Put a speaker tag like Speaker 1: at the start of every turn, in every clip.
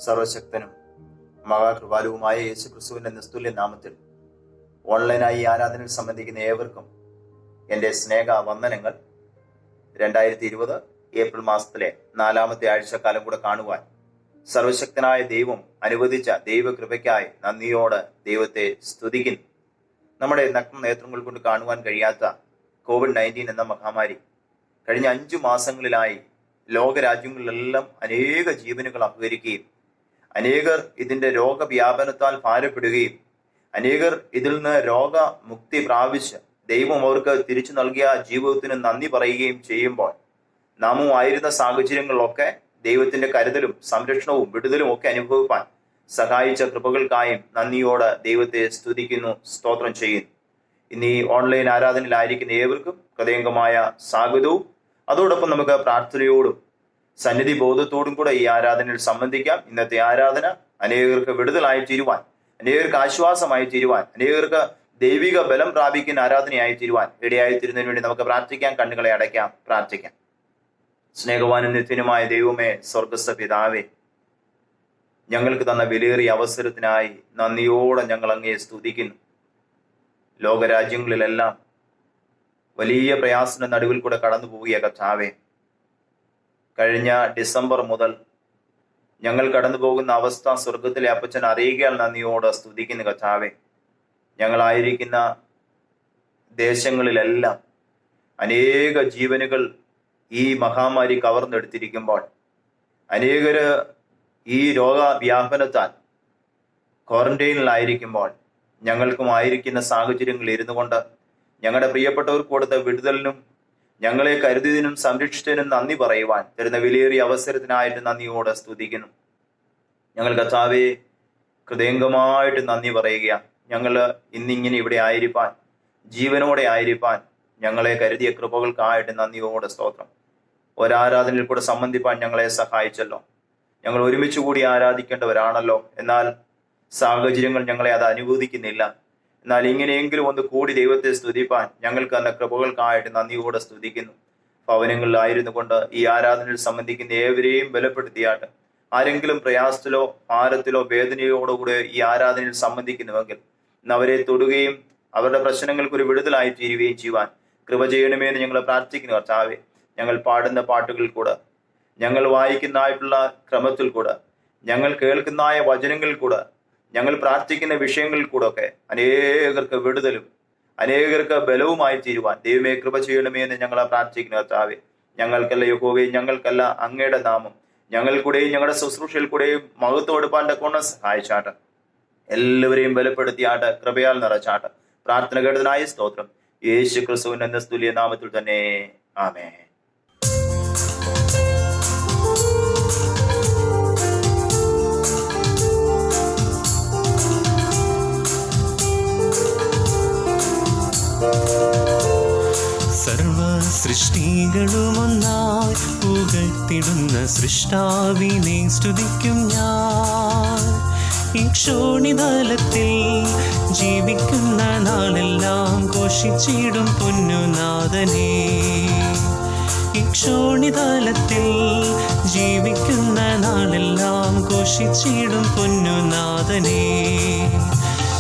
Speaker 1: സർവശക്തനും മഹാകൃപാലുവുമായ യേശു ക്രിസ്തുവിന്റെ നിസ്തുല്യ നാമത്തിൽ ഓൺലൈനായി ആരാധനയിൽ സംബന്ധിക്കുന്ന ഏവർക്കും എൻ്റെ സ്നേഹ വന്ദനങ്ങൾ. 2020 ഏപ്രിൽ മാസത്തിലെ 4-ാമത്തെ ആഴ്ചക്കാലം കൂടെ കാണുവാൻ സർവശക്തനായ ദൈവം അനുവദിച്ച ദൈവകൃപയ്ക്കായി നന്ദിയോടെ ദൈവത്തെ സ്തുതിക്കുന്നു. നമ്മുടെ നേത്രങ്ങൾ കൊണ്ട് കാണുവാൻ കഴിയാത്ത COVID-19 എന്ന മഹാമാരി കഴിഞ്ഞ 5 മാസങ്ങളിലായി ലോകരാജ്യങ്ങളിലെല്ലാം അനേക ജീവനുകൾ അപഹരിക്കുകയും അനേകർ ഇതിന്റെ രോഗവ്യാപനത്താൽ ഭാരപ്പെടുകയും അനേകർ ഇതിൽ നിന്ന് രോഗമുക്തി പ്രാപിച്ച് ദൈവം അവർക്ക് തിരിച്ചു നൽകിയ ജീവിതത്തിന് നന്ദി പറയുകയും ചെയ്യുമ്പോൾ നാമും ആയിരുന്ന സാഹചര്യങ്ങളിലൊക്കെ ദൈവത്തിന്റെ കരുതലും സംരക്ഷണവും വിടുതലും ഒക്കെ അനുഭവിപ്പാൻ സഹായിച്ച കൃപകൾക്കായും നന്ദിയോടെ ദൈവത്തെ സ്തുതിക്കുന്നു, സ്തോത്രം ചെയ്യുന്നു. ഇന്ന് ഈ ഓൺലൈൻ ആരാധനയിലായിരിക്കുന്ന ഏവർക്കും ഹൃദയംഗമായ സ്വാഗതവും അതോടൊപ്പം നമുക്ക് പ്രാർത്ഥനയോടും സന്നിധി ബോധത്തോടും കൂടെ ഈ ആരാധനയിൽ സംബന്ധിക്കാം. ഇന്നത്തെ ആരാധന അനേകർക്ക് വിടുതലായി തീരുവാൻ, അനേകർക്ക് ആശ്വാസമായി തീരുവാൻ, അനേകർക്ക് ദൈവിക ബലം പ്രാപിക്കുന്ന ആരാധനയായി തീരുവാൻ ഇടയായി തീരുന്നതിന് വേണ്ടി നമുക്ക് പ്രാർത്ഥിക്കാം. കണ്ണുകളെ അടയ്ക്കാം, പ്രാർത്ഥിക്കാം. സ്നേഹവാനും നിത്യനുമായ ദൈവമേ, സ്വർഗസ്ഥ പിതാവേ, ഞങ്ങൾക്ക് തന്ന വിലയേറിയ അവസരത്തിനായി നന്ദിയോടെ ഞങ്ങൾ അങ്ങയെ സ്തുതിക്കുന്നു. ലോകരാജ്യങ്ങളിലെല്ലാം വലിയ പ്രയാസത്തിന്റെ നടുവിൽ കൂടെ കടന്നു പോവുക കർത്താവേ. കഴിഞ്ഞ ഡിസംബർ മുതൽ ഞങ്ങൾ കടന്നു പോകുന്ന അവസ്ഥ സ്വർഗത്തിലെ അപ്പച്ചൻ അറിയുകയാൽ നന്ദിയോടെ സ്തുതിക്കുന്നു കർത്താവേ. ഞങ്ങളായിരിക്കുന്ന ദേശങ്ങളിലെല്ലാം അനേക ജീവനുകൾ ഈ മഹാമാരി കവർന്നെടുത്തിരിക്കുമ്പോൾ അനേകര് ഈ രോഗവ്യാപനത്താൽ ക്വാറന്റൈനിലായിരിക്കുമ്പോൾ ഞങ്ങൾക്കും ആയിരിക്കുന്ന സാഹചര്യങ്ങളിൽ ഇരുന്നു കൊണ്ട് ഞങ്ങളുടെ പ്രിയപ്പെട്ടവർക്ക് കൊടുത്ത വിടുതലിനും ഞങ്ങളെ കരുതിയതിനും സംരക്ഷിച്ചതിനും നന്ദി പറയുവാൻ തരുന്ന വിലയേറിയ അവസരത്തിനായിട്ട് നന്ദിയോടെ സ്തുതിക്കുന്നു. ഞങ്ങൾ കർത്താവേ ഹൃദയംഗമായിട്ട് നന്ദി പറയുക. ഞങ്ങൾ ഇന്നിങ്ങനെ ഇവിടെ ആയിരിക്കാൻ, ജീവനോടെ ആയിരിക്കാൻ ഞങ്ങളെ കരുതിയ കൃപകൾക്കായിട്ട് നന്ദിയോടെ സ്തോത്രം. ഒരാരാധനയിൽ കൂടെ സംബന്ധിപ്പാൻ ഞങ്ങളെ സഹായിച്ചല്ലോ. ഞങ്ങൾ ഒരുമിച്ച് കൂടി ആരാധിക്കേണ്ടവരാണല്ലോ. എന്നാൽ സാഹചര്യങ്ങൾ ഞങ്ങളെ അത് അനുവദിക്കുന്നില്ല. എന്നാൽ ഇങ്ങനെയെങ്കിലും ഒന്ന് കൂടി ദൈവത്തെ സ്തുതിപ്പാൻ ഞങ്ങൾക്ക് തന്ന കൃപകൾക്കായിട്ട് നന്ദിയോടെ സ്തുതിക്കുന്നു. ഭവനങ്ങളിലായിരുന്നു കൊണ്ട് ഈ ആരാധനയിൽ സംബന്ധിക്കുന്ന ഏവരെയും ബലപ്പെടുത്തിയാട്ട് ആരെങ്കിലും പ്രയാസത്തിലോ ഭാരത്തിലോ വേദനയോടുകൂടെ ഈ ആരാധനയിൽ സംബന്ധിക്കുന്നുവെങ്കിൽ അവരെ തൊടുകയും അവരുടെ പ്രശ്നങ്ങൾക്ക് ഒരു വിടുതലായി തീരുകയും ചെയ്യുവാൻ കൃപ ചെയ്യണമെന്ന് ഞങ്ങൾ പ്രാർത്ഥിക്കുന്നു കർത്താവേ. ഞങ്ങൾ പാടുന്ന പാട്ടുകളിൽ കൂടെ, ഞങ്ങൾ വായിക്കുന്നതായിട്ടുള്ള ക്രമത്തിൽ കൂടെ, ഞങ്ങൾ കേൾക്കുന്നതായ വചനങ്ങളിൽ കൂടെ, ഞങ്ങൾ പ്രാർത്ഥിക്കുന്ന വിഷയങ്ങളിൽ കൂടെ ഒക്കെ അനേകർക്ക് വിടുതലും അനേകർക്ക് ബലവുമായി തീരുവാൻ ദൈവമേ കൃപ ചെയ്യണമേ എന്ന് ഞങ്ങൾ പ്രാർത്ഥിക്കുന്നു കർത്താവേ. ഞങ്ങൾക്കല്ല യഹോവേ, ഞങ്ങൾക്കല്ല അങ്ങയുടെ നാമം ഞങ്ങൾ കൂടെയും ഞങ്ങളുടെ ശുശ്രൂഷയിൽ കൂടെയും മഹത്വമെടുപ്പാൻ്റെ കൊണ്ട് സഹായിച്ചാട്ട് എല്ലാവരെയും ബലപ്പെടുത്തിയാട്ട് കൃപയാൽ നിറച്ചാട്ട് പ്രാർത്ഥന കേട്ടതിനായി സ്തോത്രം. യേശു ക്രിസ്തുവിന്റെ നിസ്തുല്യ നാമത്തിൽ തന്നെ, ആമേൻ.
Speaker 2: സർവ സൃഷ്ടികളുമൊന്നായി പുകഴ്ത്തിടുന്ന സൃഷ്ടാവിനെ സ്തുതിക്കും ഞാൻ. ഈ ക്ഷോണിതലത്തിൽ ജീവിക്കുന്ന നാളെല്ലാം ഘോഷിച്ചിടും പൊന്നുനാഥനെ. ഈ ക്ഷോണിതലത്തിൽ ജീവിക്കുന്ന നാളെല്ലാം ഘോഷിച്ചിടും പൊന്നുനാഥനെ.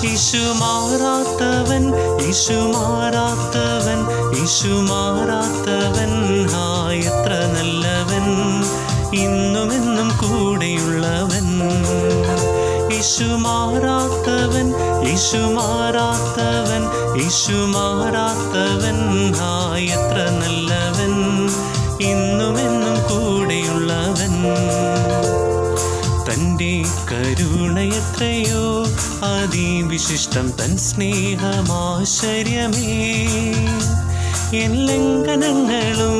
Speaker 2: യേശു മാറാത്തവൻ, യേശു മാറാത്തവൻ, യേശു മാറാത്തവൻ, എത്ര നല്ലവൻ, ഇന്നുമെന്നും കൂടെയുള്ളവൻ. യേശു മാറാത്തവൻ, യേശു മാറാത്തവൻ, യേശു മാറാത്തവൻ, എത്ര നല്ലവൻ, ഇന്നുമെന്നും കൂടെയുള്ളവൻ. തൻ്റെ കരുണയെത്രയോ അതിവിശിഷ്ടം, തൻ സ്നേഹമാശ്ചര്യമേ. എൻ ലംഘനങ്ങളും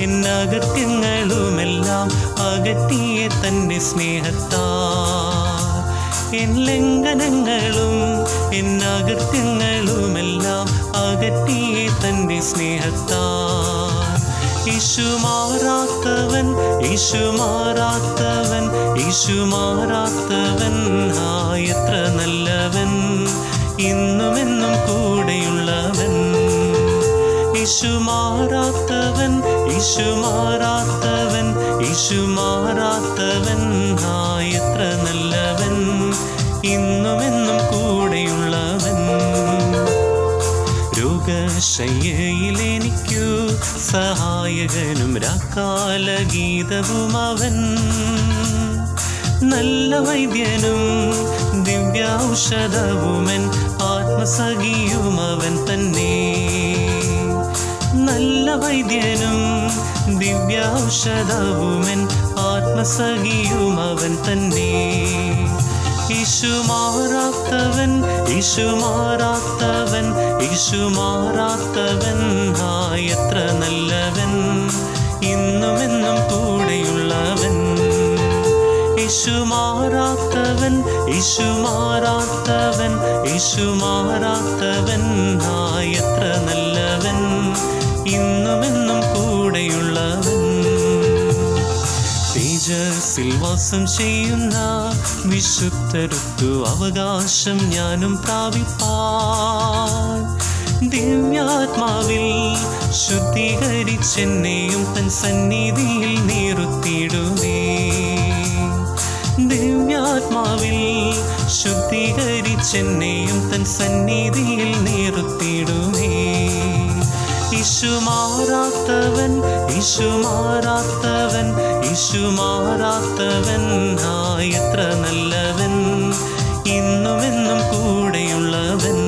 Speaker 2: എൻ അകൃത്യങ്ങളുമെല്ലാം അകറ്റിയ തൻ്റെ സ്നേഹത്താൽ, എൻ ലംഘനങ്ങളും എൻ അകൃത്യങ്ങളുമെല്ലാം അകറ്റിയ തൻ്റെ സ്നേഹത്താൽ. യേശു മാറാത്തവൻ, യേശു മാറാത്തവൻ, യേശു മാറാത്തവൻ, എത്ര നല്ലവൻ, ഇന്നുമെന്നും കൂടെയുള്ളവൻ. യേശു മാറാത്തവൻ, യേശു മാറാത്തവൻ, യേശു മാറാത്തവൻ, എത്ര നല്ലവൻ, ഇന്നുമെന്നും കൂടെയുള്ളവൻ. രോഗശയ്യയിലെനിക്കു സഹായകനും രാക്കാല ഗീതവും അവൻ. നല്ല വൈദ്യനും ദിവ്യൗഷധവുമൻ ആത്മസഖിയും അവൻ തന്നെ. നല്ല വൈദ്യനും ദിവ്യൗഷധവുമൻ ആത്മസഖിയും അവൻ തന്നെ. യേശു മാറാത്തവൻ, യേശു മാറാത്തവൻ, യേശു മാറാത്തവൻ, എത്ര നല്ലവൻ, ഇന്നുമെന്നും കൂടെയുള്ളവൻ. യേശു മാറാത്തവൻ, യേശു മാറാത്തവൻ, യേശു മാറാത്തവൻ, എത്ര നല്ലവൻ, ഇന്നുമെന്നും കൂടെയുള്ളവൻ. തേജസ്സിൽ വാസം ചെയ്യുന്ന വിശുദ്ധരുത്തു അവകാശം ഞാനും പ്രാപിപ്പാൻ, ദിവ്യാത്മാവിൽ ശുദ്ധീകരിച്ചെന്നെയും തൻ സന്നിധിയിൽ നിർത്തിയിടുമേ. ദിവ്യാത്മാവിൽ ശുദ്ധീകരിച്ചെന്നെയും തൻ സന്നിധിയിൽ നിർത്തിയിടുമേ. യേശു മാറാത്തവൻ, യേശു മാറാത്തവൻ, യേശു മാറാത്തവൻ, എത്ര നല്ലവൻ, ഇന്നുമെന്നും കൂടെയുള്ളവൻ.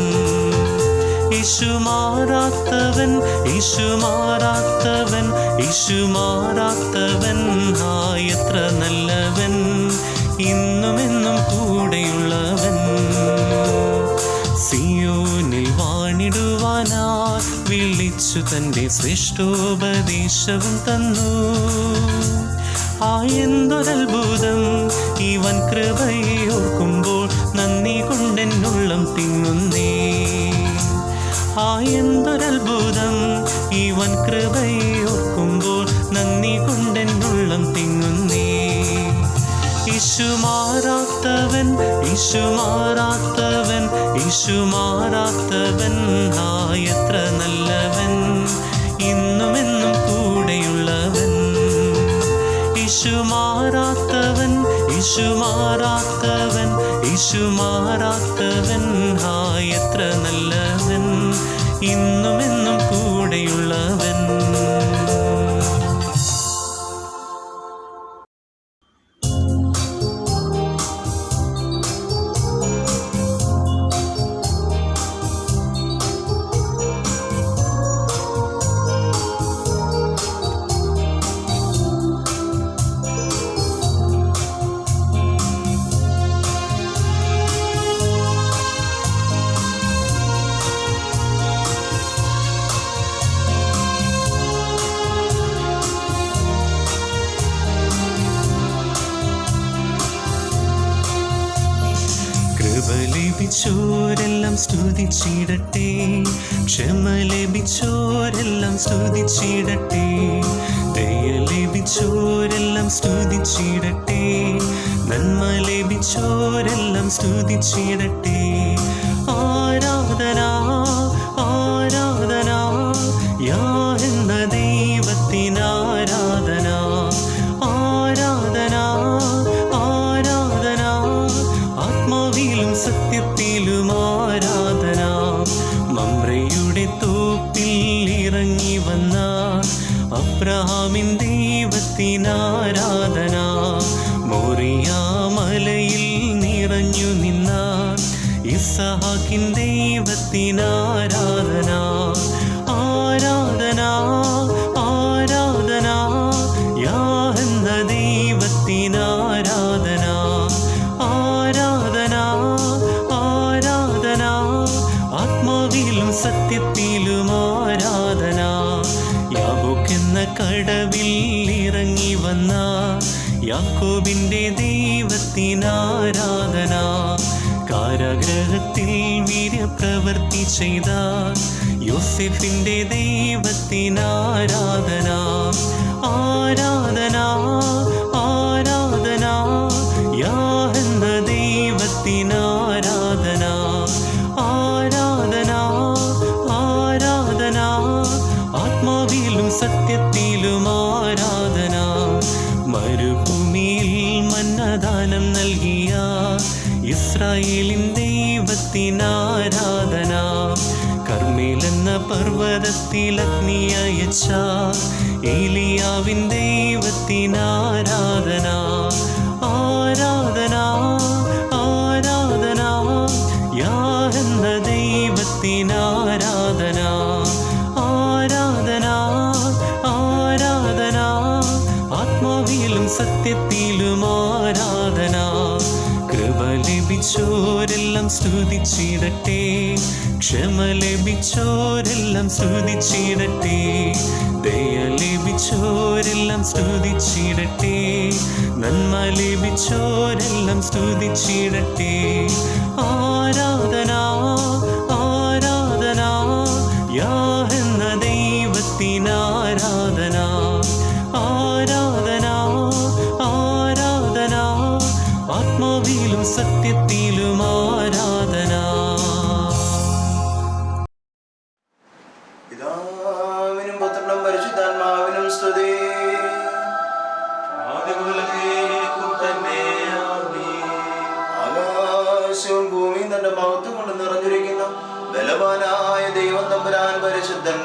Speaker 2: യേശു മാറാത്തവൻ, യേശു മാറാത്തവൻ, യേശു മാറാത്തവൻ, എത്ര നല്ലവൻ, ഇന്നുമെന്നും കൂടെയുള്ളവൻ. സിയോനിൽ വാണിടുവാനാ വിളിച്ചു തൻ്റെ ശ്രേഷ്ഠോപദേശവും തന്നു. എന്തൊരത്ഭുതം ഈ വൻ കൃപയെ ഓർക്കുമ്പോൾ നന്ദി കൊണ്ടെന്നുള്ളം തിങ്ങുന്നേ. എന്തൊരത്ഭുതം ഈ വൻ കൃപയെ ഓർക്കുമ്പോൾ നന്ദി കൊണ്ടെന്നുള്ളം തിങ്ങുന്നേ. യേശു മാറാത്തവൻ, യേശു മാറാത്തവൻ, യേശു മാറാത്തവൻ, എത്ര നല്ലവൻ, ഇന്നുമെന്നും കൂടെയുള്ളവൻ. യേശു മാറാത്തവൻ, യേശു മാറാത്തവൻ, യേശു മാറാത്തവൻ, എത്ര നല്ലവൻ, ഇന്നുമെന്നും കൂടെയുള്ളവൻ. ലഭിച്ചോരെല്ലാം സ്തുതിച്ചിടട്ടെ, ക്ഷമ ലഭിച്ചോരെല്ലാം സ്തുതിച്ചിടട്ടെ, ദയ ലഭിച്ചോരെല്ലാം സ്തുതിച്ചിടട്ടെ, നന്മ ലഭിച്ചോരെല്ലാം സ്തുതിച്ചിടട്ടെ. ആരാധന ആരാധന യാ എന്ന ദൈവത്തിന് ആരാധന. ആരാധന ആരാധന ആത്മാവിലും സത്യത്തിലും ആരാധന. മമ്രയുടെ തോപ്പിൽ ഇറങ്ങി വന്ന അബ്രഹാമിൻ ദൈവത്തിന് ആരാധന. മോറിയാ മലയിൽ നിറഞ്ഞു നിന്ന ഇസ്ഹാക്കിൻ ദൈവത്തിന് ആരാധന. ആരാധന ആരാധന യാ എന്ന ദൈവത്തിന് ആരാധന. ആരാധന ആരാധന ആത്മാവിലും സത്യത്തിലും ആരാധന. യാബോക്ക് എന്ന കടവിൽ ഇറങ്ങി വന്ന യാക്കോബിന്റെ ദൈവത്തിന് ആരാധന. കാരാഗ്രഹത്തിൽ വീര്യപ്രവൃത്തി ചെയ്ത യോസെഫിന്റെ ദൈവത്തിന് ആരാധന. ആരാധന ആരാധന യാ എന്ന ദൈവത്തിന് ആരാധന. ആരാധന ആരാധന ആത്മാവിലും സത്യത്തിലും ആരാധന. ഇസ്രായേലിൻ ദൈവത്തിനാരാധന. കർമ്മേലെന്ന പർവ്വതത്തിൽ അഗ്നി അയച്ച ഏലിയാവിൻ ദൈവത്തിനാരാധന. ആരാധന ആരാധന യാഹ് എന്ന ദൈവത്തിനാരാധന. ആരാധന ആരാധന ആത്മാവിലും സത്യത്തിലും ആരാധന. കൃപ ലഭിച്ചോരെല്ലാം സ്തുതിച്ചിടട്ടെ, ക്ഷമ ലഭിച്ചോരെല്ലാം സ്തുതിച്ചിടട്ടെ, ദയ ലഭിച്ചോരെല്ലാം സ്തുതിച്ചിടട്ടെ, നന്മ ലഭിച്ചോരെല്ലാം സ്തുതിച്ചിടട്ടെ. ആരാധന ആരാധന യാഹ് എന്ന ദൈവത്തിനാരാധന. ആരാധന ആരാധന ആത്മാവിലും സത്യത്തിലും ആരാധന.
Speaker 1: പിതാവിനും പുത്രനും പരിശുദ്ധാത്മാവിനും സ്തുതി. ആകാശവും ഭൂമിയും തന്റെ മഹത്വം കൊണ്ട് നിറഞ്ഞിരിക്കുന്നു. ബലവാനായ ദൈവം തമ്പുരാൻ പരിശുദ്ധൻ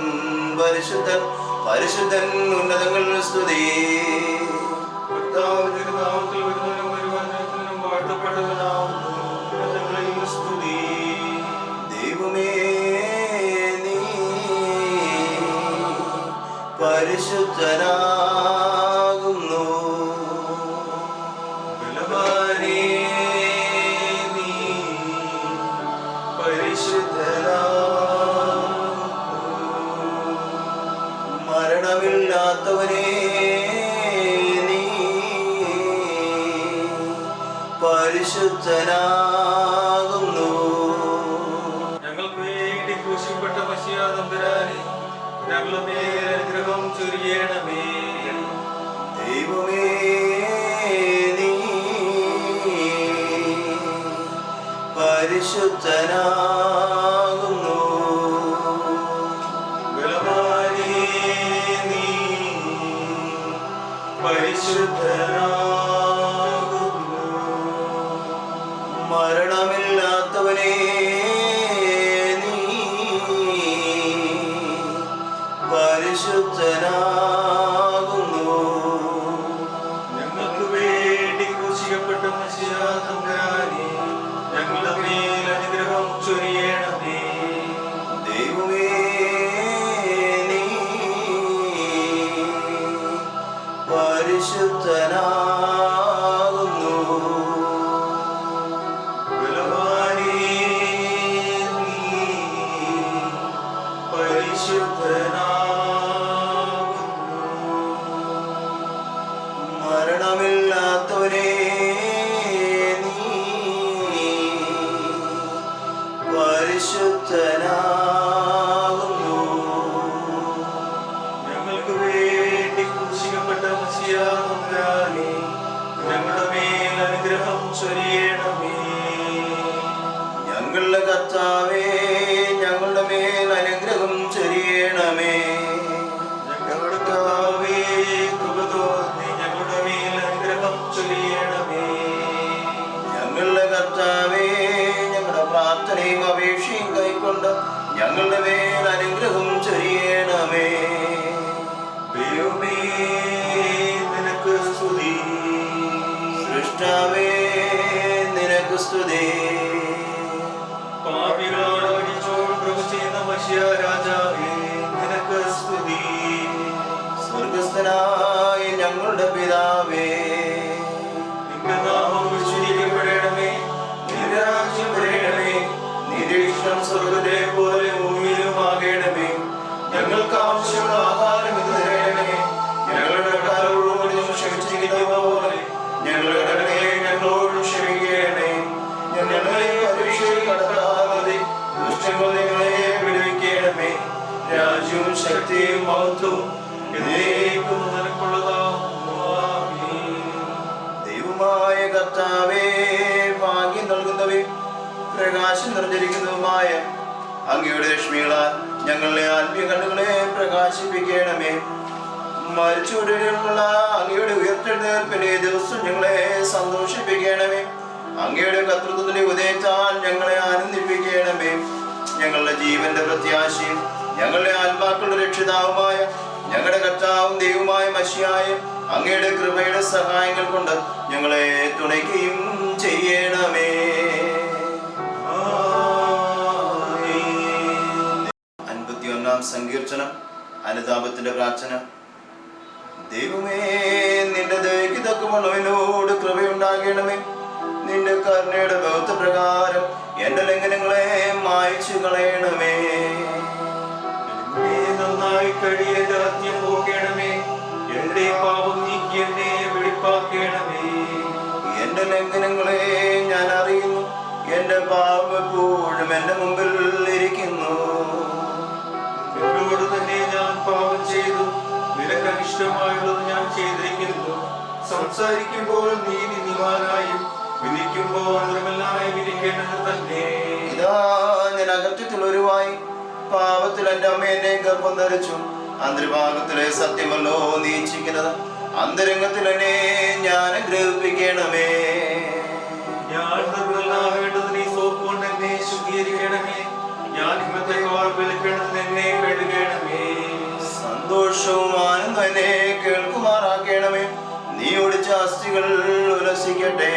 Speaker 1: പരിശുദ്ധൻ പരിശുദ്ധൻ, ഉന്നതങ്ങളിൽ സ്തുതി. ദൈവമേ നീ പരിശുദ്ധനാകുന്നു. ബലവാനേ നീ പരിശുദ്ധനാകുന്നു. മരണമില്ലാത്തവനേ നീ പരിശുദ്ധനാകുന്നു.
Speaker 3: ഞങ്ങൾക്ക് വേണ്ടി ക്രൂശിക്കപ്പെട്ട മശിഹാ തമ്പുരാനെ, ഞങ്ങളുടെ മേൽ അനുഗ്രഹം ചൊരിയണമേ.
Speaker 1: ദൈവമേ നീ പരിശുദ്ധനാകുന്നു.
Speaker 3: ബലവാനേ നീ പരിശുദ്ധനാകുന്നു.
Speaker 1: മരണമില്ലാത്തവനേ നീ പരിശുദ്ധനാകുന്നു.
Speaker 3: ഞങ്ങൾക്ക് വേണ്ടി ക്രൂശിക്കപ്പെട്ട മശിഹാ തമ്പുരാനെ, ഞങ്ങളുടെ മേൽ അനുഗ്രഹം ചൊരിയണമേ.
Speaker 1: ദൈവമേ നീ പരിശുദ്ധനാകുന്നു.
Speaker 3: ബലവാനേ നീ പരിശുദ്ധനാകുന്നു.
Speaker 1: മരണമില്ലാത്തവനേ നീ പരിശുദ്ധനാകുന്നു.
Speaker 3: ഞങ്ങൾക്ക് വേണ്ടി ക്രൂശിക്കപ്പെട്ട മശിഹാ തമ്പുരാനെ, ഞങ്ങളുടെ മേൽ അനുഗ്രഹം ചൊരിയണമേ.
Speaker 1: ഞങ്ങളുടെ കർത്താവേ, ഞങ്ങളുടെ മേൽ അനുഗ്രഹം ചൊരിയണമേ.
Speaker 3: ഞങ്ങളുടെ കർത്താവേ, കൃപ തോന്നി ഞങ്ങളുടെ മേൽ അനുഗ്രഹം ചൊരിയണമേ.
Speaker 1: ഞങ്ങളുടെ കർത്താവേ, ഞങ്ങളുടെ പ്രാർത്ഥനയും അപേക്ഷയും കൈക്കൊണ്ട് ഞങ്ങളുടെ മേൽ അനുഗ്രഹം ചൊരിയണമേ.
Speaker 3: ദൈവമേ നിനക്ക് സ്തുതി.
Speaker 1: സൃഷ്ടാവേ നിനക്ക് സ്തുതി.
Speaker 3: പാപികളോട് വടിച്ചോൾ പ്രഭ ചെയ്യുന്ന മശിഹാ രാജാവേ നിനക്ക് സ്തുതി.
Speaker 1: സ്വർഗസ്ഥനായ ഞങ്ങളുടെ പിതാവേ,
Speaker 3: നിന്റെ നാമം വിശുദ്ധീകരിക്കപ്പെടണമേ. നിന്റെ രാജ്യം വരണമേ. നിന്റെ ഇഷ്ടം സ്വർഗ്ഗത്തെ പോലെ ഭൂമിയിലുമാകണമേ. ഞങ്ങൾക്ക് ആവശ്യമുള്ള ആഹാരം ഇന്ന് തരണമേ. ഞങ്ങളുടെ കടങ്ങളോട് ക്ഷമിച്ചിരിക്കുന്ന പോലെ ഞങ്ങളുടെ കടങ്ങളെ ഞങ്ങളോട് ക്ഷമിക്കണമേ. ഞങ്ങളെ പരീക്ഷയിൽ കടത്താതെ ദുഷ്ടങ്ങൾ ഞങ്ങളെ വിടുവിക്കണമേ. രാജ്യവും ശക്തിയും മഹത്വവും എന്നേക്കും നിനക്കുള്ളതാകുന്നു. ആമേൻ.
Speaker 1: ദൈവമായ കർത്താവേ, ഭാഗ്യം നൽകുന്നവയും പ്രകാശം നിറഞ്ഞിരിക്കുന്നതുമായ അങ്ങയുടെ രശ്മികളാൽ ഞങ്ങളുടെ ആത്മീയ കണ്ണുകളെ പ്രകാശിപ്പിക്കണമേ. മരിച്ചുടനെയുള്ള അങ്ങയുടെ ഉയർത്തെഴുന്നേൽപ്പിനെ ദിവസം ഞങ്ങളെ സന്തോഷിപ്പിക്കണമേ. അങ്ങയുടെ കർത്തൃത്വത്തിന്റെ ഉദയത്താൽ ഞങ്ങളെ ആനന്ദിപ്പിക്കണമേ. ഞങ്ങളുടെ ജീവന്റെ പ്രത്യാശയും ഞങ്ങളുടെ ആത്മാക്കളുടെ രക്ഷിതാവുമായ ഞങ്ങളുടെ കർത്താവും ദൈവമായ മശിഹായ അങ്ങയുടെ കൃപയുടെ സഹായങ്ങൾ കൊണ്ട് ഞങ്ങളെ തുണയ്ക്കുകയും ചെയ്യണമേ. 51-ാം സങ്കീർത്തനം, അനുതാപത്തിന്റെ പ്രാർത്ഥന. ദൈവമേ, നിന്റെ ദയയ്ക്ക് തക്കവണ്ണം എന്നോട് കൃപയുണ്ടാകണമേ. നിന്റെ കരുണയുടെ ബഹുത്വപ്രകാരം എന്റെ ലംഘനങ്ങളെ മായ്ച്ചു കളയണമേ.
Speaker 3: നന്നായി കഴിയേണ്ട അത്യം പോകണമേ. എന്റെ പാപം നീക്കി എന്നെ വെടിപ്പാക്കണമേ.
Speaker 1: എന്റെ ലംഘനങ്ങളെ ഞാൻ അറിയുന്നു, എന്റെ പാപം എപ്പോഴും എന്റെ മുമ്പിൽ ഇരിക്കുന്നു.
Speaker 3: എന്നോട് തന്നെ ഞാൻ പാപം ചെയ്തു, നിനക്ക് അനിഷ്ടമായുള്ളത് ഞാൻ ചെയ്തിരിക്കുന്നു. സംസാരിക്കുമ്പോൾ നീ നീതിമാനായും വിധിക്കുമ്പോൾ നിർമ്മലനായി വിധിക്കേണ്ടത് തന്നെ.
Speaker 1: ഇതാ ഞാൻ അകത്യത്തിലൊരുവായി, പാപത്തിൽ എന്റെ അമ്മ എന്നെ ഗർഭം ധരിച്ചു. അന്തർഭാഗത്തിലെ സത്യമല്ലോ നീ ഇച്ഛിക്കുന്നത്, അന്തരംഗത്തിൽ എന്നെ ഞാൻ ഗ്രഹിപ്പിക്കണമേ.
Speaker 3: ഞാൻ നിർമ്മലനാവേണ്ടത് നീ സോപ്പ് കൊണ്ട് എന്നെ ശുദ്ധീകരിക്കണമേ. ഞാൻ ഹിമത്തേക്കാൾ വിളിക്കേണ്ടത് എന്നെ കഴുകണമേ.
Speaker 1: സന്തോഷവും ആനന്ദം എന്നെ കേൾക്കുമാറാക്കണമേ. നീ ഒടിച്ച അസ്ഥികൾ ഉല്ലസിക്കട്ടെ.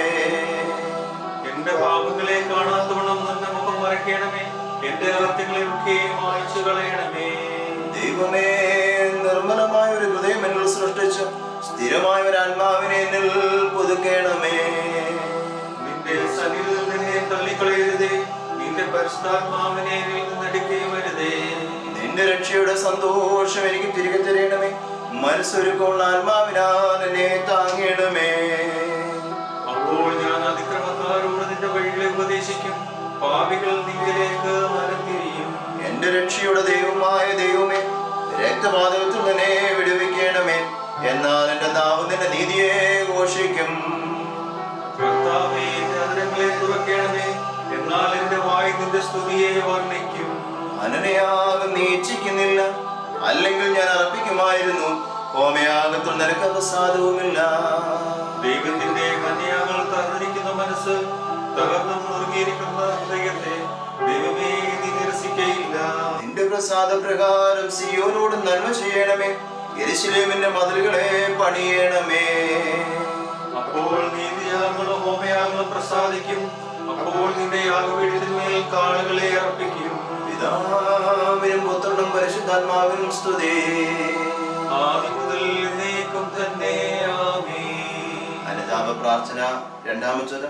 Speaker 3: എന്റെ പാപങ്ങളെ കാണാത്തവണ്ണം നിന്റെ മുഖം മറയ്ക്കണമേ. എന്റെ അകത്യങ്ങളെ ഒക്കെ മായ്ച്ചു കളയണമേ.
Speaker 1: ദൈവമേ, നിർമ്മലമായ ഒരു ഹൃദയം എന്നിൽ സൃഷ്ടിച്ചു, സ്ഥിരമായ ഒരു ആത്മാവിനെ എന്നിൽ പുതുക്കണമേ.
Speaker 3: നിന്റെ സന്നിധിയിൽ നിന്നെ തള്ളിക്കളയരുതേ. നിന്റെ പരിശുദ്ധാത്മാവിനെ എടുക്കുകയുമരുതേ.
Speaker 1: നിന്റെ രക്ഷയുടെ സന്തോഷം എനിക്ക് തിരികെ തരണമേ. മനസ്സൊരുക്കമുള്ള ആത്മാവിനാൽ എന്നെ താങ്ങണമേ.
Speaker 3: അപ്പോൾ ഞാൻ അതിക്രമക്കാരോട് നിന്റെ വഴികളെ ഉപദേശിക്കും, പാപികൾ നിന്നിലേക്ക് മനം തിരിയും.
Speaker 1: എന്റെ രക്ഷയുടെ ദൈവമായ ദൈവമേ, രക്തപാതകത്തിൽ തന്നെ വിടുവിക്കണമേ. എന്നാൽ എന്റെ നാവ് നിന്റെ നീതിയെ ഘോഷിക്കും.
Speaker 3: കർത്താവേ, എന്റെ അധരങ്ങളെ തുറക്കണമേ. എന്നാൽ എന്റെ വായ് നിന്റെ സ്തുതിയെ വർണ്ണിക്കും.
Speaker 1: അനനയാഗം നീ ഇച്ഛിക്കുന്നില്ല, അല്ലെങ്കിൽ ഞാൻ അർപ്പിക്കുമായിരുന്നു. ഹോമയാഗത്തിൽ നിനക്ക് പ്രസാദവുമില്ല.
Speaker 3: ദൈവത്തിന്റെ കന്യാകൾ തന്നിരിക്കുന്ന മനസ്സ്, തകർന്നു മുറുകിയിരിക്കുന്ന ഹൃദയത്തെ ദൈവമേ നീ നിരസിക്കയില്ല.
Speaker 1: നിന്റെ പ്രസാദ പ്രകാരം സിയോനോട് നന്മ ചെയ്യണമേ. യെരൂശലേമിന്റെ മതിലുകളെ പണിയണമേ.
Speaker 3: അപ്പോൾ നീതിയാഗങ്ങളും ഹോമയാഗങ്ങളും പ്രസാദിക്കും. അപ്പോൾ നിന്റെ യാഗപീഠത്തിന്മേൽ കാളുകളെ അർപ്പിക്കും.
Speaker 1: പിതാവിനും പുത്രനും പരിശുദ്ധാത്മാവിനും സ്തുതി.
Speaker 3: ആദ്യം മുതൽ എന്നേക്കും തന്നെ ആമേൻ.
Speaker 1: അനുതാപ പ്രാർത്ഥന, രണ്ടാമത്തത്.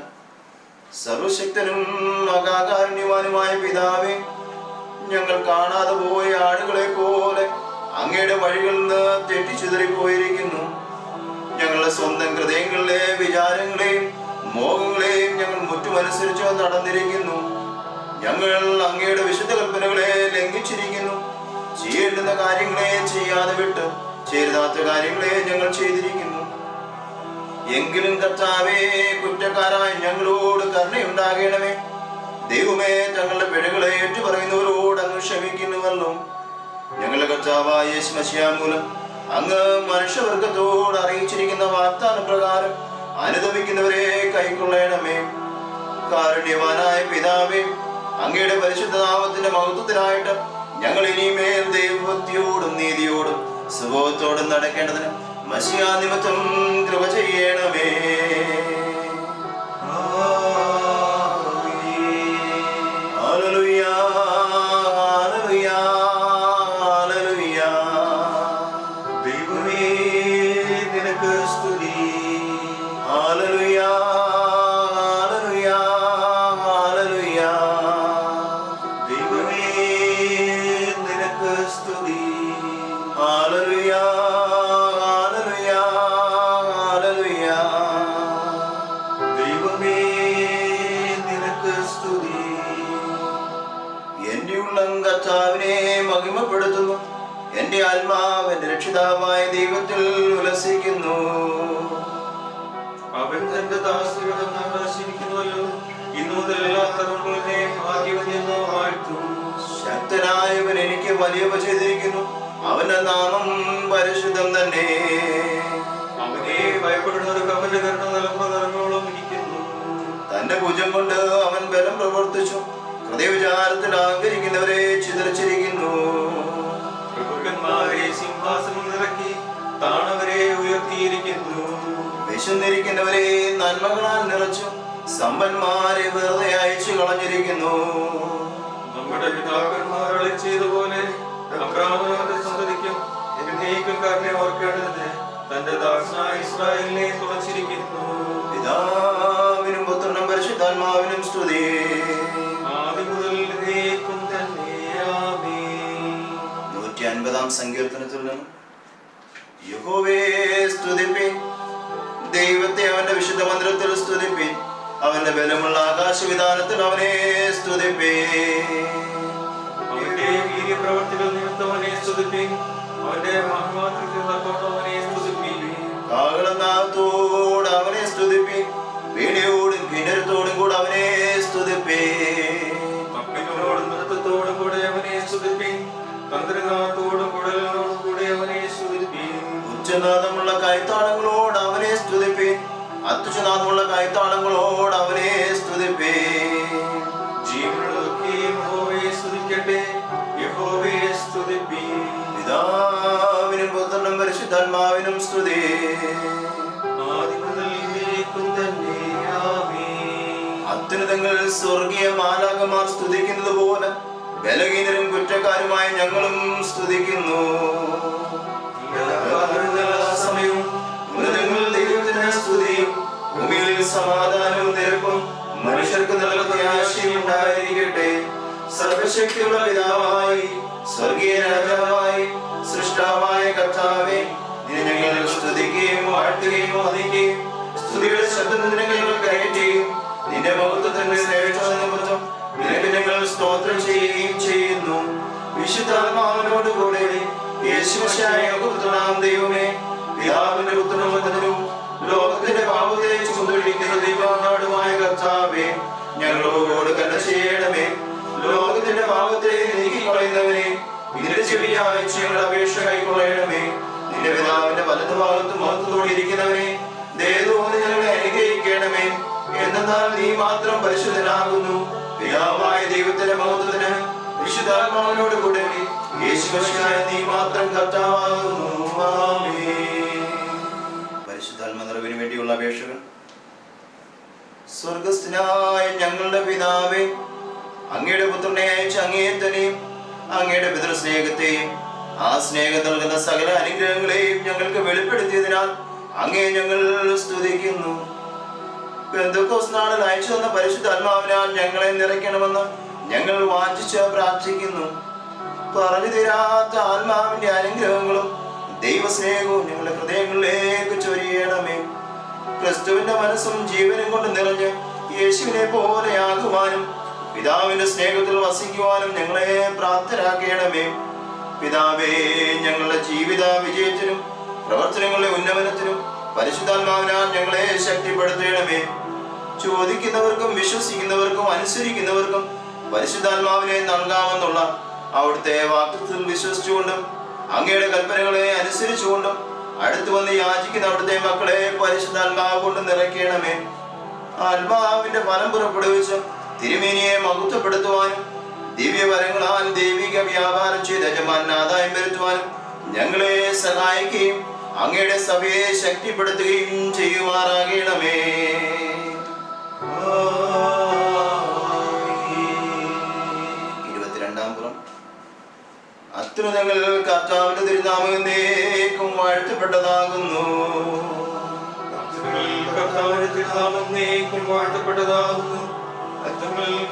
Speaker 1: സർവശക്തനും മഹാകാരുണ്യവാനുമായ പിതാവേ, ഞങ്ങൾ കാണാതെ പോയ ആടുകളെ പോലെ അങ്ങയുടെ വഴികളിൽ നിന്ന് തെറ്റിച്ചിതറിപ്പോയിരിക്കുന്നു. ഞങ്ങളുടെ സ്വന്തം ഹൃദയങ്ങളിലെ വിചാരങ്ങളെയും മോഹങ്ങളെയും ഞങ്ങൾ മുറ്റുമനുസരിച്ച് നടന്നിരിക്കുന്നു. ഞങ്ങൾ അങ്ങയുടെ വിശുദ്ധ കൽപ്പനകളെ ലംഘിച്ചിരിക്കുന്നു. ചെയ്യേണ്ടുന്ന കാര്യങ്ങളെ ചെയ്യാതെ വിട്ട് ചെയ്താത്ത കാര്യങ്ങളെ ഞങ്ങൾ ചെയ്തിരിക്കുന്നു. എങ്കിലും കർത്താവേ, കുറ്റക്കാരായ ഞങ്ങളോട് കരുണയുണ്ടാകണമേ. ദൈവമേ, തങ്ങളുടെ പിഴകളെ ഏറ്റുപറയുന്നവരോട് അങ്ങ് ക്ഷമിക്കുന്നുവല്ലോ. ഞങ്ങളുടെ കർത്താവായ യേശു മശിഹാ മൂലം അങ്ങ് മനുഷ്യവർഗത്തോട് അറിയിച്ചിരിക്കുന്ന വാഗ്ദാന പ്രകാരം അനുദമിക്കുന്നവരെ കൈക്കൊള്ളണമേ. കാരുണ്യവാനായ പിതാവേ, അങ്ങയുടെ പരിശുദ്ധ നാമത്തിന്റെ മഹത്വത്തിനായിട്ട് ഞങ്ങൾ ഇനിമേൽ ദൈവഭക്തിയോടും നീതിയോടും സുബോധത്തോടും നടക്കേണ്ടതിന് മശിഹാ നിമിത്തം കൃപ ചെയ്യണമേ. Hallelujah, hallelujah, hallelujah.
Speaker 3: ദൈവമേ, നിനക്ക് സ്തുതി.
Speaker 1: Hallelujah, hallelujah, hallelujah.
Speaker 3: ദൈവമേ, നിനക്ക് സ്തുതി.
Speaker 1: Hallelujah, hallelujah, hallelujah.
Speaker 3: ദൈവമേ, നിനക്ക് സ്തുതി.
Speaker 1: എന്റെ ഉള്ളം കർത്താവിനെ മഹിമപ്പെടുത്തുന്നു. എന്റെ ആത്മാവ് എന്റെ രക്ഷിതാവായ ദൈവത്തിൽ ഉല്ലസിക്കുന്നു.
Speaker 3: അവൻ തന്റെ ദാസരുടെ ദർശിക്കുന്നുവല്ലോ. ഇന്നു മുതൽ എല്ലാ തലമുറകളെ ഭാഗ്യവതിയെന്ന് വാഴ്ത്തും.
Speaker 1: ശക്തനായവൻ എനിക്ക് വലിയവ ചെയ്തിരിക്കുന്നു. അവന്റെ നാമം പരിശുദ്ധം തന്നെ.
Speaker 3: അവനെ ഭയപ്പെടുന്നവർക്ക് അവന്റെ കരുണ തലമുറ തലമുറകളും ഇരിക്കുന്നു.
Speaker 1: തന്റെ തന്റെ ഭുജം കൊണ്ട് അവൻ ബലം പ്രവർത്തിച്ചു. ഹൃദയവിചാരത്തിൽ അഹങ്കരിക്കുന്നവരെ ചിതറിച്ചിരിക്കുന്നു.
Speaker 3: പ്രഭുക്കന്മാരെ സിംഹാസനം നിറക്കി താണവരെ ഉയർത്തിയിരിക്കുന്നു.
Speaker 1: വിശന്നിരിക്കുന്നവരെ നന്മകളാൽ നിറച്ചു, സമ്പന്മാരെ വെറുതെ അയച്ചു കളഞ്ഞിരിക്കുന്നു.
Speaker 3: നമ്മുടെ പിതാക്കന്മാർ ചെയ്തതുപോലെ അബ്രാഹാമിന്റെ സന്തതിക്കും എന്നേക്കും കരുണ ഓർക്കേണ്ടതിന് തന്റെ ദാസനായ ഇസ്രായേലിനെ തുണച്ചിരിക്കുന്നു.
Speaker 1: പിതാവിനും പുത്രനും പരിശുദ്ധാത്മാവിനും സ്തുതി.
Speaker 3: ആദ്യം മുതൽ എന്നേക്കും തന്നെ ആമേൻ.
Speaker 1: 150 സങ്കീർത്തനത്തിൽ നിന്നും യഹോവേ സ്തുതിപ്പിൻ, ദൈവത്തെ അവന്റെ വിശുദ്ധ മന്ദിരത്തിൽ സ്തുതിപ്പിൻ, അവന്റെ ബലമുള്ള ആകാശവിധാനത്തിൽ അവനെ സ്തുതിപ്പിൻ.
Speaker 3: അവന്റെ വീര്യപ്രവർത്തികൾ നിമിത്തം അവനെ സ്തുതിപ്പിൻ, അവന്റെ മഹിമാതൃത്വത്തോട് അവനെ സ്തുതിപ്പിൻ.
Speaker 1: കാഹളനാദത്തോട് അവനെ സ്തുതിപ്പിൻ, വീണയോടും കിന്നരത്തോടും കൂടെ അവനെ സ്തുതിപ്പിൻ.
Speaker 3: തപ്പിനോടും നൃത്തത്തോടും കൂടെ അവനെ സ്തുതിപ്പിൻ, തന്ത്രനാഥത്തോടും കുഴലിനോടും കൂടെ അവനെ സ്തുതിപ്പിൻ.
Speaker 1: ഉച്ചനാദമുള്ള കൈത്താളങ്ങളോട് അവനെ സ്തുതിപ്പിൻ, അത്യുച്ചനാദമുള്ള കൈത്താളങ്ങളോട് അവനെ സ്തുതിപ്പിൻ.
Speaker 3: ജീവനുള്ളതൊക്കെയും യഹോവയെ സ്തുതിക്കട്ടെ, യഹോവയെ സ്തുതിപ്പിൻ.
Speaker 1: പിതാവിനും പുത്രനും പരിശുദ്ധാത്മാവിനും സ്തുതി.
Speaker 3: ആദ്യം മുതൽ എന്നേക്കും തന്നെ ആമേൻ.
Speaker 1: അത്യുന്നതങ്ങൾ സ്വർഗീയ മാലാഖമാർ സ്തുതിക്കുന്നത് പോലെ ബലഹീനരും കുറ്റക്കാരുമായ ഞങ്ങളും സ്തുതിക്കുന്നു. സമയവും ഉന്നതങ്ങളിൽ ദൈവത്തിന് സ്തുതിയും, ഭൂമിയിൽ സമാധാനവും നിരപ്പും മനുഷ്യർക്ക് നല്ല പ്രത്യാശയും ഉണ്ടായിരിക്കട്ടെ. സർവശക്തിയുള്ള പിതാവായി, സ്വർഗീയ രാജാവായി, സൃഷ്ടാവായ കർത്താവേ, നിന്നെ ഞങ്ങൾ സ്തുതിക്കുകയും വാഴ്ത്തുകയും വന്ദിക്കുകയും സ്തുതിയുടെ ശബ്ദം നിനക്ക് ഞങ്ങൾ കയറ്റുകയും നിന്റെ മഹത്വത്തിന്റെ ശ്രേഷ്ഠനിമിത്തം നിനക്ക് ഞങ്ങൾ സ്തോത്രം ചെയ്യുകയും ചെയ്യുന്നു. വിശുദ്ധാത്മാവിനോടുകൂടെ യേശുമിശിഹായ പുത്രനാം ദൈവമേ, പിതാവിന്റെ പുത്രനും ലോകത്തിന്റെ പാപത്തെ ചുമന്നിരിക്കുന്ന ദൈവനാടുമായ കർത്താവേ, ഞങ്ങളോട് കരുണ ചെയ്യണമേ. ലോകത്തിന്റെ പാപത്തെ നീക്കിക്കളയുന്നവനെ, ഇതിന്റെ ചെവിയായ ഞങ്ങളുടെ അപേക്ഷ കൈക്കൊള്ളണമേ. നിന്റെ പിതാവിന്റെ വലതുഭാഗത്ത് മഹത്വത്തോടെ ഇരിക്കുന്നവനെ, ദയതോന്നി ഞങ്ങളെ അനുഗ്രഹിക്കണമേ. എന്നാൽ നീ മാത്രം പരിശുദ്ധനാകുന്നു. പിതാവായ ദൈവത്തിന്റെ മഹത്വത്തിന് വിശുദ്ധാത്മാവിനോട് കൂടെ യേശുമിശിഹായ നീ മാത്രം കർത്താവാകുന്നു. ആമേൻ. പരിശുദ്ധാത്മ നിറവിന് വേണ്ടിയുള്ള അപേക്ഷകൾ. സ്വർഗസ്ഥനായ ഞങ്ങളുടെ പിതാവേ, അങ്ങയുടെ പുത്രനെ അയച്ച അങ്ങയെ തന്നെയും അങ്ങയുടെ പിതൃസ്നേഹത്തെയും ആ സ്നേഹം നൽകുന്ന സകല അനുഗ്രഹങ്ങളെയും ഞങ്ങൾക്ക് വെളിപ്പെടുത്തിയതിനാൽ അങ്ങയെ ഞങ്ങൾ സ്തുതിക്കുന്നു. പെന്തക്കോസ്ത് നാളിൽ അയച്ചു തന്ന പരിശുദ്ധാത്മാവിനാൽ ഞങ്ങളെ നിറയ്ക്കണമെന്ന് ഞങ്ങൾ വാഞ്ചിച്ച് പ്രാർത്ഥിക്കുന്നു. പറഞ്ഞു തീരാത്ത ആത്മാവിന്റെ അനുഗ്രഹങ്ങളും ദൈവസ്നേഹവും ഞങ്ങളുടെ ഹൃദയങ്ങളിലേക്ക് ചൊരിയണമേ. ക്രിസ്തുവിന്റെ മനസ്സും ജീവനും കൊണ്ട് നിറഞ്ഞ് യേശുവിനെ പോലെയാകുവാനും പിതാവിന്റെ സ്നേഹത്തിൽ വസിക്കുവാനും ഞങ്ങളെ പ്രാപ്തരാക്കണമേ. പിതാവേ, ഞങ്ങളുടെ ജീവിത വിജയത്തിനും പ്രവർത്തനങ്ങളുടെ ഉന്നമനത്തിനും പരിശുദ്ധാത്മാവിനാൽ ഞങ്ങളെ ശക്തിപ്പെടുത്തണമേ. ചോദിക്കുന്നവർക്കും വിശ്വസിക്കുന്നവർക്കും അനുസരിക്കുന്നവർക്കും പരിശുദ്ധാത്മാവിനെ നൽകാമെന്നുള്ള അവിടുത്തെ വാഗ്ദത്തത്തിൽ വിശ്വസിച്ചുകൊണ്ടും അങ്ങയുടെ കൽപ്പനകളെ അനുസരിച്ചുകൊണ്ടും അടുത്തു വന്ന് യാചിക്കുന്ന അവിടുത്തെ മക്കളെ പരിശുദ്ധാത്മാവ് കൊണ്ട് നിറയ്ക്കണമേ. ആത്മാവിന്റെ ഫലം പുറപ്പെടുവിച്ച് തിരുമേനിയെ മഹത്വപ്പെടുത്തുവാനും ദിവ്യവരങ്ങളാൽ ദൈവിക വ്യാപാരം ചെയ്ത് യജമാനന് ആദായം വരുത്തുവാനും ഞങ്ങളെ സഹായിക്കുകയും അങ്ങയുടെ സഭയെ ശക്തിപ്പെടുത്തുകയും ചെയ്യുമാറാകണമേ. 22 അത്യുന്നതങ്ങൾ കർത്താവിന്റെ തിരുനാമം എന്നേക്കും വാഴ്ത്തപ്പെട്ടതാകുന്നു.
Speaker 3: കർത്താവിന്റെ തിരുനാമം എന്നേക്കും വാഴ്ത്തപ്പെട്ടതാകുന്നു.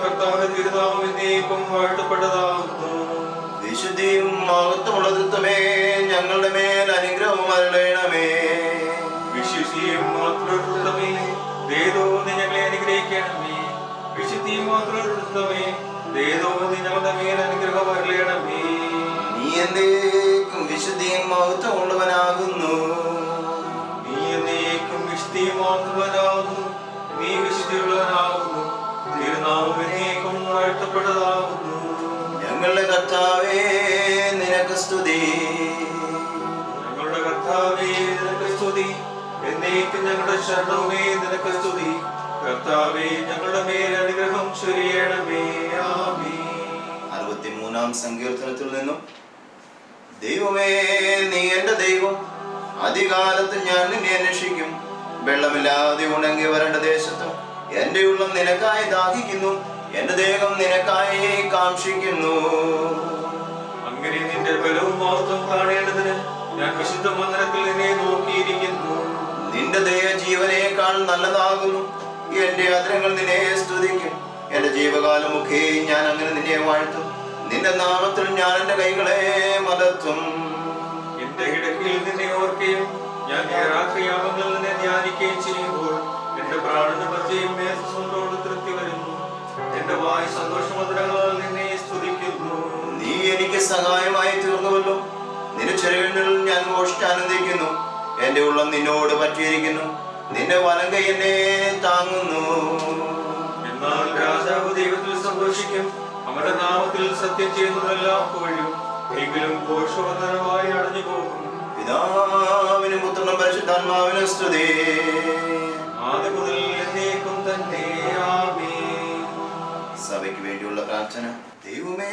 Speaker 3: കർത്താവിന്റെ തിരുനാമം എന്നേക്കും വാഴ്ത്തപ്പെട്ടതാകുന്നു.
Speaker 1: വിശുദ്ധിയും മഹത്വമുള്ള തൃത്വമേ, ഞങ്ങളുടെ മേൽ അനുഗ്രഹം അരുളണമേ.
Speaker 3: വിശുദ്ധിയും മാത്രമേ ദൈവത്തോന്നി ഞങ്ങളെ അനുഗ്രഹിക്കണമേ. വിശുദ്ധിയും മാത്രമേ ദൈവത്തോന്നി ഞങ്ങളുടെ മേൽ അനുഗ്രഹം അരുളണമേ.
Speaker 1: നീ എന്നേക്കും വിശുദ്ധിയും മഹത്വമുള്ളവനാകുന്നു.
Speaker 3: നീ എന്നേക്കും വിശുദ്ധിയും മാത്രമനാകുന്നു. നീ വിശുദ്ധിയുള്ളവനാകുന്നു. തിരുനാമം എന്നേക്കും വാഴ്ത്തപ്പെട്ടതാകുന്നു.
Speaker 1: ഞങ്ങളുടെ കർത്താവേ, നിനക്ക് സ്തുതി.
Speaker 3: ഞങ്ങളുടെ കർത്താവേ, നിനക്ക് സ്തുതി. എന്നേക്കും ഞങ്ങളുടെ ശരണമേ, നിനക്ക് സ്തുതി. കർത്താവേ, ഞങ്ങളുടെ മേൽ അനുഗ്രഹം ചൊരിയണമേ. ആമേൻ.
Speaker 1: 63-ാം സങ്കീർത്തനത്തിൽ നിന്നും, ദൈവമേ നീ എന്റെ ദൈവം, അധികാലത്ത് ഞാൻ നിന്നെ അന്വേഷിക്കും. വെള്ളമില്ലാതെ ഉണങ്ങി വരേണ്ട ദേശത്ത് എന്റെ ഉള്ളം നിനക്കായി ദാഹിക്കുന്നു, എന്റെ ദേഹം നിനക്കായി കാക്ഷിക്കുന്നു.
Speaker 3: അങ്ങനെ നിന്റെ ബലവും മഹത്വം കാണേണ്ടതിന് ഞാൻ വിശുദ്ധ മന്ദിരത്തിൽ നിന്നെ നോക്കിയിരിക്കുന്നു.
Speaker 1: നിന്റെ ദയ ജീവനേക്കാൾ നല്ലതാകുന്നു, എന്റെ അധരങ്ങൾ നിന്നെ സ്തുതിക്കും. എന്റെ ജീവകാലമൊക്കെ ഞാൻ അങ്ങനെ നിന്നെ വാഴ്ത്തും, നിന്റെ നാമത്തിൽ ഞാൻ എന്റെ കൈകളെ മലർത്തും.
Speaker 3: എന്റെ കിടക്കയിൽ നിന്നെ ഓർക്കുകയും ഞാൻ രാത്രിയാമങ്ങളിൽ നിന്നെ ധ്യാനിക്കുകയും ചെയ്യുമ്പോൾ എന്റെ പ്രാണന മധ്യയും മേധസ്സോട് തൃപ്തി വരുന്നു. എന്റെ വായ് സന്തോഷമുദ്രകളാൽ നിന്നെ സ്തുതിക്കുന്നു.
Speaker 1: നീ എനിക്ക് സഹായമായി തീർന്നുവല്ലോ, നിന്റെ ചെറുകണ്ണിൽ ഞാൻ ഘോഷിച്ചാനന്ദിക്കുന്നു. എന്റെ ഉള്ളം നിന്നോട് പറ്റിയിരിക്കുന്നു, നിന്റെ വലം കൈ എന്നെ താങ്ങുന്നു.
Speaker 3: എന്നാൽ രാജാവ് ദൈവത്തിൽ സന്തോഷിക്കും, അവന്റെ നാമത്തിൽ സത്യം ചെയ്യുന്നതെല്ലാം പോഴും. എങ്കിലും ഘോഷവന്ദനമായി അടഞ്ഞു പോകും.
Speaker 1: പിതാവിനും പുത്രനും പരിശുദ്ധാത്മാവിനും സ്തുതി,
Speaker 3: ആദ്യം മുതൽ എന്നേക്കും തന്നെ. ആമേൻ.
Speaker 1: സഭയ്ക്ക് വേണ്ടിയുള്ള പ്രാർത്ഥന. ദൈവമേ,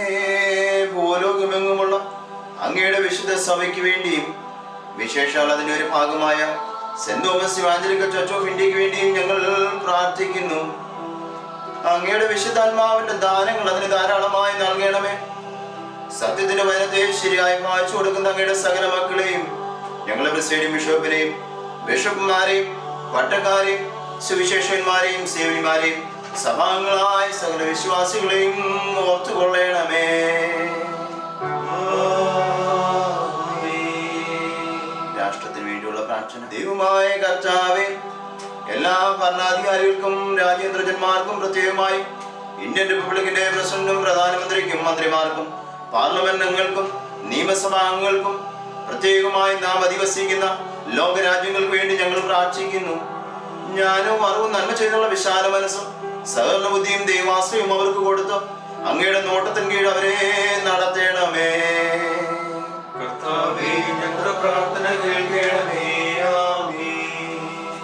Speaker 1: ഭൂലോകമെങ്ങുമുള്ള അങ്ങയുടെ വിശുദ്ധ സഭയ്ക്ക് വേണ്ടിയും വിശേഷാൽ അതിന്റെ ഒരു ഭാഗമായ saint Thomas evangelical church of ഇന്ത്യക്ക് വേണ്ടിയും ഞങ്ങൾ പ്രാർത്ഥിക്കുന്നു. അങ്ങയുടെ വിശുദ്ധാത്മാവിന്റെ ദാനങ്ങൾ അതിന് ധാരാളമായി നൽകണമേ. സത്യത്തിന്റെ വചനത്തെ ശരിയായി വായിച്ചു കൊടുക്കുന്ന അങ്ങയുടെ സകല മക്കളെയും, ഞങ്ങളെ പ്രസിഡന്റ് ബിഷപ്പിനെയും ബിഷപ്പുമാരെയും പട്ടക്കാരെയും സുവിശേഷന്മാരെയും സേവന്മാരെയും സഭാംഗങ്ങളായ സകല വിശ്വാസികളെയും ഓർത്തുകൊള്ളണമേ. രാഷ്ട്രത്തിന് വേണ്ടിയുള്ള പ്രാർത്ഥന. ദൈവമായ കർത്താവേ, എല്ലാ ഭരണാധികാരികൾക്കും രാജ്യാന്തരജന്മാർക്കും പ്രത്യേകമായി ഇന്ത്യൻ റിപ്പബ്ലിക്കിന്റെ പ്രസിഡന്റും പ്രധാനമന്ത്രിക്കും മന്ത്രിമാർക്കും പാർലമെന്റ് അംഗങ്ങൾക്കും നിയമസഭാംഗങ്ങൾക്കും പ്രത്യേകമായി നാം അധിവസിക്കുന്ന ലോകരാജ്യങ്ങൾക്ക് വേണ്ടി ഞങ്ങൾ പ്രാർത്ഥിക്കുന്നു. ജ്ഞാനവും അറിവും നന്മ ചെയ്തുള്ള വിശാല മനസ്സും സഹകരണ ബുദ്ധിയും ദൈവാശ്രയവും അവർക്ക് കൊടുത്ത് അങ്ങയുടെ നോട്ടത്തിന് കീഴ് അവരെ നടത്തണമേ.
Speaker 3: കർത്താവേ, ഞങ്ങളുടെ പ്രാർത്ഥന കേൾക്കണമേ. ആമേൻ.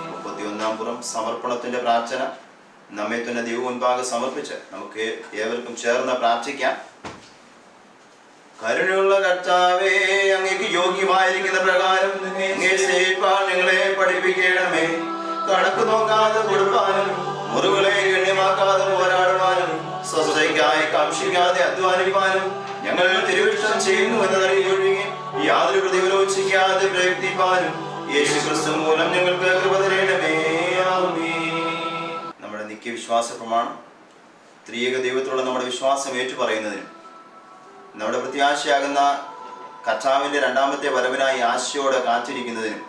Speaker 1: 31-ാം പുറം സമർപ്പണത്തിന്റെ പ്രാർത്ഥന. നമ്മെ തന്നെ ദൈവ മുൻപാകെ സമർപ്പിച്ച് നമുക്ക് ഏവർക്കും ചേർന്ന് പ്രാർത്ഥിക്കാം. കരുണയുള്ള കർത്താവേ, അങ്ങേക്ക് യോഗ്യമായിരിക്കുന്ന പ്രകാരം അങ്ങേ സ്നേഹിപ്പാൻ ഞങ്ങളെ പഠിപ്പിക്കണമേ. കണക്ക് നോക്കാതെ കൊടുക്കാനും മുറിവുകളെ ഗണ്യമാക്കാതെ പോരാടുവാനും സ്വസ്ഥതയ്ക്കായി കാക്ഷിക്കാതെ അധ്വാനിപ്പാനും ഞങ്ങൾ തിരുവിഷ്ടം ചെയ്യുന്നു എന്നറിയൊഴികെ യാതൊരു പ്രതിഫലോചിക്കാതെ പ്രയത്നിപ്പാനും യേശു ക്രിസ്തു മൂലം ഞങ്ങൾക്ക് കൃപ തരണമേ. ആമേൻ. നമ്മുടെ നിത്യവിശ്വാസ പ്രമാണം. ത്രിയേക ദൈവത്തോടെ നമ്മുടെ വിശ്വാസം ഏറ്റുപറയുന്നതിനും നമ്മുടെ പ്രത്യാശയാകുന്ന കർത്താവിന്റെ രണ്ടാമത്തെ വരവിനായി ആശയോടെ കാത്തിരിക്കുന്നതിനും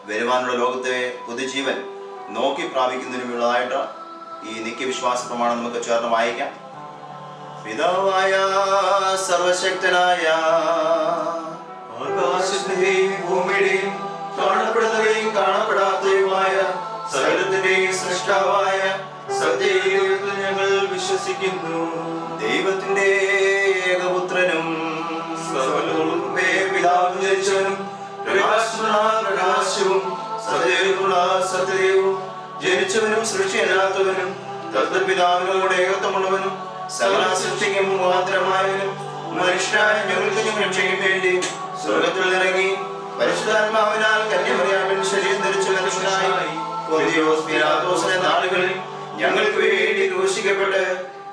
Speaker 1: വരുവാനുള്ള ലോകത്തെ പുതുജീവൻ നോക്കി പ്രാപിക്കുന്നതിനുമുള്ളതായിട്ട് ഈ നിത്യവിശ്വാസ പ്രമാണം നമുക്ക് ചേർന്ന് വായിക്കാം. പിതാവായ സർവശക്തനായ
Speaker 3: ആകാശത്തിന്റെയും ഭൂമിയുടെയും കാണപ്പെടുന്നവയും കാണപ്പെടാത്തവയുമായ സകലത്തിന്റെയും സൃഷ്ടാവായ സത്യദൈവത്തിൽ ഞങ്ങൾ വിശ്വസിക്കുന്നു.
Speaker 1: ദൈവത്തിന്റെ ഏകപുത്രനും
Speaker 3: സർവ്വലോകവും പിതാവ് ജനിച്ചവനും പ്രകാശവും സത്യദൈവമുള്ള സത്യദൈവവും ജനിച്ചവനും സൃഷ്ടിയല്ലാത്തവനും തത്പിതാവിനോട് ഏകത്വമുള്ളവനും സകല സൃഷ്ടിക്കും മുഖാന്തരമായവനും മനുഷ്യരായ ഞങ്ങൾക്ക് രക്ഷയ്ക്ക് വേണ്ടി സ്വർഗത്തിൽ ഇറങ്ങി പരിശുദ്ധാത്മാവിനാൽ കന്യമറിയാമൻ ശരീരം ധരിച്ച മനുഷ്യനായി പൊന്തിയോസ് പീലാത്തോസിന്റെ നാളുകളിൽ ഞങ്ങൾക്ക് വേണ്ടി ക്രൂശിക്കപ്പെട്ട്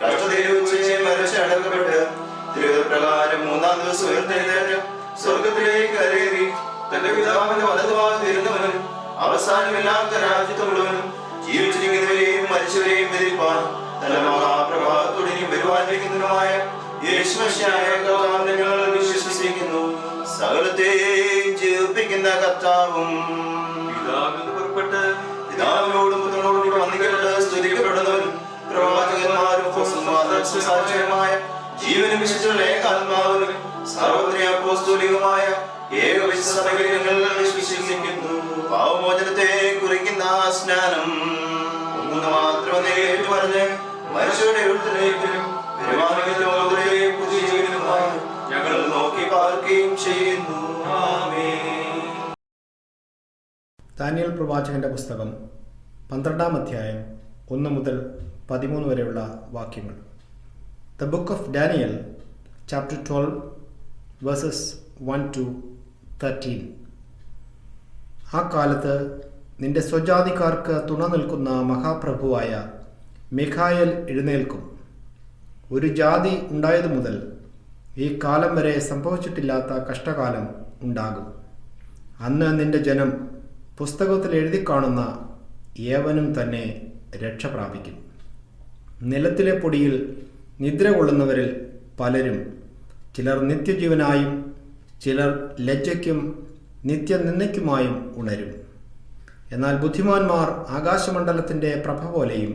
Speaker 3: കഷ്ടതയിൽ വെച്ച് മരിച്ച് അടക്കപ്പെട്ട് തിരുവചനപ്രകാരം 3-ാം ദിവസം ഉയർത്തെഴുന്നേറ്റ് സ്വർഗത്തിലേക്ക് കയറി തന്റെ പിതാവിന്റെ വലതുഭാഗത്ത് ഇരുന്നവനും അവസാനമില്ലാത്ത രാജ്യത്തുള്ളവനും ജീവിച്ചിരിക്കുന്നവരെയും മരിച്ചവരെയും വിധിപ്പാൻ തന്റെ മഹാപ്രഭാവത്തോടെ വരുവാനിരിക്കുന്നതിനുമായ യേശുമിശിഹായ കർത്താവിനെ ഞങ്ങൾ വിശ്വസിക്കുന്നു. സകലത്തെയും ജീവിപ്പിക്കുന്ന കർത്താവും പിതാവിൽ പുറപ്പെട്ട്
Speaker 1: പിതാവിനോടും പുത്രനോടും കൂടെ വന്ദിക്കപ്പെട്ട് സ്തുതിക്കപ്പെടുന്നവരും പ്രവാചകന്മാരും സാക്ഷ്യമായ ജീവനും വിശുദ്ധ ഏകാത്മാവിനും സർവ്വത്രിക അപ്പോസ്തലികമായ ഏകവിശ്വസഭയിൽ ഞങ്ങൾ വിശ്വസിക്കുന്നു. പാവമോചനത്തെ കുറിക്കുന്ന സ്നാനം ഒന്ന് മാത്രമേ ഏറ്റുപറഞ്ഞ് മനുഷ്യരുടെ എഴുത്തിലേക്കും പുതിയ ജീവനുമായി ഞങ്ങൾ നോക്കി പാർക്കുകയും ചെയ്യുന്നു. ആമേൻ.
Speaker 4: ദാനിയേൽ പ്രവാചകന്റെ പുസ്തകം 12-ാം അധ്യായം 1 മുതൽ 13 വരെയുള്ള വാക്യങ്ങൾ. The book of Daniel chapter 12 versus 1 to 13. ആ കാലത്ത് നിന്റെ സ്വജാതിക്കാർക്ക് തുണ നിൽക്കുന്ന മഹാപ്രഭുവായ മിഖായേൽ എഴുന്നേൽക്കും. ഒരു ജാതി ഉണ്ടായതു മുതൽ ഈ കാലം വരെ സംഭവിച്ചിട്ടില്ലാത്ത കഷ്ടകാലം ഉണ്ടാകും. അന്ന് നിന്റെ ജനം പുസ്തകത്തിൽ എഴുതി കാണുന്ന ഏവനും തന്നെ രക്ഷ പ്രാപിക്കും. നിലത്തിലെ പൊടിയിൽ നിദ്ര കൊള്ളുന്നവരിൽ പലരും, ചിലർ നിത്യജീവനായും ചിലർ ലജ്ജയ്ക്കും നിത്യനിന്ദയ്ക്കുമായും ഉണരും. എന്നാൽ ബുദ്ധിമാന്മാർ ആകാശമണ്ഡലത്തിൻ്റെ പ്രഭ പോലെയും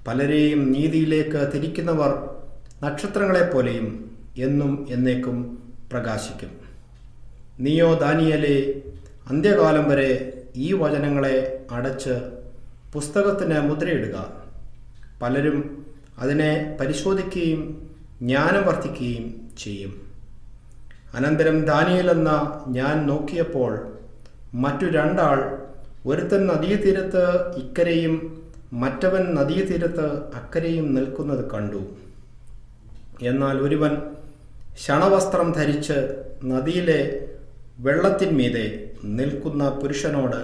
Speaker 4: പലരെയും നീതിയിലേക്ക് തിരിക്കുന്നവർ നക്ഷത്രങ്ങളെപ്പോലെയും എന്നും എന്നേക്കും പ്രകാശിക്കും. നീയോ ദാനിയേലേ, അന്ത്യകാലം വരെ ഈ വചനങ്ങളെ അടച്ച് പുസ്തകത്തിന് മുദ്രയിടുക. പലരും അതിനെ പരിശോധിക്കുകയും ജ്ഞാനം വർദ്ധിക്കുകയും ചെയ്യും. അനന്തരം ദാനിയേൽ എന്ന ഞാൻ നോക്കിയപ്പോൾ മറ്റു 2 ആൾ, ഒരുത്തൻ നദീതീരത്ത് ഇക്കരെയും മറ്റവൻ നദീതീരത്ത് അക്കരെയും നിൽക്കുന്നത് കണ്ടു. എന്നാൽ ഒരുവൻ ശണവസ്ത്രം ധരിച്ച് നദിയിലെ വെള്ളത്തിന്മീതെ നിൽക്കുന്ന പുരുഷനോട്,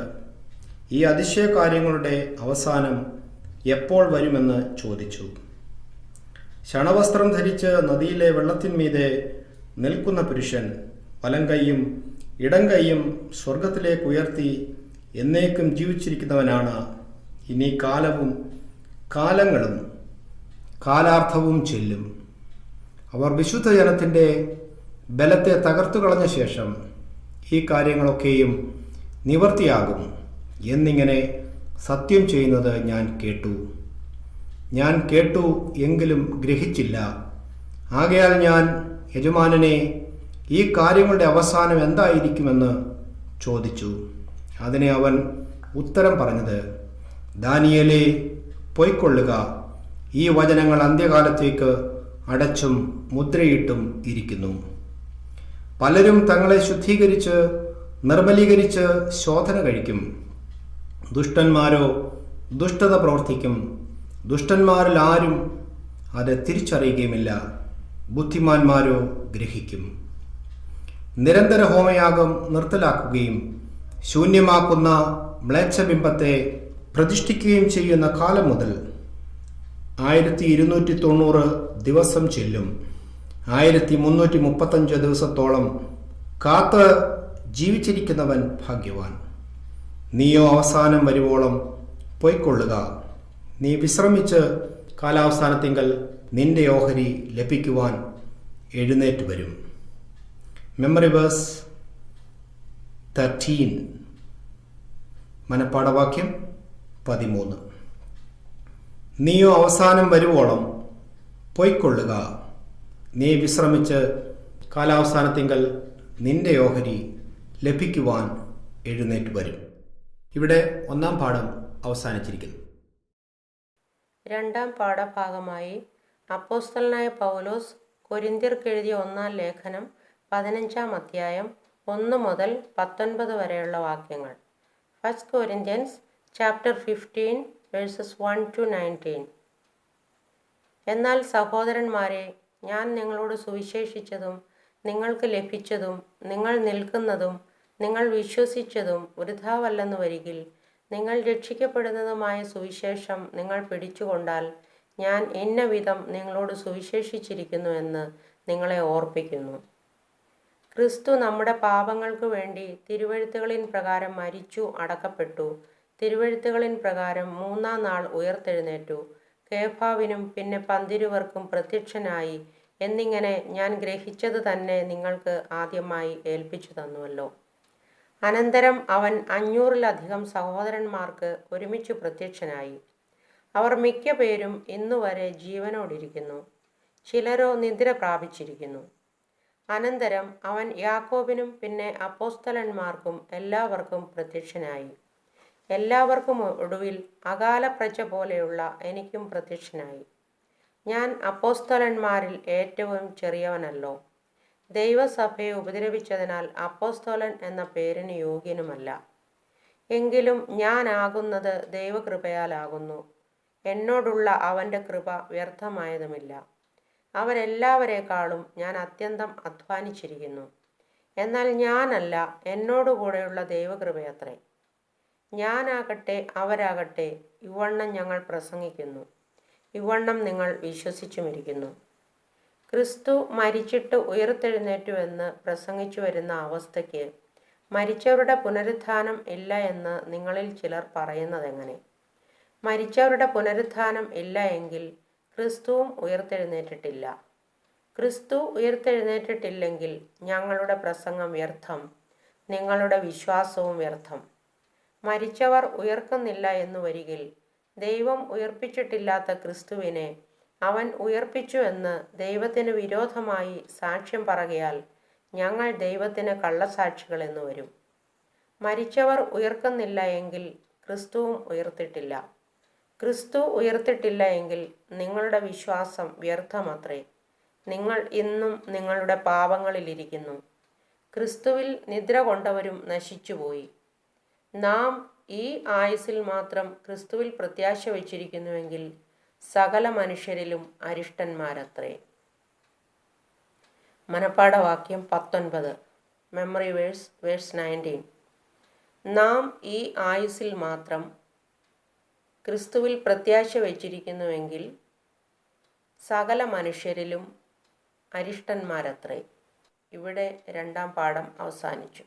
Speaker 4: ഈ അതിശയകാര്യങ്ങളുടെ അവസാനം എപ്പോൾ വരുമെന്ന് ചോദിച്ചു. ശണവസ്ത്രം ധരിച്ച് നദിയിലെ വെള്ളത്തിന്മീതെ നിൽക്കുന്ന പുരുഷൻ വലം കൈയും ഇടം കൈയും സ്വർഗത്തിലേക്ക് ഉയർത്തി എന്നേക്കും ജീവിച്ചിരിക്കുന്നവനാണ്. ഇനി കാലവും കാലങ്ങളും കാലാർത്ഥവും ചെല്ലും. അവർ വിശുദ്ധ ജനത്തിൻ്റെ ബലത്തെ തകർത്തു കളഞ്ഞ ശേഷം ഈ കാര്യങ്ങളൊക്കെയും നിവർത്തിയാകും എന്നിങ്ങനെ സത്യം ചെയ്യുന്നത് ഞാൻ കേട്ടു എങ്കിലും ഗ്രഹിച്ചില്ല. ആകയാൽ ഞാൻ യജമാനനെ, ഈ കാര്യങ്ങളുടെ അവസാനം എന്തായിരിക്കുമെന്ന് ചോദിച്ചു. അതിനെ അവൻ ഉത്തരം പറഞ്ഞത്, ദാനിയേലേ, പൊയ്ക്കൊള്ളുക. ഈ വചനങ്ങൾ അന്ത്യകാലത്തേക്ക് അടച്ചും മുദ്രയിട്ടും ഇരിക്കുന്നു. പലരും തങ്ങളെ ശുദ്ധീകരിച്ച് നിർമ്മലീകരിച്ച് ശോധന കഴിക്കും. ദുഷ്ടന്മാരോ ദുഷ്ടത പ്രവർത്തിക്കും. ദുഷ്ടന്മാരിൽ ആരും അത് തിരിച്ചറിയുകയുമില്ല. ബുദ്ധിമാന്മാരോ ഗ്രഹിക്കും. നിരന്തര ഹോമയാഗം നിർത്തലാക്കുകയും ശൂന്യമാക്കുന്ന മ്ലേച്ഛബിംബത്തെ പ്രതിഷ്ഠിക്കുകയും ചെയ്യുന്ന കാലം മുതൽ 1290 ദിവസം ചെല്ലും. 1335 ദിവസത്തോളം കാത്ത് ജീവിച്ചിരിക്കുന്നവൻ ഭാഗ്യവാൻ. നീയോ അവസാനം വരുവോളം പൊയ്ക്കൊള്ളുക. നീ വിശ്രമിച്ച് കാലാവസാനത്തിങ്കൽ നിന്റെ ഓഹരി ലഭിക്കുവാൻ എഴുന്നേറ്റ് വരും. Memory verse 13. മനപ്പാഠവാക്യം 13. നീയോ അവസാനം വരുവോളം പൊയ്ക്കൊള്ളുക. നീ വിശ്രമിച്ച് കാലാവസാനത്തിങ്കൽ നിന്റെ ഓഹരി ലഭിക്കുവാൻ എഴുന്നേറ്റ് വരും. ഇവിടെ 1-ാം പാഠം അവസാനിച്ചിരിക്കുന്നു.
Speaker 5: 2-ാം പാഠഭാഗമായി അപ്പോസ്തലനായ പൗലോസ് കൊരിന്ത്യർക്കെഴുതിയ 1-ാം ലേഖനം 15-ാം അധ്യായം 1 മുതൽ 19 വരെയുള്ള വാക്യങ്ങൾ. 1 Corinthians chapter 15 verses 1 to 19. എന്നാൽ സഹോദരന്മാരെ, ഞാൻ നിങ്ങളോട് സുവിശേഷിച്ചതും നിങ്ങൾക്ക് ലഭിച്ചതും നിങ്ങൾ നിൽക്കുന്നതും നിങ്ങൾ വിശ്വസിച്ചതും വൃഥാവല്ലെന്ന് വരികിൽ, നിങ്ങൾ രക്ഷിക്കപ്പെടുന്നതുമായ സുവിശേഷം നിങ്ങൾ പിടിച്ചുകൊണ്ടാൽ ഞാൻ ഇന്ന വിധം നിങ്ങളോട് സുവിശേഷിച്ചിരിക്കുന്നു എന്ന് നിങ്ങളെ ഓർപ്പിക്കുന്നു. ക്രിസ്തു നമ്മുടെ പാപങ്ങൾക്ക് വേണ്ടി തിരുവെഴുത്തുകളിൻ പ്രകാരം മരിച്ചു അടക്കപ്പെട്ടു. തിരുവെഴുത്തുകളിൻ പ്രകാരം 3-ാം നാൾ ഉയർത്തെഴുന്നേറ്റു. കേഫാവിനും പിന്നെ 12 പ്രത്യക്ഷനായി എന്നിങ്ങനെ ഞാൻ ഗ്രഹിച്ചത് തന്നെ നിങ്ങൾക്ക് ആദ്യമായി ഏൽപ്പിച്ചു തന്നുവല്ലോ. അനന്തരം അവൻ 500-ലധികം സഹോദരന്മാർക്ക് ഒരുമിച്ച് പ്രത്യക്ഷനായി. അവർ മിക്ക പേരും ഇന്നുവരെ ജീവനോടിരിക്കുന്നു, ചിലരോ നിദ്ര പ്രാപിച്ചിരിക്കുന്നു. അനന്തരം അവൻ യാക്കോബിനും പിന്നെ അപ്പോസ്തലന്മാർക്കും എല്ലാവർക്കും പ്രത്യക്ഷനായി. എല്ലാവർക്കും ഒടുവിൽ അകാലപ്രജ്ഞ പോലെയുള്ള എനിക്കും പ്രത്യക്ഷനായി. ഞാൻ അപ്പോസ്തലന്മാരിൽ ഏറ്റവും ചെറിയവനല്ലോ. ദൈവസഭയെ ഉപദ്രവിച്ചതിനാൽ അപ്പോസ്തലൻ എന്ന പേരിന് യോഗ്യനുമല്ല. എങ്കിലും ഞാൻ ആകുന്നത് ദൈവകൃപയാലാകുന്നു. എന്നോടുള്ള അവൻ്റെ കൃപ വ്യർത്ഥമായതുമില്ല. അവരെല്ലാവരേക്കാളും ഞാൻ അത്യന്തം അധ്വാനിച്ചിരിക്കുന്നു. എന്നാൽ ഞാനല്ല, എന്നോടുകൂടെയുള്ള ദൈവകൃപയത്രേ. ഞാനാകട്ടെ അവരാകട്ടെ ഇവണ്ണം ഞങ്ങൾ പ്രസംഗിക്കുന്നു, ഇവണ്ണം നിങ്ങൾ വിശ്വസിച്ചുമിരിക്കുന്നു. ക്രിസ്തു മരിച്ചിട്ട് ഉയർത്തെഴുന്നേറ്റുവെന്ന് പ്രസംഗിച്ചു വരുന്ന അവസ്ഥയ്ക്ക് മരിച്ചവരുടെ പുനരുത്ഥാനം ഇല്ല എന്ന് നിങ്ങളിൽ ചിലർ പറയുന്നതെങ്ങനെ? മരിച്ചവരുടെ പുനരുത്ഥാനം ഇല്ല എങ്കിൽ ക്രിസ്തുവും ഉയർത്തെഴുന്നേറ്റിട്ടില്ല. ക്രിസ്തു ഉയർത്തെഴുന്നേറ്റിട്ടില്ലെങ്കിൽ ഞങ്ങളുടെ പ്രസംഗം വ്യർത്ഥം, നിങ്ങളുടെ വിശ്വാസവും വ്യർത്ഥം. മരിച്ചവർ ഉയർക്കുന്നില്ല എന്നു വരികിൽ ദൈവം ഉയർപ്പിച്ചിട്ടില്ലാത്ത ക്രിസ്തുവിനെ അവൻ ഉയർപ്പിച്ചു എന്ന് ദൈവത്തിന് വിരോധമായി സാക്ഷ്യം പറയുകയാൽ ഞങ്ങൾ ദൈവത്തിന് കള്ളസാക്ഷികൾ എന്ന് വരും. മരിച്ചവർ ഉയർക്കുന്നില്ല എങ്കിൽ ക്രിസ്തുവും ഉയർത്തിട്ടില്ല. ക്രിസ്തു ഉയർത്തിട്ടില്ല എങ്കിൽ നിങ്ങളുടെ വിശ്വാസം വ്യർത്ഥമത്രേ. നിങ്ങൾ ഇന്നും നിങ്ങളുടെ പാപങ്ങളിലിരിക്കുന്നു. ക്രിസ്തുവിൽ നിദ്ര കൊണ്ടവരും നശിച്ചുപോയി. നാം ഈ ആയുസ്സിൽ മാത്രം ക്രിസ്തുവിൽ പ്രത്യാശ വച്ചിരിക്കുന്നുവെങ്കിൽ സകല മനുഷ്യരിലും അരിഷ്ടന്മാരത്രേ. മനപ്പാഠവാക്യം 19. Memory verse 19. നാം ഈ ആയുസ്സിൽ മാത്രം ക്രിസ്തുവിൽ പ്രത്യാശ വച്ചിരിക്കുന്നുവെങ്കിൽ സകല മനുഷ്യരിലും അരിഷ്ടന്മാരത്രേ. ഇവിടെ 2ാം പാഠം അവസാനിച്ചു.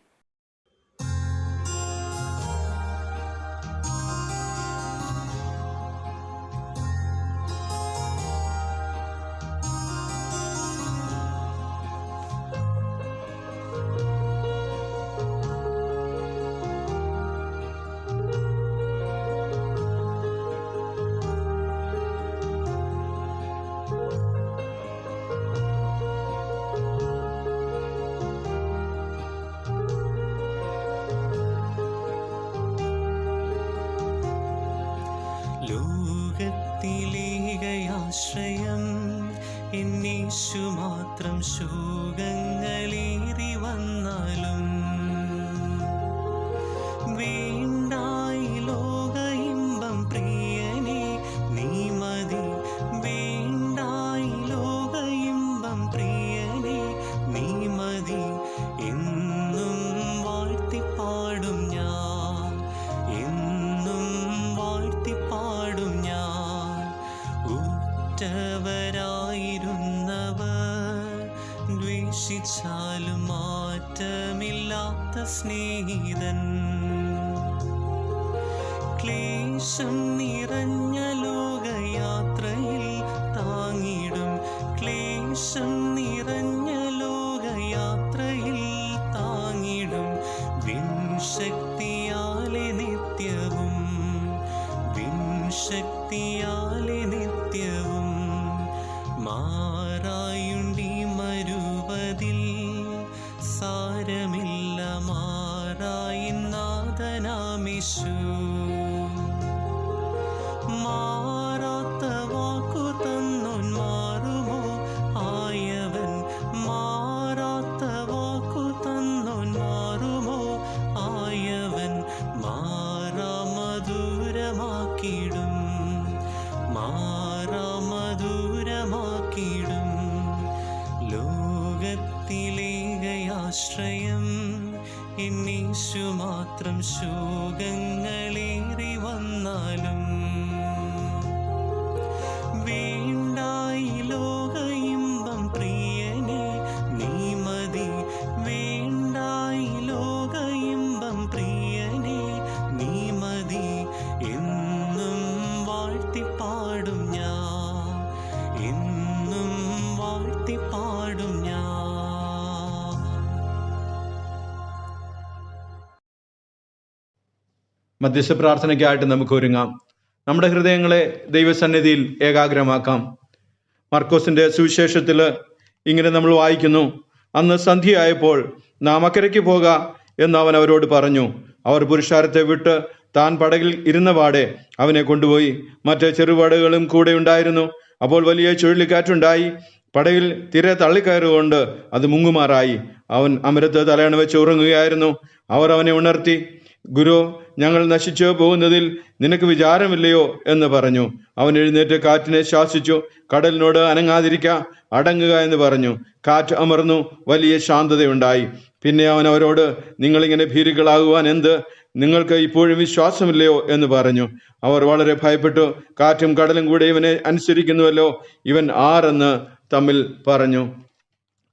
Speaker 2: ലോകത്തിലേകയാശ്രയം എന്നീശു മാത്രം. ശോകങ്ങളേറി വന്നാലും വേണ്ടായി ലോക ഇമ്പം പ്രിയനെ നീ മതി. വേണ്ടായി ലോക ഇമ്പം പ്രിയനെ നീ മതി. എന്നും വാഴ്ത്തിപ്പാടും ഞാൻ, എന്നും വാഴ്ത്തിപ്പാടും ഞാൻ. ഉറ്റവരായിരുന്നവർ ദ്വേഷിച്ചാലും മാറ്റമില്ലാത്ത സ്നേഹിതൻ. ക്ലേശം നിറഞ്ഞ ലോകയാത്രയിൽ താങ്ങിടും. ക്ലേശം നിറഞ്ഞ ലോകയാത്രയിൽ താങ്ങിടും. വിൻശക്തിയാലെ നിത്യവും, വിൻശക്തിയാലെ നിത്യവും. മാറായുണ്ടി മരുവതിൽ സാരമില്ല, മാറായി നാഥനാമീശു. മാറാത്ത വാക്കു തന്നോൻ മാറുമോ ആയവൻ? മാറാത്ത വാക്കു തന്നോൻ മാറുമോ ആയവൻ? മാറാ മധുരമാക്കിടും, മാറാ മധുരമാക്കിടും. ലോകത്തിലേകയാശ്രയം എന്നീശു മാത്രം. ശോകങ്ങളേറി വന്നാലും വേണ്ടായി ലോക ഇമ്പം പ്രിയനെ നീ മതി. വേണ്ടായി ലോക ഇമ്പം പ്രിയനെ നീ മതി. എന്നും വാഴ്ത്തിപ്പാടും ഞാൻ, എന്നും വാഴ്ത്തിപ്പാടും ഞാൻ.
Speaker 6: മധ്യസ്ഥ പ്രാർത്ഥനയ്ക്കായിട്ട് നമുക്ക് ഒരുങ്ങാം. നമ്മുടെ ഹൃദയങ്ങളെ ദൈവസന്നിധിയിൽ ഏകാഗ്രമാക്കാം. മർക്കോസിന്റെ സുവിശേഷത്തിൽ ഇങ്ങനെ നമ്മൾ വായിക്കുന്നു: അന്ന് സന്ധ്യയായപ്പോൾ നാം അക്കരയ്ക്ക് പോക എന്ന് അവൻ അവരോട് പറഞ്ഞു. അവർ പുരുഷാരത്തെ വിട്ട് താൻ പടകിൽ ഇരുന്നപാടെ അവനെ കൊണ്ടുപോയി. മറ്റ് ചെറുപടകുകളും കൂടെ ഉണ്ടായിരുന്നു. അപ്പോൾ വലിയ ചുഴലിക്കാറ്റുണ്ടായി. പടകിൽ തിര തള്ളിക്കയറുകൊണ്ട് അത് മുങ്ങുമാറായി. അവൻ അമരത്ത് തലയണ വെച്ച് ഉറങ്ങുകയായിരുന്നു. അവർ അവനെ ഉണർത്തി, ഗുരു, ഞങ്ങൾ നശിച്ചു പോകുന്നതിൽ നിനക്ക് വിചാരമില്ലയോ എന്ന് പറഞ്ഞു. അവൻ എഴുന്നേറ്റ് കാറ്റിനെ ശാസിച്ചു, കടലിനോട് അനങ്ങാതിരിക്ക, അടങ്ങുക എന്ന് പറഞ്ഞു. കാറ്റ് അമർന്നു, വലിയ ശാന്തതയുണ്ടായി. പിന്നെ അവൻ അവരോട്, നിങ്ങളിങ്ങനെ ഭീരുക്കളാകുവാൻ എന്ത്? നിങ്ങൾക്ക് ഇപ്പോഴും വിശ്വാസമില്ലയോ എന്ന് പറഞ്ഞു. അവർ വളരെ ഭയപ്പെട്ടു. കാറ്റും കടലും കൂടെ ഇവനെ അനുസരിക്കുന്നുവല്ലോ, ഇവൻ ആരെന്ന് തമ്മിൽ പറഞ്ഞു.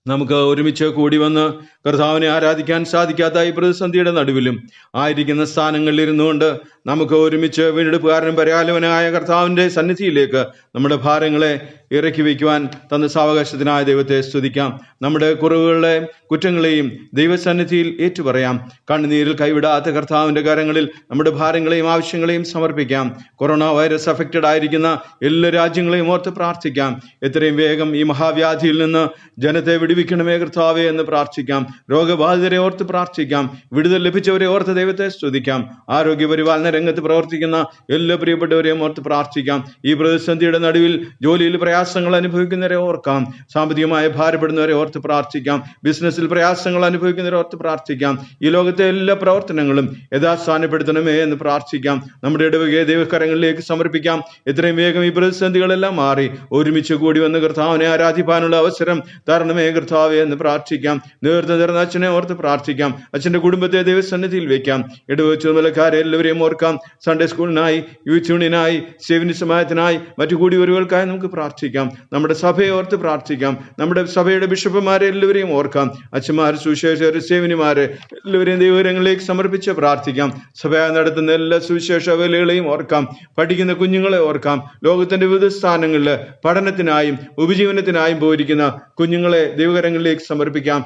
Speaker 6: നമുക്ക് ഒരുമിച്ച് കൂടി വന്ന് കർത്താവിനെ ആരാധിക്കാൻ സാധിക്കാത്ത ഈ പ്രതിസന്ധിയുടെ നടുവിലും ആയിരിക്കുന്ന സ്ഥാനങ്ങളിൽ ഇരുന്നുകൊണ്ട് നമുക്ക് ഒരുമിച്ച് വീണ്ടെടുപ്പുകാരനും പരിപാലകനായ കർത്താവിൻ്റെ സന്നിധിയിലേക്ക് നമ്മുടെ ഭാരങ്ങളെ ഇറക്കി വയ്ക്കുവാൻ തന്ന സാവകാശത്തിനായ ദൈവത്തെ സ്തുതിക്കാം. നമ്മുടെ കുറവുകളെയും കുറ്റങ്ങളെയും ദൈവസന്നിധിയിൽ ഏറ്റുപറയാം. കണ്ണുനീരിൽ കൈവിടാത്ത കർത്താവിൻ്റെ കരങ്ങളിൽ നമ്മുടെ ഭാരങ്ങളെയും ആവശ്യങ്ങളെയും സമർപ്പിക്കാം. കൊറോണ വൈറസ് അഫക്റ്റഡ് ആയിരിക്കുന്ന എല്ലാ രാജ്യങ്ങളെയും ഓർത്ത് പ്രാർത്ഥിക്കാം. എത്രയും വേഗം ഈ മഹാവ്യാധിയിൽ നിന്ന് ജനത്തെ വിടുവിക്കണമേ കർത്താവേ എന്ന് പ്രാർത്ഥിക്കാം. രോഗബാധിതരെ ഓർത്ത് പ്രാർത്ഥിക്കാം. വിടുതൽ ലഭിച്ചവരെ ഓർത്ത് ദൈവത്തെ സ്തുതിക്കാം. ആരോഗ്യ പരിപാലന രംഗത്ത് പ്രവർത്തിക്കുന്ന എല്ലാ പ്രിയപ്പെട്ടവരെയും ഓർത്ത് പ്രാർത്ഥിക്കാം. ഈ പ്രതിസന്ധിയുടെ നടുവിൽ ജോലിയിൽ പ്രയാസങ്ങൾ അനുഭവിക്കുന്നവരെ ഓർക്കാം. സാമ്പത്തികമായി ഭാരപ്പെടുന്നവരെ ഓർത്ത് പ്രാർത്ഥിക്കാം. ബിസിനസ്സിൽ പ്രയാസങ്ങൾ അനുഭവിക്കുന്നവരെ ഓർത്ത് പ്രാർത്ഥിക്കാം. ഈ ലോകത്തെ എല്ലാ പ്രവർത്തനങ്ങളും യഥാസ്ഥാനപ്പെടുത്തണമേ എന്ന് പ്രാർത്ഥിക്കാം. നമ്മുടെ ഇടവകയെ ദൈവകരങ്ങളിലേക്ക് സമർപ്പിക്കാം. എത്രയും വേഗം ഈ പ്രതിസന്ധികളെല്ലാം മാറി ഒരുമിച്ച് കൂടി വന്ന് കർത്താവിനെ ആരാധിപ്പാനുള്ള അവസരം തരണമേ കർത്താവേ എന്ന് പ്രാർത്ഥിക്കാം. നേതൃത്വം തരുന്ന അച്ഛനെ ഓർത്ത് പ്രാർത്ഥിക്കാം. അച്ഛൻ്റെ കുടുംബത്തെ ദൈവസന്നിധിയിൽ വയ്ക്കാം. ഇടവക ചുമതലക്കാരെ എല്ലാവരെയും ഓർക്കാം. സൺഡേ സ്കൂളിനായി, യൂത്ത് യൂണിയനായി, സേവന സമാജത്തിനായി, മറ്റു കൂടിവരവുകൾക്കായി നമുക്ക് പ്രാർത്ഥിക്കാം. നമ്മുടെ സഭയെ ഓർത്ത് പ്രാർത്ഥിക്കാം. നമ്മുടെ സഭയുടെ ബിഷപ്പുമാരെ എല്ലാവരെയും ഓർക്കാം. അച്ഛന്മാർ, സുവിശേഷകർ, സേവനിമാരെ എല്ലാവരെയും ദൈവകരങ്ങളിലേക്ക് സമർപ്പിച്ച് പ്രാർത്ഥിക്കാം. സഭ നടത്തുന്ന എല്ലാ സുവിശേഷ വേലകളെയും ഓർക്കാം. പഠിക്കുന്ന കുഞ്ഞുങ്ങളെ ഓർക്കാം. ലോകത്തിന്റെ വിവിധ സ്ഥാനങ്ങളിൽ പഠനത്തിനായും ഉപജീവനത്തിനായും പോയിരിക്കുന്ന കുഞ്ഞുങ്ങളെ ദൈവകരങ്ങളിലേക്ക് സമർപ്പിക്കാം.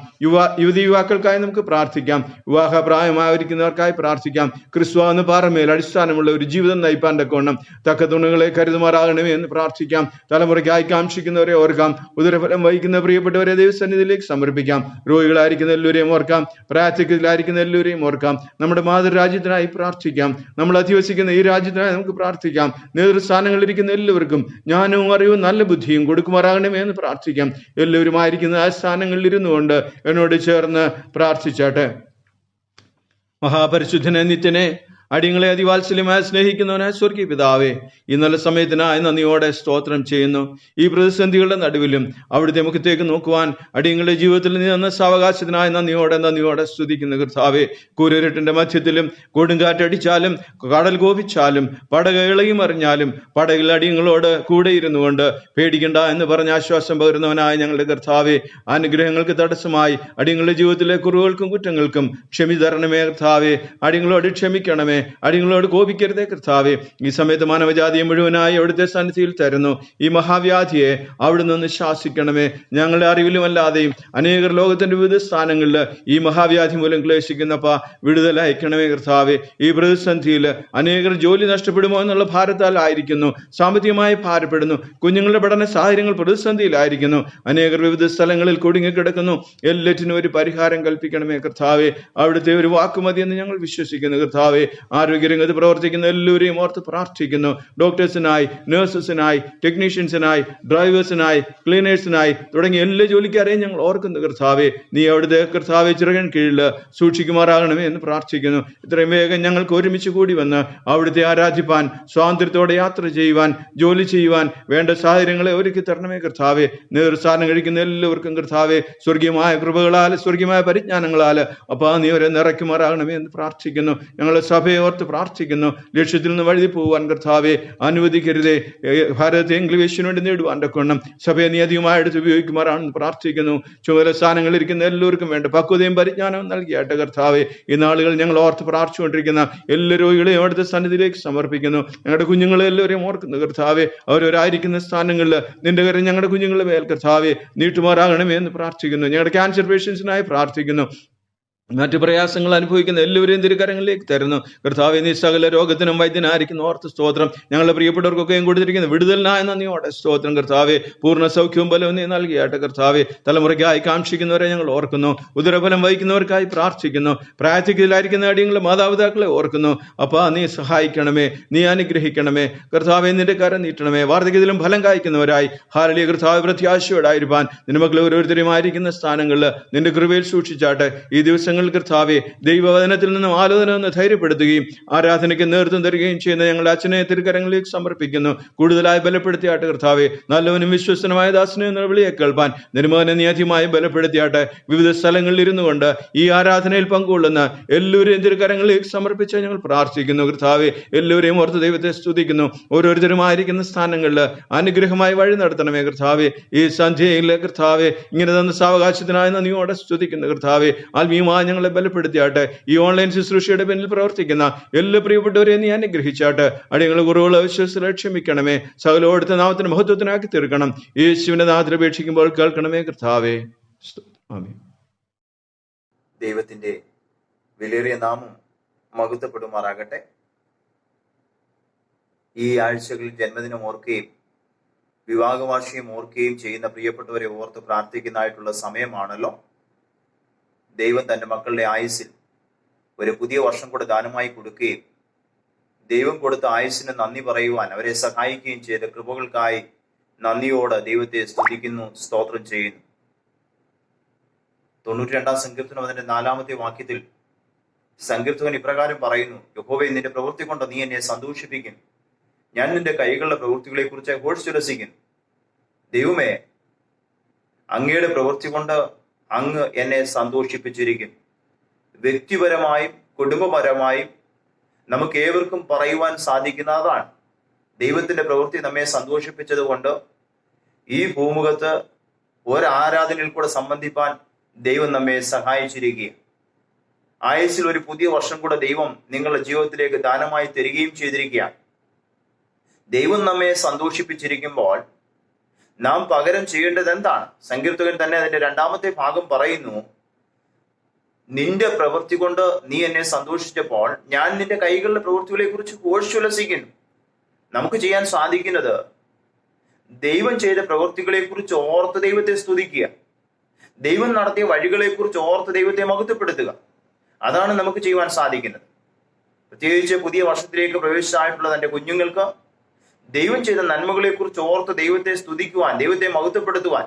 Speaker 6: യുവാക്കൾക്കായി നമുക്ക് പ്രാർത്ഥിക്കാം. വിവാഹ പ്രായമായിരിക്കുന്നവർക്കായി പ്രാർത്ഥിക്കാം. ക്രിസ്തു എന്ന പാറമേൽ അടിസ്ഥാനമുള്ള ഒരു ജീവിതം നയിപ്പാൻ തക്കവണ്ണം തക്ക തുണകളെ കരുതുമാറാകണമേ എന്ന് പ്രാർത്ഥിക്കാം. തലമുറയ്ക്കായി കാക്ഷിക്കുന്നവരെ ഓർക്കാം. ഉദരഫലം വഹിക്കുന്ന പ്രിയപ്പെട്ടവരെ ദൈവസന്നിധിയിലേക്ക് സമർപ്പിക്കാം. രോഗികളായിരിക്കുന്ന എല്ലാവരെയും ഓർക്കാം. പ്രാർത്ഥിക്കലായിരിക്കുന്ന എല്ലാവരെയും ഓർക്കാം. നമ്മുടെ മാതൃരാജ്യത്തിനായി പ്രാർത്ഥിക്കാം. നമ്മൾ അധിവസിക്കുന്ന ഈ രാജ്യത്തിനായി നമുക്ക് പ്രാർത്ഥിക്കാം. നേതൃസ്ഥാനങ്ങളിലിരിക്കുന്ന എല്ലാവർക്കും ജ്ഞാനവും അറിവും നല്ല ബുദ്ധിയും കൊടുക്കുമാറാകണമേ എന്ന് പ്രാർത്ഥിക്കാം. എല്ലാവരുമായിരിക്കുന്ന ആ സ്ഥാനങ്ങളിൽ ഇരുന്നു കൊണ്ട് എന്നോട് ചേർന്ന് പ്രാർത്ഥിച്ചാട്ടെ. മഹാപരിശുദ്ധനെ, നിത്യനെ, അടിയങ്ങളെ അതിവാത്സല്യമായി സ്നേഹിക്കുന്നവനായ സ്വർഗീയ പിതാവേ, ഈ നല്ല സമയത്തിനായി നന്ദിയോടെ സ്തോത്രം ചെയ്യുന്നു. ഈ പ്രതിസന്ധികളുടെ നടുവിലും അവിടുത്തെ മുഖത്തേക്ക് നോക്കുവാൻ അടിയങ്ങളുടെ ജീവിതത്തിൽ നിന്ന് സാവകാശത്തിനായി നന്ദിയോടെ സ്തുതിക്കുന്ന കർത്താവേ, കൂരിരുട്ടിന്റെ മധ്യത്തിലും കൊടുങ്കാറ്റടിച്ചാലും കടൽ കോപിച്ചാലും പടക ഇളകി മറിഞ്ഞാലും പടകിൽ അടിയങ്ങളോട് കൂടെ ഇരുന്നു കൊണ്ട് പേടിക്കണ്ട എന്ന് പറഞ്ഞ ആശ്വാസം പകരുന്നവനായ ഞങ്ങളുടെ കർത്താവേ, അനുഗ്രഹങ്ങൾക്ക് തടസ്സമായി അടിയങ്ങളുടെ ജീവിതത്തിലെ കുറവുകൾക്കും കുറ്റങ്ങൾക്കും ക്ഷമി തരണമേ കർത്താവേ. അടിയങ്ങളോട് ക്ഷമിക്കണമേ, അടിയങ്ങളോട് കോപിക്കരുതേ കർത്താവേ. ഈ സമയത്ത് മാനവജാതിയെ മുഴുവനായി അവിടുത്തെ സന്നിധിയിൽ തരുന്നു. ഈ മഹാവ്യാധിയെ അവിടെ നിന്ന് ശാസിക്കണമേ. ഞങ്ങളുടെ അറിവിലുമല്ലാതെയും അനേകർ ലോകത്തിന്റെ വിവിധ സ്ഥാനങ്ങളിൽ ഈ മഹാവ്യാധി മൂലം ക്ലേശിക്കുന്നപ്പ വിടുതൽ അയക്കണമേ കർത്താവേ. ഈ പ്രതിസന്ധിയിൽ അനേകർ ജോലി നഷ്ടപ്പെടുമോ എന്നുള്ള ഭാരത്താൽ ആയിരിക്കുന്നു. സാമ്പത്തികമായി ഭാരപ്പെടുന്നു. കുഞ്ഞുങ്ങളുടെ പഠന സാഹചര്യങ്ങൾ പ്രതിസന്ധിയിലായിരിക്കുന്നു. അനേകർ വിവിധ സ്ഥലങ്ങളിൽ കുടുങ്ങിക്കിടക്കുന്നു. എല്ലാറ്റിനും ഒരു പരിഹാരം കൽപ്പിക്കണമേ കർത്താവേ. അവിടുത്തെ ഒരു വാക്കുമതി എന്ന് ഞങ്ങൾ വിശ്വസിക്കുന്നു കർത്താവേ. ആരോഗ്യരംഗത്ത് പ്രവർത്തിക്കുന്ന എല്ലാവരെയും ഓർത്ത് പ്രാർത്ഥിക്കുന്നു. ഡോക്ടേഴ്സിനായി, നഴ്സസിനായി, ടെക്നീഷ്യൻസിനായി, ഡ്രൈവേഴ്സിനായി, ക്ലീനേഴ്സിനായി തുടങ്ങിയ എല്ലാ ജോലിക്കാരെയും ഞങ്ങൾ ഓർക്കുന്നു കർത്താവേ. നീ അവിടുത്തെ കർത്താവെ ചിറകൻ കീഴിൽ സൂക്ഷിക്കുമാറാകണമേ എന്ന് പ്രാർത്ഥിക്കുന്നു. ഇത്രയും വേഗം ഞങ്ങൾക്ക് ഒരുമിച്ച് കൂടി വന്ന് അവിടുത്തെ ആരാധിപ്പാൻ, സ്വാതന്ത്ര്യത്തോടെ യാത്ര ചെയ്യുവാൻ, ജോലി ചെയ്യുവാൻ വേണ്ട സാഹചര്യങ്ങളെ ഒരുക്കി തരണമേ കർത്താവേ. നേതൃസ്ഥാനം കഴിക്കുന്ന എല്ലാവർക്കും കർത്താവെ സ്വർഗീയമായ കൃപകളാൽ, സ്വർഗീയമായ പരിജ്ഞാനങ്ങളാൽ അപ്പാ നീ അവരെ നിറയ്ക്കുമാറാകണമേ എന്ന് പ്രാർത്ഥിക്കുന്നു. ഞങ്ങളെ സഭയെ ഓർത്ത് പ്രാർത്ഥിക്കുന്നു. ലക്ഷ്യത്തിൽ നിന്ന് വഴുതി പോകുവാൻ കർത്താവെ അനുവദിക്കരുതേ. ഭാരതത്തെ ഇംഗ്ലീഷിന് വേണ്ടി നേടുവാൻ കൊണ്ണം സഭയെ നീ അധികമായി എടുത്ത് ഉപയോഗിക്കുമാറാണെന്ന് പ്രാർത്ഥിക്കുന്നു. ചുമതല സ്ഥാനങ്ങളിൽ ഇരിക്കുന്ന എല്ലാവർക്കും വേണ്ട പക്വതയും പരിജ്ഞാനവും നൽകിയാട്ടെ കർത്താവെ. ഈ നാളുകൾ ഞങ്ങൾ ഓർത്ത് പ്രാർത്ഥിച്ചുകൊണ്ടിരിക്കുന്ന എല്ലാ രോഗികളെയും അവിടുത്തെ സന്നിധിയിലേക്ക് സമർപ്പിക്കുന്നു. ഞങ്ങളുടെ കുഞ്ഞുങ്ങളെ എല്ലാവരെയും ഓർക്കുന്നു കർത്താവെ. അവരവരായിരിക്കുന്ന സ്ഥാനങ്ങളിൽ നിന്റെ കരം ഞങ്ങളുടെ കുഞ്ഞുങ്ങളുടെ മേൽ കർത്താവെ നീട്ടുമാറാകണമേ എന്ന് പ്രാർത്ഥിക്കുന്നു. ഞങ്ങളുടെ ക്യാൻസർ പേഷ്യൻസിനായി പ്രാർത്ഥിക്കുന്നു. മറ്റു പ്രയാസങ്ങൾ അനുഭവിക്കുന്ന എല്ലാവരെയും തിരുക്കരങ്ങളിലേക്ക് തരുന്നു കർത്താവേ. നീ സകല രോഗത്തിനും വൈദ്യനായിരിക്കുന്ന ഓർത്ത് സ്തോത്രം. ഞങ്ങളുടെ പ്രിയപ്പെട്ടവർക്കൊക്കെയും കൊടുത്തിരിക്കുന്ന വിടുതലിനായ നന്ദിയോടെ സ്തോത്രം കർത്താവേ. പൂർണ്ണ സൗഖ്യവും ബലവും നീ നൽകിയാട്ടെ കർത്താവേ. തലമുറയ്ക്കായി കാക്ഷിക്കുന്നവരെ ഞങ്ങൾ ഓർക്കുന്നു. ഉദരഫലം വഹിക്കുന്നവർക്കായി പ്രാർത്ഥിക്കുന്നു. പ്രാർത്ഥിക്കലായിരിക്കുന്ന അടിയങ്ങളെ മാതാപിതാക്കളെ ഓർക്കുന്നു. അപ്പാ നീ സഹായിക്കണമേ, നീ അനുഗ്രഹിക്കണമേ കർത്താവേ. നിന്റെ കരം നീട്ടണമേ. വാർദ്ധക്യത്തിലും ഫലം കായ്ക്കുന്നവരായി ഹാലലിയ കർത്താവ് പ്രത്യാശയോടായിരിക്കാൻ നിന്റെ മക്കൾ ഓരോരുത്തരുമായിരിക്കുന്ന സ്ഥാനങ്ങളിൽ നിന്റെ കൃപയിൽ സൂക്ഷിച്ചാട്ടെ. ഈ ദിവസങ്ങൾ ഞങ്ങൾ കർത്താവെ ദൈവവചനത്തിൽ നിന്നും ആലോചന നിന്ന് ധൈര്യപ്പെടുത്തുകയും ആരാധനയ്ക്ക് നേതൃത്വം തരികയും ചെയ്യുന്ന ഞങ്ങളുടെ അച്ഛനെ തിരുക്കരങ്ങളിലേക്ക് സമർപ്പിക്കുന്നു. കൂടുതലായി ബലപ്പെടുത്തിയാട്ടെ കർത്താവെ. നല്ലവനും വിശ്വസനമായ ദാസനെ എന്ന വിളിയെ കേൾപ്പാൻ നിർമ്മോഹനെ നീതിയുമായി ബലപ്പെടുത്തിയാട്ടെ. വിവിധ സ്ഥലങ്ങളിൽ ഇരുന്നു കൊണ്ട് ഈ ആരാധനയിൽ പങ്കുകൊള്ളുന്ന എല്ലാവരെയും തിരുക്കരങ്ങളിലേക്ക് സമർപ്പിച്ച് ഞങ്ങൾ പ്രാർത്ഥിക്കുന്നു കർത്താവെ. എല്ലാവരെയും ഓർത്ത് ദൈവത്തെ സ്തുതിക്കുന്നു. ഓരോരുത്തരുമായിരിക്കുന്ന സ്ഥാനങ്ങളിൽ അനുഗ്രഹമായി വഴി നടത്തണമേ കർത്താവെ. ഈ സന്ധ്യയിലെ കർത്താവെ ഇങ്ങനെ തന്ന സാവകാശത്തിനായി നന്ദിയോടെ സ്തുതിക്കുന്നു കർത്താവെ. ആത്മീയമായി ഞങ്ങളെ ബലപ്പെടുത്തിയാട്ടെ. ഈ ഓൺലൈൻ ശുശ്രൂഷയുടെ പിന്നിൽ പ്രവർത്തിക്കുന്ന എല്ലാ പ്രിയപ്പെട്ടവരെയും നീ അനുഗ്രഹിച്ചാട്ടെ. അടിയങ്ങളെ കുറവുകളെ വിശ്വസിച്ച് ക്ഷമിക്കണമേ. സകലോടുത്ത നാമത്തിന് മഹത്വത്തിനാക്കി തീർക്കണം. യേശുവിന്റെ നാമത്തിൽ അപേക്ഷിക്കുമ്പോൾ കേൾക്കണമേ കർത്താവെ. ആമേൻ.
Speaker 1: ദൈവത്തിന്റെ വിലയേറിയ നാമം മഹത്വപ്പെടുമാറാകട്ടെ. ഈ ആഴ്ചകളിൽ ജന്മദിനം ഓർക്കുകയും വിവാഹവാർഷികം ഓർക്കുകയും ചെയ്യുന്ന പ്രിയപ്പെട്ടവരെ ഓർത്ത് പ്രാർത്ഥിക്കുന്നതായിട്ടുള്ള സമയമാണല്ലോ. ദൈവം തന്റെ മക്കളുടെ ആയുസ്സിൽ ഒരു പുതിയ വർഷം കൂടെ ദാനമായി കൊടുക്കുകയും ദൈവം കൊടുത്ത ആയുസ്സിന് നന്ദി പറയുവാൻ അവരെ സഹായിക്കുകയും ചെയ്ത കൃപകൾക്കായി നന്ദിയോടെ ദൈവത്തെ സ്തുതിക്കുന്നു, സ്തോത്രം ചെയ്യുന്നു. 92 സങ്കീർത്തനം അതിന്റെ 4-ാമത്തെ വാക്യത്തിൽ സങ്കീർത്തകൻ ഇപ്രകാരം പറയുന്നു: യഹോവേ, നിന്റെ പ്രവൃത്തി കൊണ്ട് നീ എന്നെ സന്തോഷിപ്പിക്കും. ഞാൻ നിന്റെ കൈകളുടെ പ്രവൃത്തികളെ കുറിച്ച് ഘോഷിച്ചുരസിക്കും. ദൈവമേ, അങ്ങയുടെ പ്രവൃത്തി കൊണ്ട് അങ്ങ് എന്നെ സന്തോഷിപ്പിച്ചിരിക്കും. വ്യക്തിപരമായും കുടുംബപരമായും നമുക്ക് ഏവർക്കും പറയുവാൻ സാധിക്കുന്നതാണ്. ദൈവത്തിന്റെ പ്രവൃത്തി നമ്മെ സന്തോഷിപ്പിച്ചത് കൊണ്ട് ഈ ഭൂമുഖത്ത് ഒരാരാധനയിൽ കൂടെ സംബന്ധിപ്പാൻ ദൈവം നമ്മെ സഹായിച്ചിരിക്കുക. ആയുസ്സിൽ ഒരു പുതിയ വർഷം കൂടെ ദൈവം നിങ്ങളുടെ ജീവിതത്തിലേക്ക് ദാനമായി തരികയും ചെയ്തിരിക്കുകയാണ്. ദൈവം നമ്മെ സന്തോഷിപ്പിച്ചിരിക്കുമ്പോൾ നാം പകരം ചെയ്യേണ്ടത് എന്താണ്? സങ്കീർത്തകൻ തന്നെ അതിന്റെ 2-ാമത്തെ ഭാഗം പറയുന്നു: നിന്റെ പ്രവൃത്തി കൊണ്ട് നീ എന്നെ സന്തോഷിച്ചപ്പോൾ ഞാൻ നിന്റെ കൈകളുടെ പ്രവൃത്തികളെ കുറിച്ച് ഘോഷിച്ചുല്ലസിക്കുന്നു. നമുക്ക് ചെയ്യാൻ സാധിക്കുന്നത് ദൈവം ചെയ്ത പ്രവൃത്തികളെ കുറിച്ച് ഓർത്ത് ദൈവത്തെ സ്തുതിക്കുക, ദൈവം നടത്തിയ വഴികളെ കുറിച്ച് ഓർത്ത് ദൈവത്തെ മഹത്വപ്പെടുത്തുക. അതാണ് നമുക്ക് ചെയ്യുവാൻ സാധിക്കുന്നത്. പ്രത്യേകിച്ച് പുതിയ വർഷത്തിലേക്ക് പ്രവേശിച്ചായിട്ടുള്ള തന്റെ കുഞ്ഞുങ്ങൾക്ക് ദൈവം ചെയ്ത നന്മകളെ കുറിച്ച് ഓർത്ത് ദൈവത്തെ സ്തുതിക്കുവാൻ, ദൈവത്തെ മഹത്വപ്പെടുത്തുവാൻ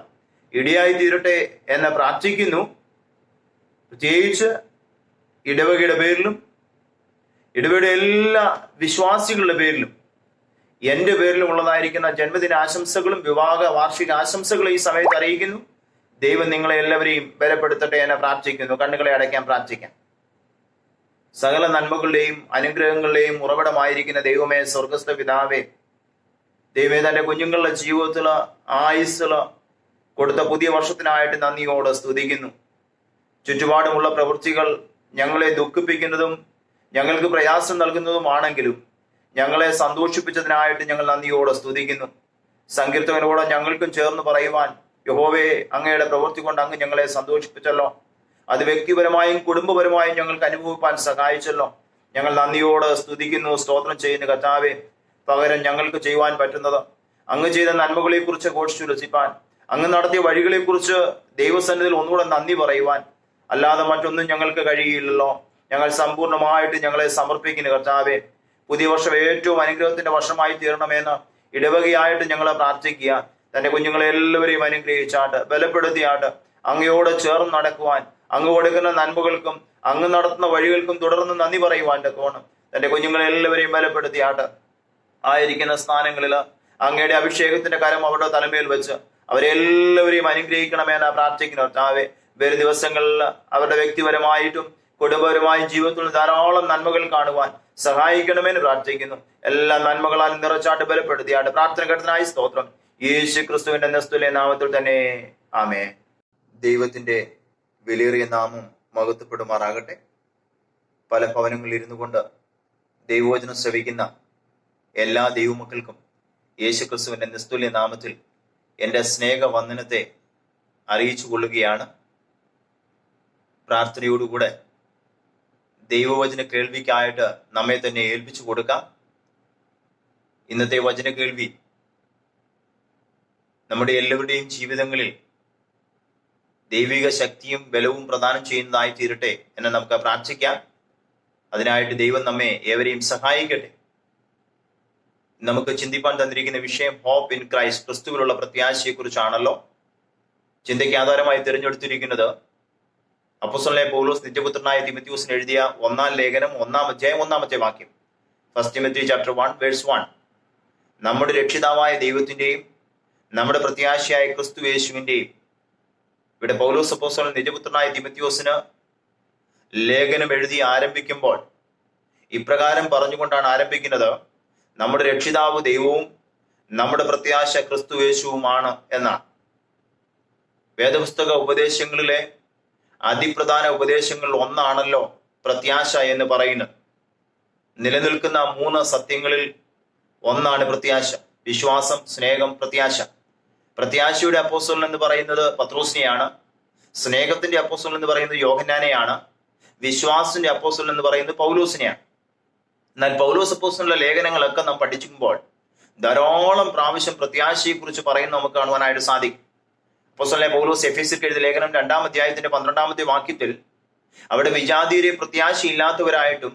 Speaker 1: ഇടയായി തീരട്ടെ എന്ന് പ്രാർത്ഥിക്കുന്നു. പ്രത്യേകിച്ച് ഇടവകയുടെ പേരിലും ഇടവകയുടെ എല്ലാ വിശ്വാസികളുടെ പേരിലും എന്റെ പേരിലും ഉള്ളതായിരിക്കുന്ന ജന്മദിന ആശംസകളും വിവാഹ വാർഷിക ആശംസകളും ഈ സമയത്ത് അറിയിക്കുന്നു. ദൈവം നിങ്ങളെ എല്ലാവരെയും ബലപ്പെടുത്തട്ടെ എന്ന് പ്രാർത്ഥിക്കുന്നു. കണ്ണുകളെ അടയ്ക്കാൻ പ്രാർത്ഥിക്കാം. സകല നന്മകളുടെയും അനുഗ്രഹങ്ങളുടെയും ഉറവിടമായിരിക്കുന്ന ദൈവമേ, സ്വർഗസ്ഥ പിതാവേ, ദൈവമേ, തന്റെ കുഞ്ഞുങ്ങളുടെ ജീവിതത്തില് ആയുസ്സില് കൊടുത്ത പുതിയ വർഷത്തിനായിട്ട് നന്ദിയോടെ സ്തുതിക്കുന്നു. ചുറ്റുപാടുമുള്ള പ്രവൃത്തികൾ ഞങ്ങളെ ദുഃഖിപ്പിക്കുന്നതും ഞങ്ങൾക്ക് പ്രയാസം നൽകുന്നതുമാണെങ്കിലും ഞങ്ങളെ സന്തോഷിപ്പിച്ചതിനായിട്ട് ഞങ്ങൾ നന്ദിയോടെ സ്തുതിക്കുന്നു. സങ്കീർത്തകനോട് ഞങ്ങൾക്കും ചേർന്ന് പറയുവാൻ: യഹോവേ, അങ്ങയുടെ പ്രവൃത്തി കൊണ്ട് അങ്ങ് ഞങ്ങളെ സന്തോഷിപ്പിച്ചല്ലോ. അത് വ്യക്തിപരമായും കുടുംബപരമായും ഞങ്ങൾക്ക് അനുഭവിപ്പാൻ സഹായിച്ചല്ലോ. ഞങ്ങൾ നന്ദിയോട് സ്തുതിക്കുന്നു, സ്തോത്രം ചെയ്യുന്നു. കർത്താവേ, പകരം ഞങ്ങൾക്ക് ചെയ്യുവാൻ പറ്റുന്നത് അങ്ങ് ചെയ്ത നന്മകളെ കുറിച്ച് ഘോഷിച്ചുല്ലസിപ്പാൻ, അങ്ങ് നടത്തിയ വഴികളെ കുറിച്ച് ദൈവസന്നിധിയിൽ ഒന്നുകൂടെ നന്ദി പറയുവാൻ അല്ലാതെ മറ്റൊന്നും ഞങ്ങൾക്ക് കഴിയില്ലല്ലോ. ഞങ്ങൾ സമ്പൂർണ്ണമായിട്ട് ഞങ്ങളെ സമർപ്പിക്കുന്നു കർത്താവേ. പുതിയ വർഷം ഏറ്റവും അനുഗ്രഹത്തിന്റെ വർഷമായി തീരണമെന്ന് ഇടവകയായിട്ട് ഞങ്ങൾ പ്രാർത്ഥിക്കുക. തന്റെ കുഞ്ഞുങ്ങളെ എല്ലാവരെയും അനുഗ്രഹിച്ചാട്ട് ബലപ്പെടുത്തിയാട്ട് അങ്ങയോട് ചേർന്ന് നടക്കുവാൻ, അങ്ങ് കൊടുക്കുന്ന നന്മകൾക്കും അങ്ങ് നടത്തുന്ന വഴികൾക്കും തുടർന്ന് നന്ദി പറയുവാൻ തക്കോണം തന്റെ കുഞ്ഞുങ്ങളെ എല്ലാവരെയും ബലപ്പെടുത്തിയാട്ട് ആയിരിക്കുന്ന സ്ഥാനങ്ങളിൽ അങ്ങയുടെ അഭിഷേകത്തിന്റെ കരം അവരുടെ തലമേൽ വെച്ച് അവരെല്ലാവരെയും അനുഗ്രഹിക്കണമെന്ന് പ്രാർത്ഥിക്കുന്നു കർത്താവേ. വരും ദിവസങ്ങളിൽ അവരുടെ വ്യക്തിപരമായിട്ടും കുടുംബപരമായും ജീവിതത്തിൽ ധാരാളം നന്മകൾ കാണുവാൻ സഹായിക്കണമെന്ന് പ്രാർത്ഥിക്കുന്നു. എല്ലാ നന്മകളാലും നിറച്ചാട്ട് ബലപ്പെടുത്തിയാട്ട് പ്രാർത്ഥന ഘട്ടത്തിനായി സ്തോത്രം. യേശു ക്രിസ്തുവിന്റെ നിസ്തുല്യ നാമത്തിൽ തന്നെ ആമേൻ. ദൈവത്തിന്റെ വിലയേറിയ നാമം മഹത്വപ്പെടുമാറാകട്ടെ. പല ഭവനങ്ങളിൽ ഇരുന്നു കൊണ്ട് ദൈവവചനം ശ്രവിക്കുന്ന എല്ലാ ദൈവമക്കൾക്കും യേശു ക്രിസ്തുവിന്റെ നിസ്തുല്യ നാമത്തിൽ എൻ്റെ സ്നേഹവന്ദനത്തെ അറിയിച്ചു കൊള്ളുകയാണ്. പ്രാർത്ഥനയോടുകൂടെ ദൈവവചന കേൾവിക്കായിട്ട് നമ്മെ തന്നെ ഏൽപ്പിച്ചു കൊടുക്കാം. ഇന്നത്തെ വചന കേൾവി നമ്മുടെ എല്ലാവരുടെയും ജീവിതങ്ങളിൽ ദൈവിക ശക്തിയും ബലവും പ്രദാനം ചെയ്യുന്നതായി തീരട്ടെ എന്ന് നമുക്ക് പ്രാർത്ഥിക്കാം. അതിനായിട്ട് ദൈവം നമ്മെ ഏവരെയും സഹായിക്കട്ടെ. നമുക്ക് ചിന്തിപ്പാൻ തന്നിരിക്കുന്ന വിഷയം ഹോപ്പ് ഇൻ ക്രൈസ്റ്റ്, ക്രിസ്തുവിലുള്ള പ്രത്യാശയെ കുറിച്ചാണല്ലോ. ചിന്തയ്ക്ക് ആധാരമായി തിരഞ്ഞെടുത്തിരിക്കുന്നത് അപ്പോസ്തലനായ പൗലോസ് നിജപുത്രനായ തിമോഥെയോസിന് എഴുതിയ 1-ാം ലേഖനം 1-ാം അധ്യായം 1-ാമത്തെ വാക്യം. 1 Timothy chapter 1 verse 1. നമ്മുടെ രക്ഷിതാവായ ദൈവത്തിന്റെയും നമ്മുടെ പ്രത്യാശയായ ക്രിസ്തു യേശുവിന്റെയും. ഇവിടെ പൗലോസ് അപ്പോസ്തലൻ നിജപുത്രനായ തിമോഥെയോസിന് ലേഖനം എഴുതി ആരംഭിക്കുമ്പോൾ ഇപ്രകാരം പറഞ്ഞുകൊണ്ടാണ് ആരംഭിക്കുന്നത്: നമ്മുടെ രക്ഷിതാവ് ദൈവവും നമ്മുടെ പ്രത്യാശ ക്രിസ്തു യേശുവുമാണ് എന്നാണ്. വേദപുസ്തക ഉപദേശങ്ങളിലെ അതിപ്രധാന ഉപദേശങ്ങളിൽ ഒന്നാണല്ലോ പ്രത്യാശ എന്ന് പറയുന്നത്. നിലനിൽക്കുന്ന 3 സത്യങ്ങളിൽ ഒന്നാണ് പ്രത്യാശ. വിശ്വാസം, സ്നേഹം, പ്രത്യാശ. പ്രത്യാശയുടെ അപ്പോസ്തലൻ എന്ന് പറയുന്നത് പത്രോസിനെയാണ്. സ്നേഹത്തിന്റെ അപ്പോസ്തലൻ എന്ന് പറയുന്നത് യോഹന്നാനെയാണ്. വിശ്വാസത്തിന്റെ അപ്പോസ്തലൻ എന്ന് പറയുന്നത് പൗലോസിനെയാണ്. എന്നാൽ പൗലോസ് അപ്പോസ്തലന്റെ ലേഖനങ്ങളൊക്കെ നാം പഠിക്കുമ്പോൾ ധാരാളം പ്രാവശ്യം പ്രത്യാശയെ കുറിച്ച് പറയുന്നത് നമുക്ക് കാണുവാനായിട്ട് സാധിക്കും. അപ്പോസ്തലനായ പൗലോസ് എഫെസ്യർക്ക് എഴുതിയ ലേഖനം 2-ാം അധ്യായത്തിന്റെ 12-ാമത്തെ വാക്യത്തിൽ അവിടെ വിജാതിയരെ പ്രത്യാശയില്ലാത്തവരായിട്ടും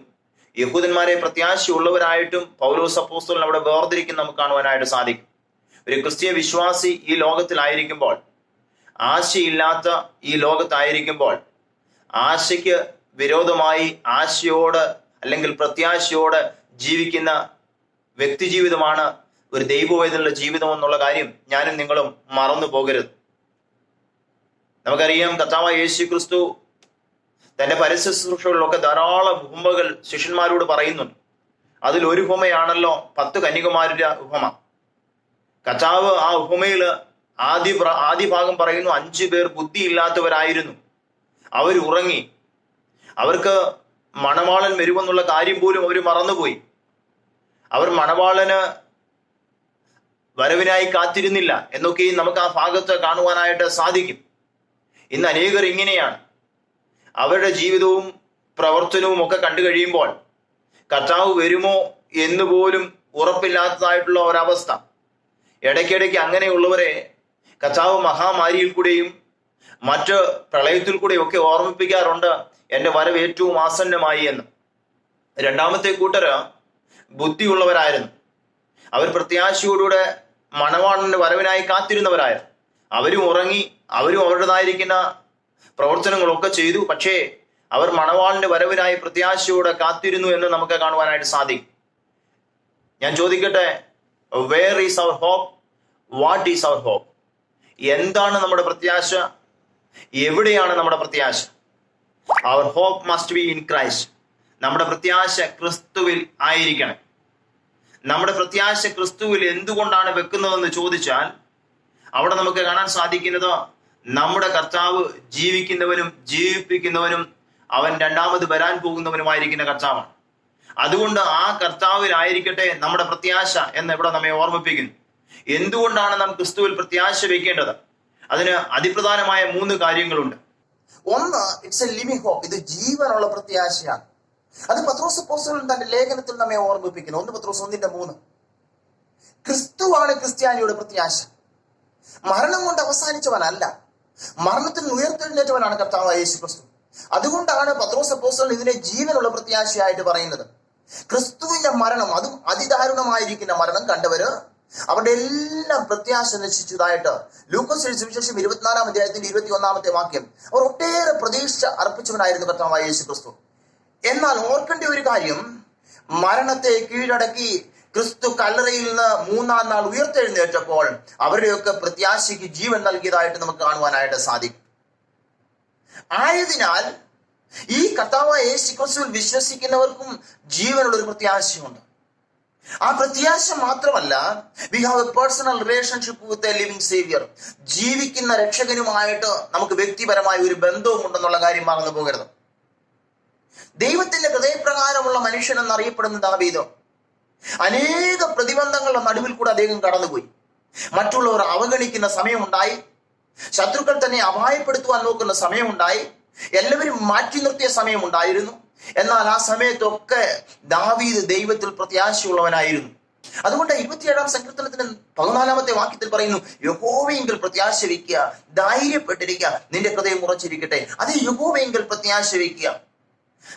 Speaker 1: യഹൂദന്മാരെ പ്രത്യാശയുള്ളവരായിട്ടും പൗലോസ് അപ്പോസ്തലൻ അവിടെ വേർതിരിക്കുന്ന നമുക്ക് കാണുവാനായിട്ട് സാധിക്കും. ഒരു ക്രിസ്തീയ വിശ്വാസി ഈ ലോകത്തിലായിരിക്കുമ്പോൾ, ആശയില്ലാത്ത ഈ ലോകത്തായിരിക്കുമ്പോൾ, ആശയ്ക്ക് വിരോധമായി ആശയോട് അല്ലെങ്കിൽ പ്രത്യാശയോട് ജീവിക്കുന്ന വ്യക്തിജീവിതമാണ് ഒരു ദൈവവേദനയുള്ള ജീവിതം എന്നുള്ള കാര്യം ഞാനും നിങ്ങളും മറന്നു പോകരുത്. നമുക്കറിയാം, കർത്താവായ യേശു ക്രിസ്തു തന്റെ പരസ്യ ശുശ്രൂഷകളിലൊക്കെ ധാരാളം ഉപമകൾ ശിഷ്യന്മാരോട് പറയുന്നുണ്ട്. അതിൽ ഒരു ഉപമയാണല്ലോ 10 കന്യകമാരുടെ ഉപമ. കർത്താവ് ആ ഉപമയില് ആദ്യ ഭാഗം പറയുന്നു, 5 പേർ ബുദ്ധിയില്ലാത്തവരായിരുന്നു, അവർ ഉറങ്ങി, അവർക്ക് മണവാളൻ വരുമെന്നുള്ള കാര്യം പോലും അവർ മറന്നുപോയി. അവർ മണവാളന് വരവിനായി കാത്തിരുന്നില്ല എന്നൊക്കെയും നമുക്ക് ആ ഭാഗത്ത് കാണുവാനായിട്ട് സാധിക്കും. ഇന്ന് അനേകർ ഇങ്ങനെയാണ്. അവരുടെ ജീവിതവും പ്രവർത്തനവും ഒക്കെ കണ്ടു കഴിയുമ്പോൾ കർത്താവ് വരുമോ എന്ന് പോലും ഉറപ്പില്ലാത്തതായിട്ടുള്ള ഒരവസ്ഥ. ഇടയ്ക്കിടയ്ക്ക് അങ്ങനെയുള്ളവരെ കർത്താവ് മഹാമാരിയിൽ കൂടെയും മറ്റ് പ്രളയത്തിൽ കൂടെയും ഒക്കെ ഓർമ്മിപ്പിക്കാറുണ്ട്, എൻ്റെ വരവ് ഏറ്റവും ആസന്നമായി എന്ന്. രണ്ടാമത്തെ കൂട്ടര് ബുദ്ധിയുള്ളവരായിരുന്നു. അവർ പ്രത്യാശയോടുകൂടെ മണവാളന്റെ വരവിനായി കാത്തിരുന്നവരായിരുന്നു. അവരും ഉറങ്ങി, അവരും അവരുടേതായിരിക്കുന്ന പ്രവർത്തനങ്ങളൊക്കെ ചെയ്തു. പക്ഷേ അവർ മണവാളന്റെ വരവിനായി പ്രത്യാശയോടെ കാത്തിരുന്നു എന്ന് നമുക്ക് കാണുവാനായിട്ട് സാധിക്കും. ഞാൻ ചോദിക്കട്ടെ, where is our hope? What is our hope? എന്താണ് നമ്മുടെ പ്രത്യാശ? എവിടെയാണ് നമ്മുടെ പ്രത്യാശ? Our hope must be in Christ. നമ്മുടെ പ്രത്യാശ ക്രിസ്തുവിൽ ആയിരിക്കണം. നമ്മുടെ പ്രത്യാശ ക്രിസ്തുവിൽ എന്തുകൊണ്ടാണ് വെക്കുന്നതെന്ന് ചോദിച്ചാൽ അവിടെ നമുക്ക് കാണാൻ സാധിക്കുന്നത്, നമ്മുടെ കർത്താവ് ജീവിക്കുന്നവനും ജീവിപ്പിക്കുന്നവനും അവൻ രണ്ടാമത് വരാൻ പോകുന്നവനുമായിരിക്കുന്ന കർത്താവാണ്. അതുകൊണ്ട് ആ കർത്താവിലായിരിക്കട്ടെ നമ്മുടെ പ്രത്യാശ എന്ന് ഇവിടെ നമ്മെ ഓർമ്മിപ്പിക്കുന്നു. എന്തുകൊണ്ടാണ് നാം ക്രിസ്തുവിൽ പ്രത്യാശ വെക്കേണ്ടത്? അതിന് അതിപ്രധാനമായ 3 കാര്യങ്ങളുണ്ട്.
Speaker 7: ഒന്ന്, ഇറ്റ്സ് എ ലിവിംഗ് ഹോപ്പ്. ഇത് ജീവനുള്ള പ്രത്യാശയാണ്. അത് പത്രോസ് അപ്പോസ്തലൻ തന്റെ ലേഖനത്തിൽ നമ്മെ ഓർമ്മിപ്പിക്കുന്നു. 1 പത്രോസ് 1:3. ക്രിസ്തുവാണ് ക്രിസ്ത്യാനിയുടെ പ്രത്യാശ. മരണം കൊണ്ട് അവസാനിച്ചവനല്ല, മരണത്തിൽ ഉയർത്തെഴുന്നേറ്റവനാണ് കർത്താവായ യേശു ക്രിസ്തു. അതുകൊണ്ടാണ് പത്രോസ് അപ്പോസ്തലൻ ഇതിനെ ജീവനുള്ള പ്രത്യാശയായിട്ട് പറയുന്നത്. ക്രിസ്തുവിന്റെ മരണം, അതും അതിദാരുണമായിരിക്കുന്ന മരണം കണ്ടവര് അവരുടെ എല്ലാം പ്രത്യാശ നശിച്ചതായിട്ട് ലൂക്കോസ് സുവിശേഷം 24-ാം അധ്യായത്തിന്റെ 21-ാമത്തെ വാക്യം. അവർ ഒട്ടേറെ പ്രതീക്ഷ അർപ്പിച്ചവനായിരുന്നു കർത്താവായ യേശു ക്രിസ്തു. എന്നാൽ ഓർക്കേണ്ട ഒരു കാര്യം, മരണത്തെ കീഴടക്കി ക്രിസ്തു കല്ലറയിൽ നിന്ന് 3-ാം നാൾ ഉയർത്തെഴുന്നേറ്റപ്പോൾ അവരുടെയൊക്കെ പ്രത്യാശയ്ക്ക് ജീവൻ നൽകിയതായിട്ട് നമുക്ക് കാണുവാനായിട്ട് സാധിക്കും. ആയതിനാൽ ഈ കർത്താവായ യേശു ക്രിസ്തുവിൽ വിശ്വസിക്കുന്നവർക്കും ജീവനുള്ള ഒരു പ്രത്യാശയുണ്ട്. ആ പ്രത്യാശ മാത്രമല്ല, we have a personal relationship with a living saviour. ജീവിക്കുന്ന രക്ഷകനുമായിട്ട് നമുക്ക് വ്യക്തിപരമായ ഒരു ബന്ധവും ഉണ്ടെന്നുള്ള കാര്യം മറന്നു പോകരുത്. ദൈവത്തിന്റെ ഹൃദയപ്രകാരമുള്ള മനുഷ്യൻ എന്നറിയപ്പെടുന്ന ദാവീദ് അനേക പ്രതിബന്ധങ്ങളുടെ നടുവിൽ കൂടെ അദ്ദേഹം കടന്നുപോയി. മറ്റുള്ളവർ അവഗണിക്കുന്ന സമയമുണ്ടായി, ശത്രുക്കൾ തന്നെ അപായപ്പെടുത്തുവാൻ നോക്കുന്ന സമയമുണ്ടായി, എല്ലാവരും മാറ്റി നിർത്തിയ സമയമുണ്ടായിരുന്നു. എന്നാൽ ആ സമയത്തൊക്കെ ദാവീദ് ദൈവത്തിൽ പ്രത്യാശയുള്ളവനായിരുന്നു. അതുകൊണ്ട് 27-ാം സങ്കീർത്തനത്തിന് 14-ാമത്തെ വാക്യത്തിൽ പറയുന്നു, യഹോവയെങ്കിൽ പ്രത്യാശ വയ്ക്കുക, ധൈര്യപ്പെട്ടിരിക്കുക, നിന്റെ ഹൃദയം ഉറച്ചിരിക്കട്ടെ. അത് യഹോവയെങ്കിൽ പ്രത്യാശ വയ്ക്കുക.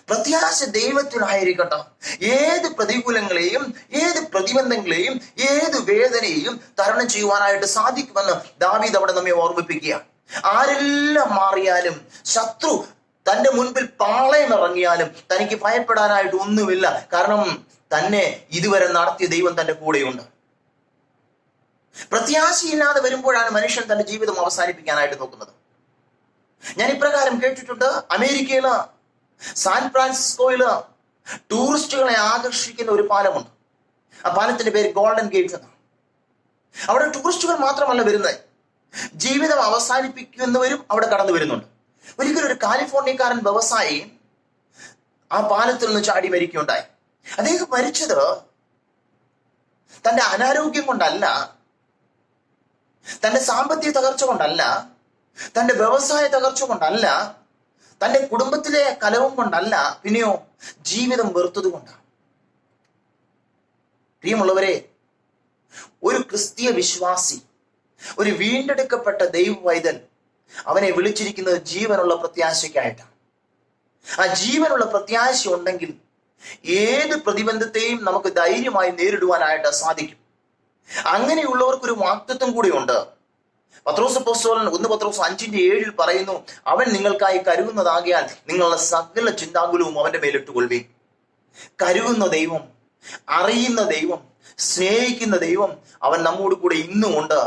Speaker 7: പ്രത്യാശ ദൈവത്തിലായിരിക്കട്ടെ. ഏത് പ്രതികൂലങ്ങളെയും, ഏത് പ്രതിബന്ധങ്ങളെയും, ഏത് വേദനയെയും തരണം ചെയ്യുവാനായിട്ട് സാധിക്കുമെന്ന് ദാവീദ് അവിടെ നമ്മെ ഓർമ്മിപ്പിക്കുക. ആരെല്ലാം മാറിയാലും, ശത്രു തന്റെ മുൻപിൽ പാളയം ഇറങ്ങിയാലും തനിക്ക് ഭയപ്പെടാനായിട്ട് ഒന്നുമില്ല. കാരണം തന്നെ ഇതുവരെ നടത്തിയ ദൈവം തന്റെ കൂടെയുണ്ട്. പ്രത്യാശയില്ലാതെ വരുമ്പോഴാണ് മനുഷ്യൻ തന്റെ ജീവിതം അവസാനിപ്പിക്കാനായിട്ട് നോക്കുന്നത്. ഞാൻ ഇപ്രകാരം കേട്ടിട്ടുണ്ട്, അമേരിക്കയില് സാൻ ഫ്രാൻസിസ്കോയില് ടൂറിസ്റ്റുകളെ ആകർഷിക്കുന്ന ഒരു പാലമുണ്ട്. ആ പാലത്തിന്റെ പേര് ഗോൾഡൻ ഗേറ്റ് എന്നാണ്. അവിടെ ടൂറിസ്റ്റുകൾ മാത്രമല്ല വരുന്നത്, ജീവിതം അവസാനിപ്പിക്കുന്നവരും അവിടെ കടന്നു വരുന്നുണ്ട്. ഒരിക്കലും ഒരു കാലിഫോർണിയക്കാരൻ വ്യവസായി ആ പാലത്തിൽ നിന്ന് ചാടി മരിക്കുകയുണ്ടായി. അദ്ദേഹം മരിച്ചത് തന്റെ അനാരോഗ്യം കൊണ്ടല്ല, തന്റെ സാമ്പത്തിക തകർച്ച കൊണ്ടല്ല, തന്റെ വ്യവസായ തകർച്ച കൊണ്ടല്ല, തന്റെ കുടുംബത്തിലെ കലഹം കൊണ്ടല്ല, പിന്നെയോ ജീവിതം വെറുത്തത് കൊണ്ടാണ്. പ്രിയമുള്ളവരെ, ഒരു ക്രിസ്തീയ വിശ്വാസി, ഒരു വീണ്ടെടുക്കപ്പെട്ട ദൈവവൈതൽ അവനെ വിളിച്ചിരിക്കുന്നത് ജീവനുള്ള പ്രത്യാശയ്ക്കായിട്ടാണ്. ആ ജീവനുള്ള പ്രത്യാശ ഉണ്ടെങ്കിൽ ഏത് പ്രതിബന്ധത്തെയും നമുക്ക് ധൈര്യമായി നേരിടുവാനായിട്ട് സാധിക്കും. അങ്ങനെയുള്ളവർക്കൊരു വാഗ്ദത്തം കൂടിയുണ്ട്. പത്രോസ് അപ്പോസ്തലൻ 1 പത്രോസ് 5:7 പറയുന്നു, അവൻ നിങ്ങൾക്കായി കരുതുന്നതാകിയാൽ നിങ്ങളുടെ സകല ചിന്താകുലവും അവന്റെ മേലിട്ടുകൊള്ളുവീൻ. കരുതുന്ന ദൈവം, അറിയുന്ന ദൈവം, സ്നേഹിക്കുന്ന ദൈവം അവൻ നമ്മോട് കൂടെ ഇന്നും ഉണ്ട്.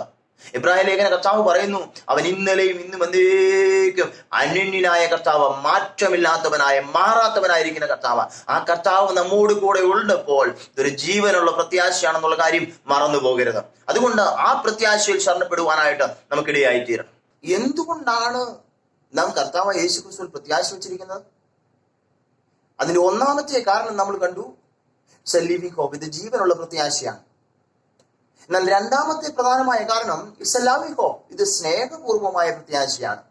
Speaker 7: എബ്രായ ലേഖന കർത്താവ് പറയുന്നു, അവൻ ഇന്നലെയും ഇന്നും എന്നേക്കും അനന്യനായ കർത്താവ്, മാറ്റമില്ലാത്തവനായ മാറാത്തവനായിരിക്കുന്ന കർത്താവ്. ആ കർത്താവ് നമ്മോട് കൂടെ ഉള്ളപ്പോൾ ഇതൊരു ജീവനുള്ള പ്രത്യാശയാണെന്നുള്ള കാര്യം മറന്നു പോകരുത്. അതുകൊണ്ട് ആ പ്രത്യാശയിൽ ശരണപ്പെടുവാനായിട്ട് നമുക്കിടയായിത്തീരണം. എന്തുകൊണ്ടാണ് നാം കർത്താവ് യേശു ക്രിസ്തുവിൽ പ്രത്യാശ വെച്ചിരിക്കുന്നത്? അതിന്റെ ഒന്നാമത്തെ കാരണം നമ്മൾ കണ്ടു, ലിവിംഗ് ഹോപ്പ്, ഇത് ജീവനുള്ള പ്രത്യാശയാണ്. എന്നാൽ രണ്ടാമത്തെ പ്രധാനമായ കാരണം ഇറ്റ്സ് എ ലവിംഗ് ഹോപ്പ്, ഇത് സ്നേഹപൂർവമായ പ്രത്യാശയാണ്.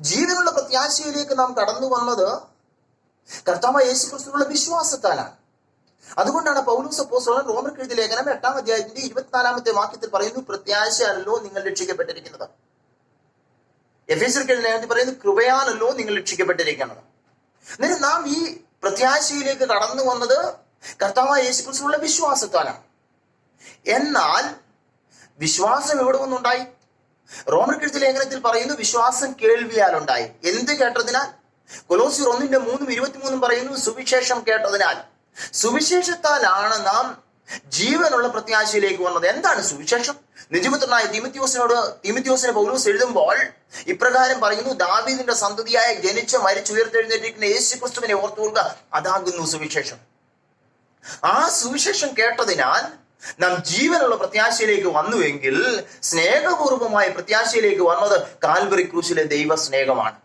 Speaker 7: ജീവനുള്ള പ്രത്യാശയിലേക്ക് നാം കടന്നു വന്നത് കർത്താവായ യേശു ക്രിസ്തുവിലുള്ള വിശ്വാസത്താലാണ്. അതുകൊണ്ടാണ് പൗലോസ് അപ്പോസ്തലൻ റോമർക്ക് എഴുതിയ ലേഖനം 8-ാം അധ്യായത്തിന്റെ 24-ാമത്തെ വാക്യത്തിൽ പറയുന്നു, പ്രത്യാശയാണല്ലോ നിങ്ങൾ രക്ഷിക്കപ്പെട്ടിരിക്കുന്നത്. എഫേസ്യർക്ക് എഴുതിയ ലേഖനത്തിൽ പറയുന്നു, കൃപയാണല്ലോ നിങ്ങൾ രക്ഷിക്കപ്പെട്ടിരിക്കുന്നത്. എന്നിട്ട് നാം ഈ പ്രത്യാശയിലേക്ക് കടന്നു വന്നത് കർത്താവായ യേശു ക്രിസ്തുവിലുള്ള വിശ്വാസത്താലാണ്. എന്നാൽ വിശ്വാസം എവിടെ നിന്നുണ്ടായി? റോമർക്ക് എഴുതിയ ലേഖനത്തിൽ പറയുന്നു, വിശ്വാസം കേൾവിയാൽ ഉണ്ടായി. എന്ത് കേട്ടതിനാൽ? കൊലോസ്യർ 1:3-23 പറയുന്നു, സുവിശേഷം കേട്ടതിനാൽ. സുവിശേഷത്താലാണ് നാം ജീവനുള്ള പ്രത്യാശയിലേക്ക് വന്നത്. എന്താണ് സുവിശേഷം? നിജപുത്രനായ തീമോഥെയോസിനെ പൗലോസ് എഴുതുമ്പോൾ ഇപ്രകാരം പറയുന്നു, ദാവീദിന്റെ സന്തതിയായ ജനിച്ച് മരിച്ചുയർത്തെഴുന്നേറ്റിരിക്കുന്ന യേശു ക്രിസ്തുവിനെ ഓർത്തുകൊള്ളുക, അതാകുന്നു സുവിശേഷം. ആ സുവിശേഷം കേട്ടതിനാൽ നാം ജീവനുള്ള പ്രത്യാശയിലേക്ക് വന്നുവെങ്കിൽ, സ്നേഹപൂർവമായ പ്രത്യാശയിലേക്ക് വന്നത് കാൽവറി ക്രൂശിലെ ദൈവ സ്നേഹമാണ്.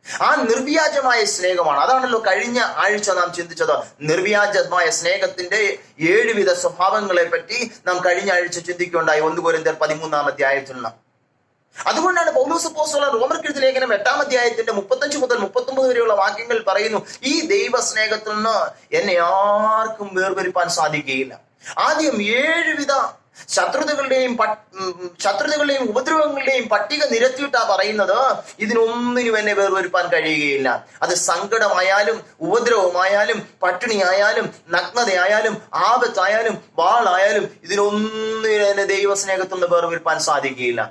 Speaker 7: ആ നിർവ്യാജമായ സ്നേഹമാണ്. അതാണല്ലോ കഴിഞ്ഞ ആഴ്ച നാം ചിന്തിച്ചത്. നിർവ്യാജമായ സ്നേഹത്തിന്റെ 7 വിധ സ്വഭാവങ്ങളെ പറ്റി നാം കഴിഞ്ഞ ആഴ്ച ചിന്തിക്കുകയുണ്ടായി 1 കൊരിന്ത്യർ 13-ാം അധ്യായത്തിൽ നിന്ന്. അതുകൊണ്ടാണ് പൗലോസ് അപ്പോസ്തലൻ റോമർക്ക് എഴുതിയ ലേഖനം 8-ാം അധ്യായത്തിന്റെ 35 മുതൽ 39 വരെയുള്ള വാക്യങ്ങൾ പറയുന്നു, ഈ ദൈവ സ്നേഹത്തിൽ നിന്ന് എന്നെ ആർക്കും വേർതിരിപ്പാൻ സാധിക്കുകയില്ല. ആദ്യം 7 വിധ ശത്രുതകളുടെയും ഉപദ്രവങ്ങളുടെയും പട്ടിക നിരത്തിയിട്ടാ പറയുന്നത്, ഇതിനൊന്നിനും എന്നെ വേർതിരിപ്പാൻ കഴിയുകയില്ല. അത് സങ്കടമായാലും ഉപദ്രവമായാലും പട്ടിണിയായാലും നഗ്നതയായാലും ആപത്തായാലും വാളായാലും ഇതിനൊന്നിനും എന്നെ ദൈവസ്നേഹത്തിൽ നിന്ന് വേർതിരിപ്പാൻ സാധിക്കുകയില്ല.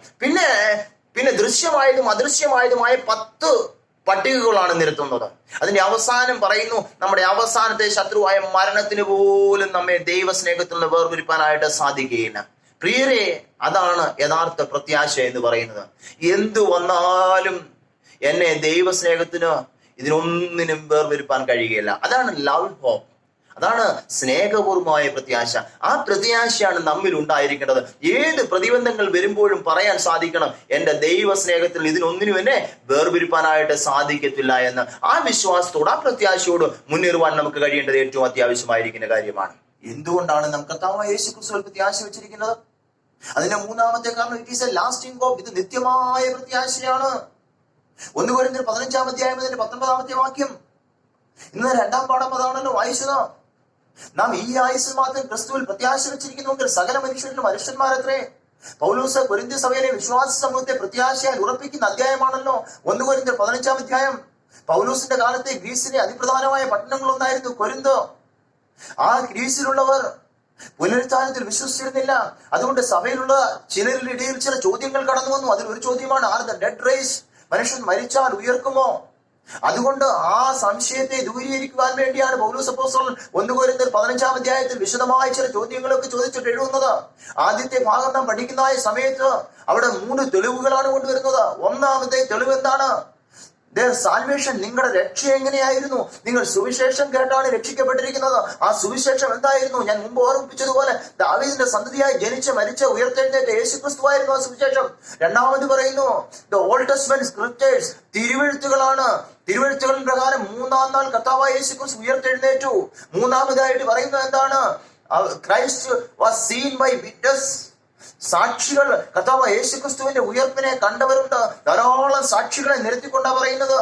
Speaker 7: പിന്നെ ദൃശ്യമായതും അദൃശ്യമായതുമായ 10 പട്ടികകളാണ് നിരത്തുന്നത്. അതിന്റെ അവസാനം പറയുന്നു, നമ്മുടെ അവസാനത്തെ ശത്രുവായ മരണത്തിന് പോലും നമ്മെ ദൈവസ്നേഹത്തിൽ നിന്ന് വേർതിരിപ്പാനായിട്ട് സാധിക്കുകയില്ല. പ്രിയരെ, അതാണ് യഥാർത്ഥ പ്രത്യാശ എന്ന് പറയുന്നത്. എന്തു വന്നാലും എന്നെ ദൈവസ്നേഹത്തിന് ഇതിനൊന്നിനും വേർതിരിപ്പാൻ കഴിയുകയില്ല. അതാണ് ലവ് ഹോപ്പ്, അതാണ് സ്നേഹപൂർവമായ പ്രത്യാശ. ആ പ്രത്യാശയാണ് നമ്മിൽ ഉണ്ടായിരിക്കേണ്ടത്. ഏത് പ്രതിബന്ധങ്ങൾ വരുമ്പോഴും പറയാൻ സാധിക്കണം, എന്റെ ദൈവ സ്നേഹത്തിൽ ഇതിനൊന്നിനും എന്നെ വേർപിരിപ്പാനായിട്ട് സാധിക്കത്തില്ല എന്ന്. ആ വിശ്വാസത്തോട്, ആ പ്രത്യാശയോട് മുന്നേറുവാൻ നമുക്ക് കഴിയേണ്ടത് ഏറ്റവും അത്യാവശ്യമായിരിക്കുന്ന കാര്യമാണ്. എന്തുകൊണ്ടാണ് നമുക്ക് കർത്താവായ യേശു ക്രിസ്തുവിൽ പ്രത്യാശ വെച്ചിരിക്കുന്നത്? അതിന്റെ മൂന്നാമത്തെ കാരണം, it is a lasting hope, ഇത് നിത്യമായ പ്രത്യാശയാണ്. 1 കൊരിന്ത്യർ 15-ാം അധ്യായം 19-ാമത്തെ വാക്യം. ഇന്ന് 2-ാം പാഠം അതാണല്ലോ വായിച്ചത്. നാം ഈ ആയുസ്സിൽ മാത്രം ക്രിസ്തുവിൽ പ്രത്യാശ വെച്ചിരിക്കുന്നുവെങ്കിൽ സകല മനുഷ്യരിലും മനുഷ്യന്മാരത്രേ. പൗലോസ് കൊരിന്ത്യ സഭയിലെ വിശ്വാസ സമൂഹത്തെ പ്രത്യാശയാൽ ഉറപ്പിക്കുന്ന അധ്യായമാണല്ലോ 1 കൊരിന്ത്യർ 15-ാം അധ്യായം. പൗലോസിന്റെ കാലത്തെ ഗ്രീസിലെ അതിപ്രധാനമായ പട്ടണങ്ങളൊന്നായിരുന്നു കൊരിന്ത്. ആ ഗ്രീസിലുള്ളവർ പുനരുത്ഥാനത്തിൽ വിശ്വസിച്ചിരുന്നില്ല. അതുകൊണ്ട് സഭയിലുള്ള ചിലരുടെ ഇടയിൽ ചില ചോദ്യങ്ങൾ കടന്നു വന്നു. അതിൽ ഒരു ചോദ്യമാണ്, ആർ ദ ഡെഡ് റൈസ്? മനുഷ്യൻ മരിച്ചാൽ ഉയർക്കുമോ? അതുകൊണ്ട് ആ സംശയത്തെ ദൂരീകരിക്കുവാൻ വേണ്ടിയാണ് പൗലോസ് അപ്പോസ്തലൻ 1 കൊരിന്ത്യർ 15-ാം അധ്യായത്തിൽ വിശദമായ ചില ചോദ്യങ്ങളൊക്കെ ചോദിച്ചിട്ട് എഴുതുന്നത്. ആദ്യത്തെ ഭാഗം നാം പഠിക്കുന്ന സമയത്ത് അവിടെ 3 തെളിവുകളാണ് കൊണ്ടുവരുന്നത്. ഒന്നാമത്തെ തെളിവ് എന്താണ്? സാൽവേഷൻ, നിങ്ങളുടെ രക്ഷ എങ്ങനെയായിരുന്നു? നിങ്ങൾ സുവിശേഷം കേട്ടാണ് രക്ഷിക്കപ്പെട്ടിരിക്കുന്നത്. ആ സുവിശേഷം എന്തായിരുന്നു? ഞാൻ മുമ്പ് ഓർമ്മിപ്പിച്ചതുപോലെ ദാവീദിന്റെ സന്തതിയായി ജനിച്ച മരിച്ച ഉയർത്തെഴുന്നേറ്റ യേശുക്രിസ്തുവായിരുന്നു ആ സുവിശേഷം. രണ്ടാമത് പറയുന്നു ദ ഓൾഡ് ടെസ്റ്റ്മെന്റ് സ്ക്രിപ്റ്റേഴ്സ്, തിരുവെഴുത്തുകളാണ്. തിരുവെഴുത്തുകളിൻ പ്രകാരം 3-ാം നാൾ കർത്താവായ യേശുക്രിസ്തു ഉയർത്തെഴുന്നേറ്റു. മൂന്നാമതായിട്ട് പറയുന്നത് എന്താണ്? Christ was seen by witness, സാക്ഷികൾ കർത്താവ് യേശുക്രിസ്തുവിന്റെ ഉയർപ്പിനെ കണ്ടവരുണ്ട്. ധാരാളം സാക്ഷികളെ നിരത്തിക്കൊണ്ടാ പറയുന്നത്.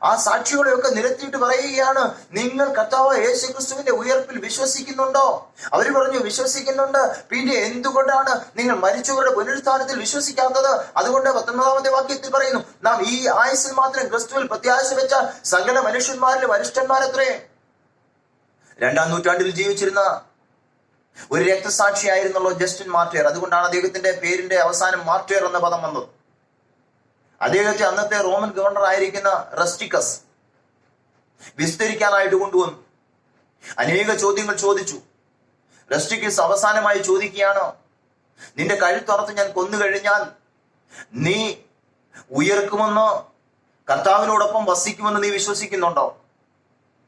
Speaker 7: ആ സാക്ഷികളെയൊക്കെ നിരത്തിയിട്ട് പറയുകയാണ്, നിങ്ങൾ കർത്താവ് യേശുക്രിസ്തുവിന്റെ ഉയർപ്പിൽ വിശ്വസിക്കുന്നുണ്ടോ? അവർ പറഞ്ഞു വിശ്വസിക്കുന്നുണ്ട്. പിന്നെ എന്തുകൊണ്ടാണ് നിങ്ങൾ മരിച്ചവരുടെ പുനരുത്ഥാനത്തിൽ വിശ്വസിക്കാത്തത്? അതുകൊണ്ട് 19-ാമത്തെ വാക്യത്തിൽ പറയുന്നു, നാം ഈ ആയുസ്സിൽ മാത്രം ക്രിസ്തുവിൽ പ്രത്യാശ വെച്ചാൽ സകല മനുഷ്യന്മാരിലും വരിഷ്ഠന്മാരത്രേ. 2-ാം നൂറ്റാണ്ടിൽ ജീവിച്ചിരുന്ന ഒരു രക്തസാക്ഷിയായിരുന്നല്ലോ ജസ്റ്റിൻ മാർട്ടിയർ. അതുകൊണ്ടാണ് അദ്ദേഹത്തിന്റെ പേരിന്റെ അവസാനം മാർട്ടിയർ എന്ന പദം വന്നത്. അദ്ദേഹത്തെ അന്നത്തെ റോമൻ ഗവർണർ ആയിരിക്കുന്ന റസ്റ്റിക്കസ് വിസ്തരിക്കാനായിട്ട് കൊണ്ടുവന്നു. അനേക ചോദ്യങ്ങൾ ചോദിച്ചു. റസ്റ്റിക്കസ് അവസാനമായി ചോദിക്കുകയാണ്, നിന്റെ കഴുത്തറത്ത് ഞാൻ കൊന്നു കഴിഞ്ഞാൽ നീ ഉയർക്കുമെന്ന്, കർത്താവിനോടൊപ്പം വസിക്കുമെന്ന് നീ വിശ്വസിക്കുന്നുണ്ടോ?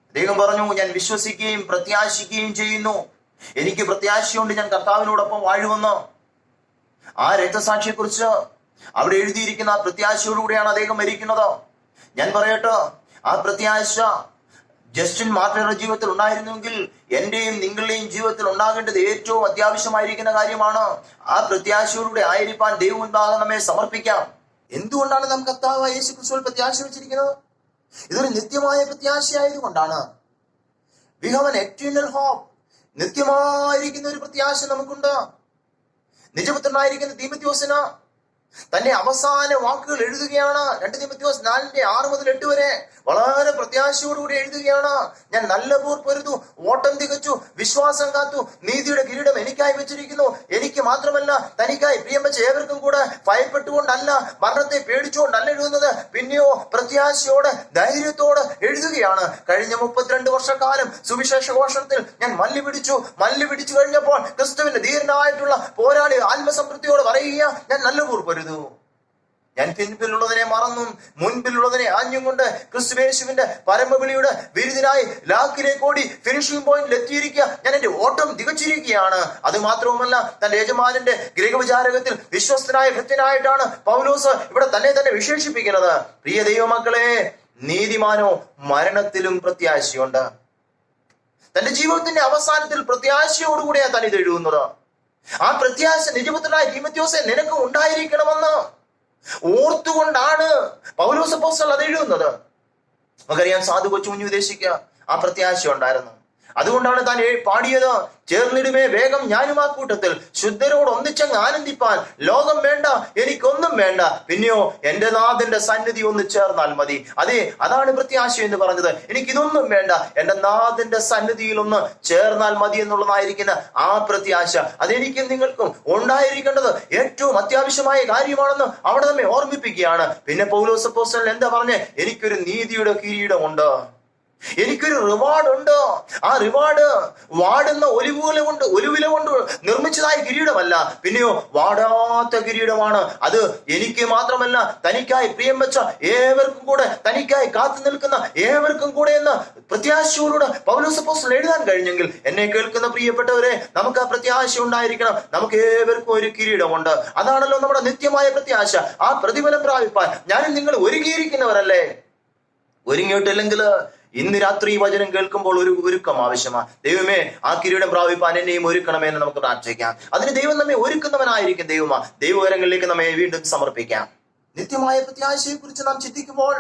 Speaker 7: അദ്ദേഹം പറഞ്ഞു, ഞാൻ വിശ്വസിക്കുകയും പ്രത്യാശിക്കുകയും ചെയ്യുന്നു. എനിക്ക് പ്രത്യാശയുണ്ട്, ഞാൻ കർത്താവിനോടൊപ്പം വാഴുമെന്ന്. ആ രക്തസാക്ഷിയെ കുറിച്ച് അവിടെ എഴുതിയിരിക്കുന്ന ആ പ്രത്യാശയോടുകൂടിയാണ് അദ്ദേഹം മരിക്കുന്നത്. ഞാൻ പറയട്ടെ, ആ പ്രത്യാശ ജസ്റ്റിൻ മാർട്ടിയറുടെ ജീവിതത്തിൽ ഉണ്ടായിരുന്നെങ്കിൽ എന്റെയും നിങ്ങളുടെയും ജീവിതത്തിൽ ഉണ്ടാകേണ്ടത് ഏറ്റവും അത്യാവശ്യമായിരിക്കുന്ന കാര്യമാണ്. ആ പ്രത്യാശയോടുകൂടി ആയിരിക്കാൻ ദൈവമുണ്ടാകാൻ നമ്മെ സമർപ്പിക്കാം. എന്തുകൊണ്ടാണ് നാം കർത്താവ് യേശുക്രിസ്തുവിൽ പ്രത്യാശ വെച്ചിരിക്കുന്നത്? ഇതൊരു നിത്യമായ പ്രത്യാശയായതുകൊണ്ടാണ്. We have an eternal hope. നിത്യമായിരിക്കുന്ന ഒരു പ്രത്യാശ നമുക്കുണ്ട്. നിജപുത്രനായിരിക്കുന്ന തീമോഥെയോസിന് തന്റെ അവസാന വാക്കുകൾ എഴുതുകയാണ്. 2 തീമോഥെയോസ് 4:6 മുതൽ 8 വരെ വളരെ പ്രത്യാശയോടുകൂടി എഴുതുകയാണ്. ഞാൻ നല്ല പോർ പൊരുതു, ഓട്ടം തികച്ചു, വിശ്വാസം കാത്തു, നീതിയുടെ കിരീടം എനിക്കായി വെച്ചിരിക്കുന്നു. എനിക്ക് മാത്രമല്ല, തനിക്കായി പ്രിയം വെച്ച ഏവർക്കും കൂടെ. ഭയപ്പെട്ടുകൊണ്ടല്ല, മരണത്തെ പേടിച്ചുകൊണ്ടല്ല എഴുതുന്നത്, പിന്നെയോ പ്രത്യാശയോടെ ധൈര്യത്തോടെ എഴുതുകയാണ്. കഴിഞ്ഞ 32 വർഷക്കാലം സുവിശേഷ ഘോഷണത്തിൽ ഞാൻ മല്ലു പിടിച്ചു കഴിഞ്ഞപ്പോൾ ക്രിസ്തുവിന്റെ ധീരനായിട്ടുള്ള പോരാളി ആത്മസംതൃപ്തിയോട് പറയുക, ഞാൻ നല്ല പോർ പൊരുതു. ഞാൻ പിൻപിലുള്ളതിനെ മറന്നും മുൻപിലുള്ളതിനെ ആഞ്ഞും കൊണ്ട് ക്രിസ്തുയേശുവിന്റെ പരമവിളിയുടെ വിരുദിനായി ലാക്കിലേക്ക് ഓടി ഫിനിഷിംഗ് പോയിന്റിൽ എത്തിയിരിക്കുക. ഞാൻ എന്റെ ഓട്ടം തികച്ചിരിക്കുകയാണ്. അത് മാത്രവുമല്ല, തന്റെ യജമാനന്റെ ഗൃഹവിചാരകത്തിൽ വിശ്വസ്തനായ ഭൃത്യനായിട്ടാണ് പൗലോസ് ഇവിടെ തന്നെ വിശേഷിപ്പിക്കുന്നത്. പ്രിയ ദൈവമക്കളെ, നീതിമാനോ മരണത്തിലും പ്രത്യാശയുണ്ട്. തന്റെ ജീവിതത്തിന്റെ അവസാനത്തിൽ പ്രത്യാശയോടുകൂടിയാണ് താൻ ഇത് എഴുതുന്നത്. ആ പ്രത്യാശ നിജപുത്രനായ തീമോഥെയോസേ നിനക്ക് ഉണ്ടായിരിക്കണമെന്ന് ഓർത്തുകൊണ്ടാണ് പൗലോസ് അപ്പോസ്തലൻ അത് എഴുതുന്നത്. നമുക്കറിയാം, സാധു കൊച്ചു കുഞ്ഞു ഉദ്ദേശിക്കുക ആ പ്രത്യാശ ഉണ്ടായിരുന്നു. അതുകൊണ്ടാണ് താൻ പാടിയത്, ചേർന്നിടുമേ വേഗം ഞാനും ആ കൂട്ടത്തിൽ, ശുദ്ധരോട് ഒന്നിച്ചങ്ങ് ആനന്ദിപ്പാൻ. ലോകം വേണ്ട, എനിക്കൊന്നും വേണ്ട, പിന്നെയോ എന്റെ നാഥന്റെ സന്നിധി ഒന്ന് ചേർന്നാൽ മതി. അതെ, അതാണ് പ്രത്യാശ എന്ന് പറഞ്ഞത്. എനിക്കിതൊന്നും വേണ്ട, എന്റെ നാഥന്റെ സന്നിധിയിൽ ഒന്ന് ചേർന്നാൽ മതി എന്നുള്ളതായിരിക്കുന്ന ആ പ്രത്യാശ, അതെനിക്കും നിങ്ങൾക്കും ഉണ്ടായിരിക്കേണ്ടത് ഏറ്റവും അത്യാവശ്യമായ കാര്യമാണെന്ന് അവിടെ നമ്മെ ഓർമ്മിപ്പിക്കുകയാണ്. പിന്നെ പൗലോസ് അപ്പോസ്തലൻ എന്താ പറഞ്ഞേ? എനിക്കൊരു നീതിയുടെ കിരീടമുണ്ട്, എനിക്കൊരു റിവാർഡ് ഉണ്ട്. ആ റിവാർഡ് വാടുന്ന ഒലിവില കൊണ്ട് നിർമ്മിച്ചതായ കിരീടമല്ല, പിന്നെയോ വാടാത്ത കിരീടമാണ്. അത് എനിക്ക് മാത്രമല്ല, തനിക്കായി പ്രിയം വെച്ച ഏവർക്കും കൂടെ, തനിക്കായി കാത്തു നിൽക്കുന്ന ഏവർക്കും കൂടെ എന്ന് പ്രത്യാശയോടുകൂടെ പൗലോസ് അപ്പോസ്തലൻ എഴുതാൻ കഴിഞ്ഞെങ്കിൽ, എന്നെ കേൾക്കുന്ന പ്രിയപ്പെട്ടവരെ, നമുക്ക് ആ പ്രത്യാശ ഉണ്ടായിരിക്കണം. നമുക്ക് ഏവർക്കും ഒരു കിരീടമുണ്ട്. അതാണല്ലോ നമ്മുടെ നിത്യമായ പ്രത്യാശ. ആ പ്രതിഫലം പ്രാപിപ്പാൻ ഞാനും നിങ്ങൾ ഒരുങ്ങിയിരിക്കുന്നവരല്ലേ? ഒരുങ്ങിയിട്ടില്ലെങ്കിൽ ഇന്ന് രാത്രി ഈ വചനം കേൾക്കുമ്പോൾ ഒരു ഒരുക്കം ആവശ്യമാണ്. ദൈവമേ, ആ കിരീടം പ്രാപിപ്പാൻ എന്നെയും ഒരുക്കണമേ എന്ന് നമുക്ക് പ്രാർത്ഥിക്കാം. അതിന് ദൈവം നമ്മെ ഒരുക്കുന്നവനായിരിക്കും. ദൈവകരങ്ങളിലേക്ക് നമ്മെ വീണ്ടും സമർപ്പിക്കാം. നിത്യമായ പ്രത്യാശയെ കുറിച്ച് നാം ചിന്തിക്കുമ്പോൾ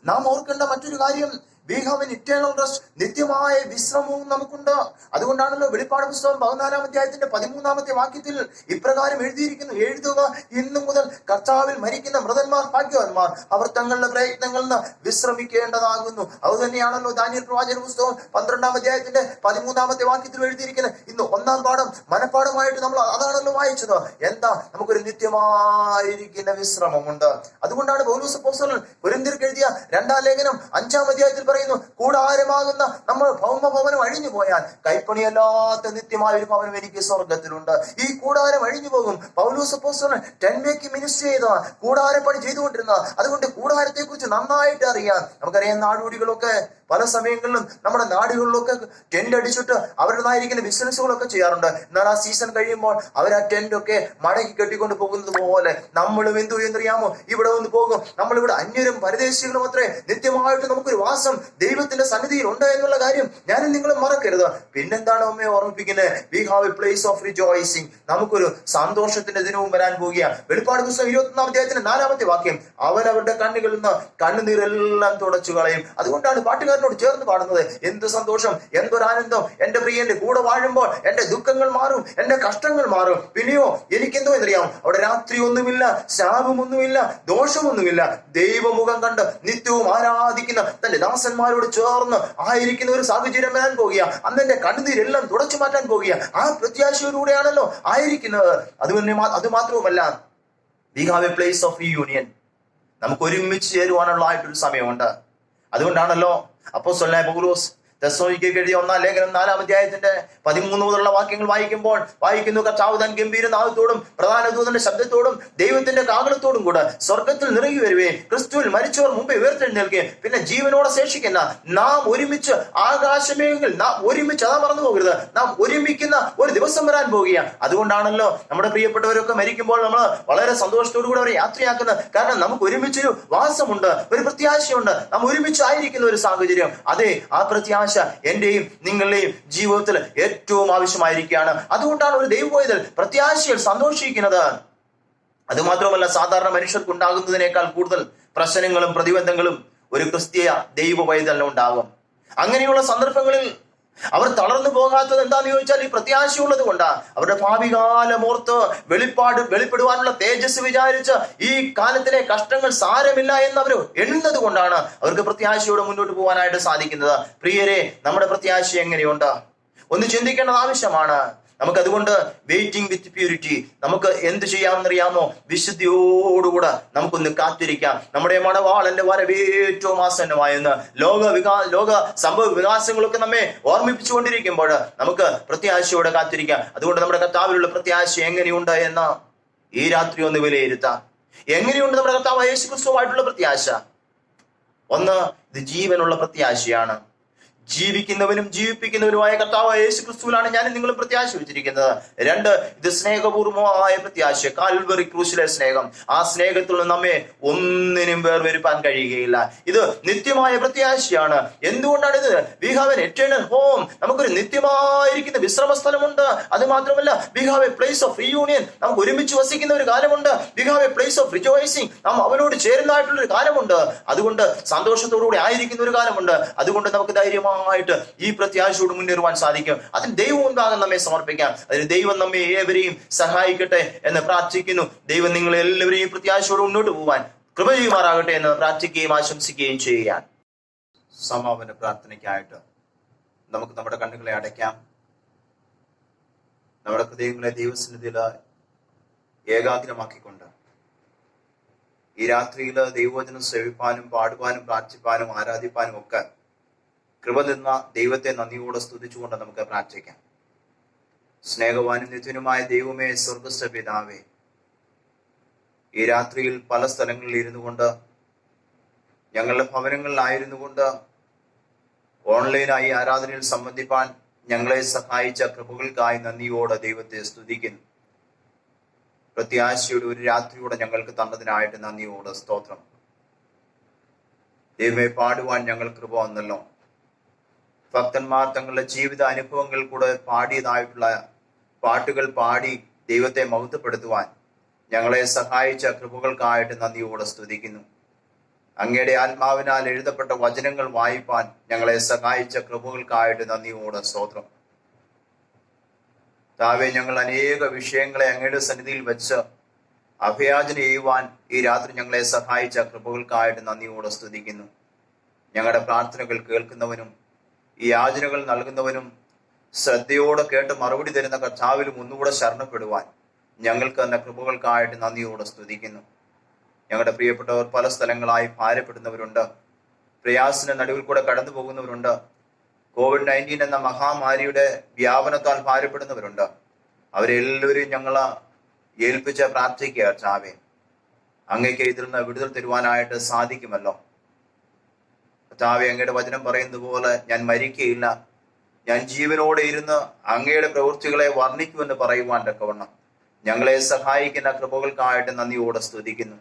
Speaker 7: നാം ഓർക്കേണ്ട മറ്റൊരു കാര്യം, V have N eternal rest, നിത്യമായ വിശ്രമവും നമുക്കുണ്ട്. അതുകൊണ്ടാണല്ലോ വെളിപ്പാട് പുസ്തകം 14 അധ്യായത്തിന്റെ 13 വാക്യത്തിൽ ഇപ്രകാരം എഴുതിയിരിക്കുന്നു, എഴുതുക, ഇന്നു മുതൽ കർത്താവിൽ മരിക്കുന്ന മൃതന്മാർ ഭാഗ്യവാന്മാർ, അവർ തങ്ങളുടെ പ്രയത്നങ്ങളിൽ നിന്ന് വിശ്രമിക്കേണ്ടതാകുന്നു. അതുതന്നെയാണല്ലോ ദാനിയേൽ പ്രവാചക പുസ്തകം 12 അധ്യായത്തിന്റെ 13 വാക്യത്തിൽ എഴുതിയിരിക്കുന്നത്. ഇന്ന് 1-ാം പാഠം മനഃപ്പാഠമായിട്ട് നമ്മൾ അതാണല്ലോ വായിച്ചത്. എന്താ? നമുക്കൊരു നിത്യമായിരിക്കുന്ന വിശ്രമമുണ്ട്. അതുകൊണ്ടാണ് പൗലോസ് അപ്പോസ്തലൻ കൊരിന്ത്യർക്ക് എഴുതിയ 2-ാം ലേഖനം 5-ാം അധ്യായത്തിൽ പറയുന്നു, കൂടാരമാകുന്ന നമ്മൾ ഭൗമഭവനം അഴിഞ്ഞു പോയാൽ കൈപ്പണിയല്ലാത്ത നിത്യമായ ഒരു ഭവനം എനിക്ക് സ്വർഗത്തിലുണ്ട്. ഈ കൂടാരം അഴിഞ്ഞു പോകും. പൗലോസ് അപ്പോസ്തലൻ 10 വീക്ക് മിനിസ്റ്റർ ചെയ്ത കൂടാരപ്പണി ചെയ്തുകൊണ്ടിരുന്ന, അതുകൊണ്ട് കൂടാരത്തെ കുറിച്ച് നന്നായിട്ട് അറിയാം. നമുക്കറിയാം, നാടോടികളൊക്കെ പല സമയങ്ങളിലും നമ്മുടെ നാടുകളിലൊക്കെ ടെന്റ് അടിച്ചിട്ട് അവരുടേതായിരിക്കുന്ന ബിസിനസ്സുകളൊക്കെ ചെയ്യാറുണ്ട്. എന്നാൽ ആ സീസൺ കഴിയുമ്പോൾ അവർ ആ ടെന്റ് ഒക്കെ മടക്കി കെട്ടിക്കൊണ്ട് പോകുന്നത് പോലെ നമ്മളും എന്തു എന്നറിയാമോ, ഇവിടെ വന്ന് പോകും. നമ്മളിവിടെ അന്യരും പരദേശികളും അത്രേ. നിത്യമായിട്ട് നമുക്കൊരു വാസം ദൈവത്തിന്റെ സന്നിധിയിൽ ഉണ്ട് എന്നുള്ള കാര്യം ഞാനും നിങ്ങളും മറക്കരുത്. പിന്നെന്താണ് അമ്മയെ ഓർമ്മിപ്പിക്കുന്നത്? We have a place of rejoicing. നമുക്കൊരു സന്തോഷത്തിന്റെ ദിനവും വരാൻ പോകുകയാണ്. വെളിപ്പാട് പുസ്തകം 21-ാം അധ്യായത്തിന്റെ 4-ാമത്തെ വാക്യം, അവൻ അവരുടെ കണ്ണുകളിൽ നിന്ന് കണ്ണുനീരെല്ലാം തുടച്ചു കളയും. അതുകൊണ്ടാണ് പാട്ടുകാരനോട് ചേർന്ന് പാടുന്നത്, എന്ത് സന്തോഷം, എന്തൊരാനന്ദം, എന്റെ പ്രിയന്റെ കൂടെ വാഴുമ്പോൾ എന്റെ ദുഃഖങ്ങൾ മാറും, എന്റെ കഷ്ടങ്ങൾ മാറും. പിന്നെയോ എനിക്കെന്തോ എന്നറിയാം, അവിടെ രാത്രി ഒന്നുമില്ല, ശാപമൊന്നുമില്ല, ദോഷമൊന്നുമില്ല. ദൈവമുഖം കണ്ട് നിത്യവും ആരാധിക്കുന്ന തന്റെ ദാസന്മാരോട് ചേർന്ന് ആയിരിക്കുന്ന ഒരു സാഹചര്യം വരാൻ പോകുക. അന്ന് എന്റെ കണ്ണുനീരെല്ലാം തുടച്ചു മാറ്റാൻ പോകുക. ആ പ്രത്യാശയോടുകൂടെയാണല്ലോ ആയിരിക്കുന്നത്. അത് മാത്രവുമല്ല, V have a place of union. നമുക്ക് ഒരുമിച്ച് ചേരുവാനുള്ളതായിട്ടൊരു സമയമുണ്ട്. അതുകൊണ്ടാണല്ലോ അപ്പോസ്തലനായ പൗലോസ് തെസ്സലോനിക്കർക്ക് എഴുതിയ 1-ാം ലേഖനം 4-ാം അധ്യായത്തിന്റെ 13 മുതലുള്ള വാക്യങ്ങൾ വായിക്കുന്നു, കർത്താവ് തൻ ഗംഭീര നാദത്തോടും പ്രധാന ദൂതന്റെ ശബ്ദത്തോടും ദൈവത്തിന്റെ കാഹളത്തോടും കൂടെ സ്വർഗത്തിൽ നിറങ്ങി വരുകയും ക്രിസ്തുവിൽ മരിച്ചവർ മുമ്പേ ഉയർത്തെഴുന്നേൽക്കുകയും പിന്നെ ജീവനോടെ ശേഷിക്കുന്ന നാം ഒരുമിച്ച് ആകാശമേഘങ്ങളിൽ ഒരുമിച്ച്, അതാ മറന്നു പോകരുത്, നാം ഒരുമിക്കുന്ന ഒരു ദിവസം വരാൻ പോകുകയാണ്. അതുകൊണ്ടാണല്ലോ നമ്മുടെ പ്രിയപ്പെട്ടവരൊക്കെ മരിക്കുമ്പോൾ നമ്മൾ വളരെ സന്തോഷത്തോടു കൂടെ അവരെ യാത്രയാക്കുന്നത്. കാരണം നമുക്ക് ഒരുമിച്ചൊരു വാസമുണ്ട്, ഒരു പ്രത്യാശയുണ്ട്, നാം ഒരുമിച്ചായിരിക്കുന്ന ഒരു സാഹചര്യം. അതെ, ആ പ്രത്യാശ എന്റെയും നിങ്ങളുടെയും ജീവിതത്തിൽ ഏറ്റവും ആവശ്യമായിരിക്കുകയാണ്. അതുകൊണ്ടാണ് ഒരു ദൈവവൈതൽ പ്രത്യാശയിൽ സന്തോഷിക്കുന്നത്. അതുമാത്രമല്ല, സാധാരണ മനുഷ്യർക്ക് ഉണ്ടാകുന്നതിനേക്കാൾ കൂടുതൽ പ്രശ്നങ്ങളും പ്രതിബന്ധങ്ങളും ഒരു ക്രിസ്തീയ ദൈവവൈതലിന് ഉണ്ടാകും. അങ്ങനെയുള്ള സന്ദർഭങ്ങളിൽ അവർ തളർന്നു പോകാത്തത് എന്താന്ന് ചോദിച്ചാൽ ഈ പ്രത്യാശയുള്ളത് കൊണ്ടാ. അവരുടെ ഭാവികാലമോർത്ത് വെളിപ്പെടുവാനുള്ള തേജസ് വിചാരിച്ച് ഈ കാലത്തിലെ കഷ്ടങ്ങൾ സാരമില്ല എന്ന് അവർ എണ്ണുന്നത് കൊണ്ടാണ് അവർക്ക് പ്രത്യാശയോടെ മുന്നോട്ട് പോകാനായിട്ട് സാധിക്കുന്നത്. പ്രിയരെ, നമ്മുടെ പ്രത്യാശ എങ്ങനെയുണ്ട്? ഒന്ന് ചിന്തിക്കേണ്ടത് ആവശ്യമാണ്. നമുക്കതുകൊണ്ട് വെയിറ്റിംഗ് വിത്ത് പ്യൂരിറ്റി, നമുക്ക് എന്ത് ചെയ്യാമെന്നറിയാമോ? വിശുദ്ധിയോടുകൂടെ നമുക്കൊന്ന് കാത്തിരിക്കാം. നമ്മുടെ മണവാളന്റെ വരവ് ഏറ്റവും ആസന്നമായെന്ന് ലോക സംഭവ വികാസങ്ങളൊക്കെ നമ്മെ ഓർമ്മിപ്പിച്ചുകൊണ്ടിരിക്കുമ്പോൾ നമുക്ക് പ്രത്യാശയോടെ കാത്തിരിക്കാം. അതുകൊണ്ട് നമ്മുടെ കർത്താവിലുള്ള പ്രത്യാശ എങ്ങനെയുണ്ട് എന്ന് ഈ രാത്രി ഒന്ന് വിലയിരുത്താം. എങ്ങനെയുണ്ട് നമ്മുടെ കർത്താവ് യേശു ക്രിസ്തുവായിട്ടുള്ള പ്രത്യാശ? ഒന്ന്, ഇത് ജീവനുള്ള പ്രത്യാശയാണ്. ജീവിക്കുന്നവനും ജീവിപ്പിക്കുന്നവനുമായ കർത്താവ് യേശു ക്രിസ്തുവിലാണ് ഞാൻ നിങ്ങളും പ്രത്യാശ വെച്ചിരിക്കുന്നത്. 2, ഇത് സ്നേഹപൂർവമായ പ്രത്യാശ, കാൽവറി ക്രൂശിലെ സ്നേഹം. ആ സ്നേഹത്തിൽ നിന്ന് നമ്മെ ഒന്നിനും വേർവരുപ്പാൻ കഴിയുകയില്ല. ഇത് നിത്യമായ പ്രത്യാശയാണ്. എന്തുകൊണ്ടാണ് ഇത്? We have an eternal home. നമുക്കൊരു നിത്യമായിരിക്കുന്ന വിശ്രമ സ്ഥലമുണ്ട്. അത് മാത്രമല്ല, we have a place of reunion. നമുക്ക് ഒരുമിച്ച് വസിക്കുന്ന ഒരു കാലമുണ്ട്. We have a place of rejoicing. നാം അവനോട് ചേരുന്നതായിട്ടുള്ള ഒരു കാലമുണ്ട്. അതുകൊണ്ട് സന്തോഷത്തോടുകൂടി ആയിരിക്കുന്ന ഒരു കാലമുണ്ട്. അതുകൊണ്ട് നമുക്ക് ധൈര്യമായിട്ട് ഈ പ്രത്യാശയോട് മുന്നേറുവാൻ സാധിക്കും. അതിന് ദൈവം ഉണ്ടാകാൻ നമ്മെ സമർപ്പിക്കാം. അതിന് ദൈവം നമ്മെ ഏവരെയും സഹായിക്കട്ടെ എന്ന് പ്രാർത്ഥിക്കുന്നു. ദൈവം നിങ്ങളെ എല്ലാവരെയും പ്രത്യാശയോട് മുന്നോട്ട് പോകാൻ കൃപ ചെയ്യുമാറാകട്ടെ എന്ന് പ്രാർത്ഥിക്കുകയും ആശംസിക്കുകയും ചെയ്യാൻ. സമാപന പ്രാർത്ഥനയ്ക്കായിട്ട് നമുക്ക് നമ്മുടെ കണ്ണുകളെ അടയ്ക്കാം. നമ്മുടെ ഹൃദയങ്ങളെ ദൈവസന്നിധിയിൽ ഏകാഗ്രമാക്കിക്കൊണ്ട് ഈ രാത്രിയിൽ ദൈവവചനം സേവിപ്പാനും പാടുവാനും പ്രാർത്ഥിപ്പാനും ആരാധിപ്പാനും ഒക്കെ കൃപ നിന്ന ദൈവത്തെ നന്ദിയോടെ സ്തുതിച്ചുകൊണ്ട് നമുക്ക് പ്രാർത്ഥിക്കാം. സ്നേഹവാനും നിത്യനുമായ ദൈവമേ, സ്വർഗസ്ഥ പിതാവേ, ഈ രാത്രിയിൽ പല സ്ഥലങ്ങളിൽ ഇരുന്നു കൊണ്ട്, ഞങ്ങളുടെ ഭവനങ്ങളിലായിരുന്നു കൊണ്ട് ഓൺലൈനായി ആരാധനയിൽ സംബന്ധിപ്പാൻ ഞങ്ങളെ സഹായിച്ച കൃപകൾക്കായി നന്ദിയോടെ ദൈവത്തെ സ്തുതിക്കുന്നു. പ്രത്യാശയുടെ ഒരു രാത്രിയോടെ ഞങ്ങൾക്ക് തന്നതിനായിട്ട് നന്ദിയോടെ സ്തോത്രം. ദൈവമേ, പാടുവാൻ ഞങ്ങൾ കൃപ വന്നല്ലോ. ഭക്തന്മാർ തങ്ങളുടെ ജീവിത അനുഭവങ്ങൾ കൂടെ പാടിയതായിട്ടുള്ള പാട്ടുകൾ പാടി ദൈവത്തെ മഹത്വപ്പെടുത്തുവാൻ ഞങ്ങളെ സഹായിച്ച കൃപകൾക്കായിട്ട് നന്ദിയോടെ സ്തുതിക്കുന്നു.
Speaker 1: അങ്ങയുടെ ആത്മാവിനാൽ എഴുതപ്പെട്ട വചനങ്ങൾ വായിപ്പാൻ ഞങ്ങളെ സഹായിച്ച കൃപകൾക്കായിട്ട് നന്ദിയോടെ സ്തോത്രം. താവേ, ഞങ്ങൾ അനേക വിഷയങ്ങളെ അങ്ങയുടെ സന്നിധിയിൽ വെച്ച് അഭയാചന ചെയ്യുവാൻ ഈ രാത്രി ഞങ്ങളെ സഹായിച്ച കൃപകൾക്കായിട്ട് നന്ദിയോടെ സ്തുതിക്കുന്നു. ഞങ്ങളുടെ പ്രാർത്ഥനകൾ കേൾക്കുന്നവനും ഈ യാചനകൾ നൽകുന്നവനും ശ്രദ്ധയോടെ കേട്ട് മറുപടി തരുന്ന കർത്താവിലും ഒന്നുകൂടെ ശരണപ്പെടുവാൻ ഞങ്ങൾക്ക് തന്ന കൃപകൾക്കായിട്ട് നന്ദിയോടെ സ്തുതിക്കുന്നു. ഞങ്ങളുടെ പ്രിയപ്പെട്ടവർ പല സ്ഥലങ്ങളായി ഭാരപ്പെടുന്നവരുണ്ട്, പ്രയാസിന്റെ നടുവിൽ കൂടെ കടന്നു പോകുന്നവരുണ്ട്, COVID-19 എന്ന മഹാമാരിയുടെ വ്യാപനത്താൽ ഭാരപ്പെടുന്നവരുണ്ട്. അവരെല്ലാവരും ഞങ്ങൾ ഏൽപ്പിച്ച പ്രാർത്ഥിക്കുക കർത്താവേ. അങ്ങയ്ക്ക് ഇതിൽ നിന്ന് വിടുതൽ തരുവാനായിട്ട് സാധിക്കുമല്ലോ കർത്താവേ. അങ്ങയുടെ വചനം പറയുന്നത് പോലെ ഞാൻ മരിക്കയില്ല, ഞാൻ ജീവനോടെ ഇരുന്ന് അങ്ങയുടെ പ്രവൃത്തികളെ വർണ്ണിക്കുമെന്ന് പറയുവാൻ തക്കവണ്ണം ഞങ്ങളെ സഹായിക്കുന്ന കൃപകൾക്കായിട്ട് നന്ദിയോടെ സ്തുതിക്കുന്നു.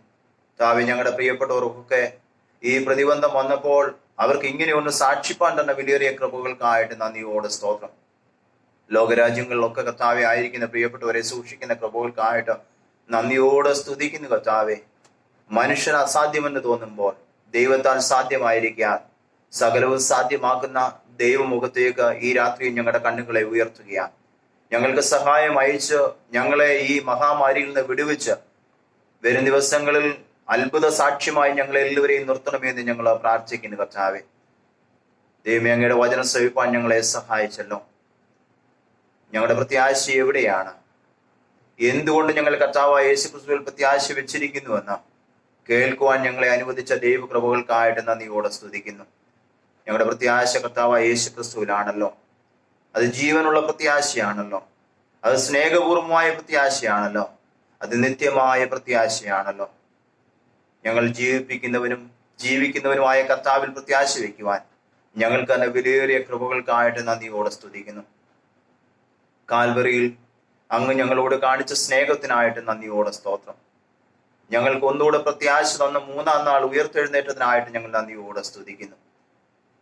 Speaker 1: കർത്താവേ, ഞങ്ങളുടെ പ്രിയപ്പെട്ടവർക്കൊക്കെ ഈ പ്രതിബന്ധം വന്നപ്പോൾ അവർക്ക് ഇങ്ങനെ ഒന്ന് സാക്ഷിപ്പാൻ തന്നെ വിലയേറിയ കൃപകൾക്കായിട്ട് നന്ദിയോടെ സ്തോത്രം. ലോകരാജ്യങ്ങളിലൊക്കെ കർത്താവെ ആയിരിക്കുന്ന പ്രിയപ്പെട്ടവരെ സൂക്ഷിക്കുന്ന കൃപകൾക്കായിട്ട് നന്ദിയോടെ സ്തുതിക്കുന്നു കർത്താവെ. മനുഷ്യന് അസാധ്യമെന്ന് തോന്നുമ്പോൾ ദൈവത്താൽ സാധ്യമായിരിക്കാൻ സകലവും സാധ്യമാക്കുന്ന ദൈവമുഖത്തേക്ക് ഈ രാത്രിയും ഞങ്ങളുടെ കണ്ണുകളെ ഉയർത്തുകയാണ്. ഞങ്ങൾക്ക് സഹായം അയച്ച് ഞങ്ങളെ ഈ മഹാമാരിയിൽ നിന്ന് വിടുവിച്ച് വരും ദിവസങ്ങളിൽ അത്ഭുത സാക്ഷ്യമായി ഞങ്ങളെ എല്ലാവരെയും നിർത്തണമെന്ന് ഞങ്ങൾ പ്രാർത്ഥിക്കുന്നു കർത്താവെ. ദൈവമേ, അങ്ങയുടെ വചനം ശ്രവിപ്പാൻ ഞങ്ങളെ സഹായിച്ചല്ലോ. ഞങ്ങളുടെ പ്രത്യാശ എവിടെയാണ്, എന്തുകൊണ്ട് ഞങ്ങൾ കർത്താവായ യേശുക്രിസ്തുവിൽ പ്രത്യാശ വെച്ചിരിക്കുന്നുവെന്ന് കേൾക്കുവാൻ ഞങ്ങളെ അനുവദിച്ച ദൈവകൃപകൾക്കായിട്ട് നന്ദിയോടെ സ്തുതിക്കുന്നു. ഞങ്ങളുടെ പ്രത്യാശ കർത്താവായ യേശുക്രിസ്തുവിലാണല്ലോ. അത് ജീവനുള്ള പ്രത്യാശയാണല്ലോ, അത് സ്നേഹപൂർവമായ പ്രത്യാശയാണല്ലോ, അത് നിത്യമായ പ്രത്യാശയാണല്ലോ. ഞങ്ങൾ ജീവിക്കുന്നവനുമായ കർത്താവിൽ പ്രത്യാശ വയ്ക്കുവാൻ ഞങ്ങൾക്ക് തന്നെ വിലയേറിയ കൃപകൾക്കായിട്ട് നന്ദിയോടെ സ്തുതിക്കുന്നു. കാൽവറിയിൽ അങ്ങ് ഞങ്ങളോട് കാണിച്ച സ്നേഹത്തിനായിട്ട് നന്ദിയോടെ സ്തോത്രം. ഞങ്ങൾക്ക് ഒന്നുകൂടെ പ്രത്യാശ തന്ന 3-ാം നാൾ ഉയർത്തെഴുന്നേറ്റതിനായിട്ട് ഞങ്ങൾ നന്ദിയോടെ സ്തുതിക്കുന്നു.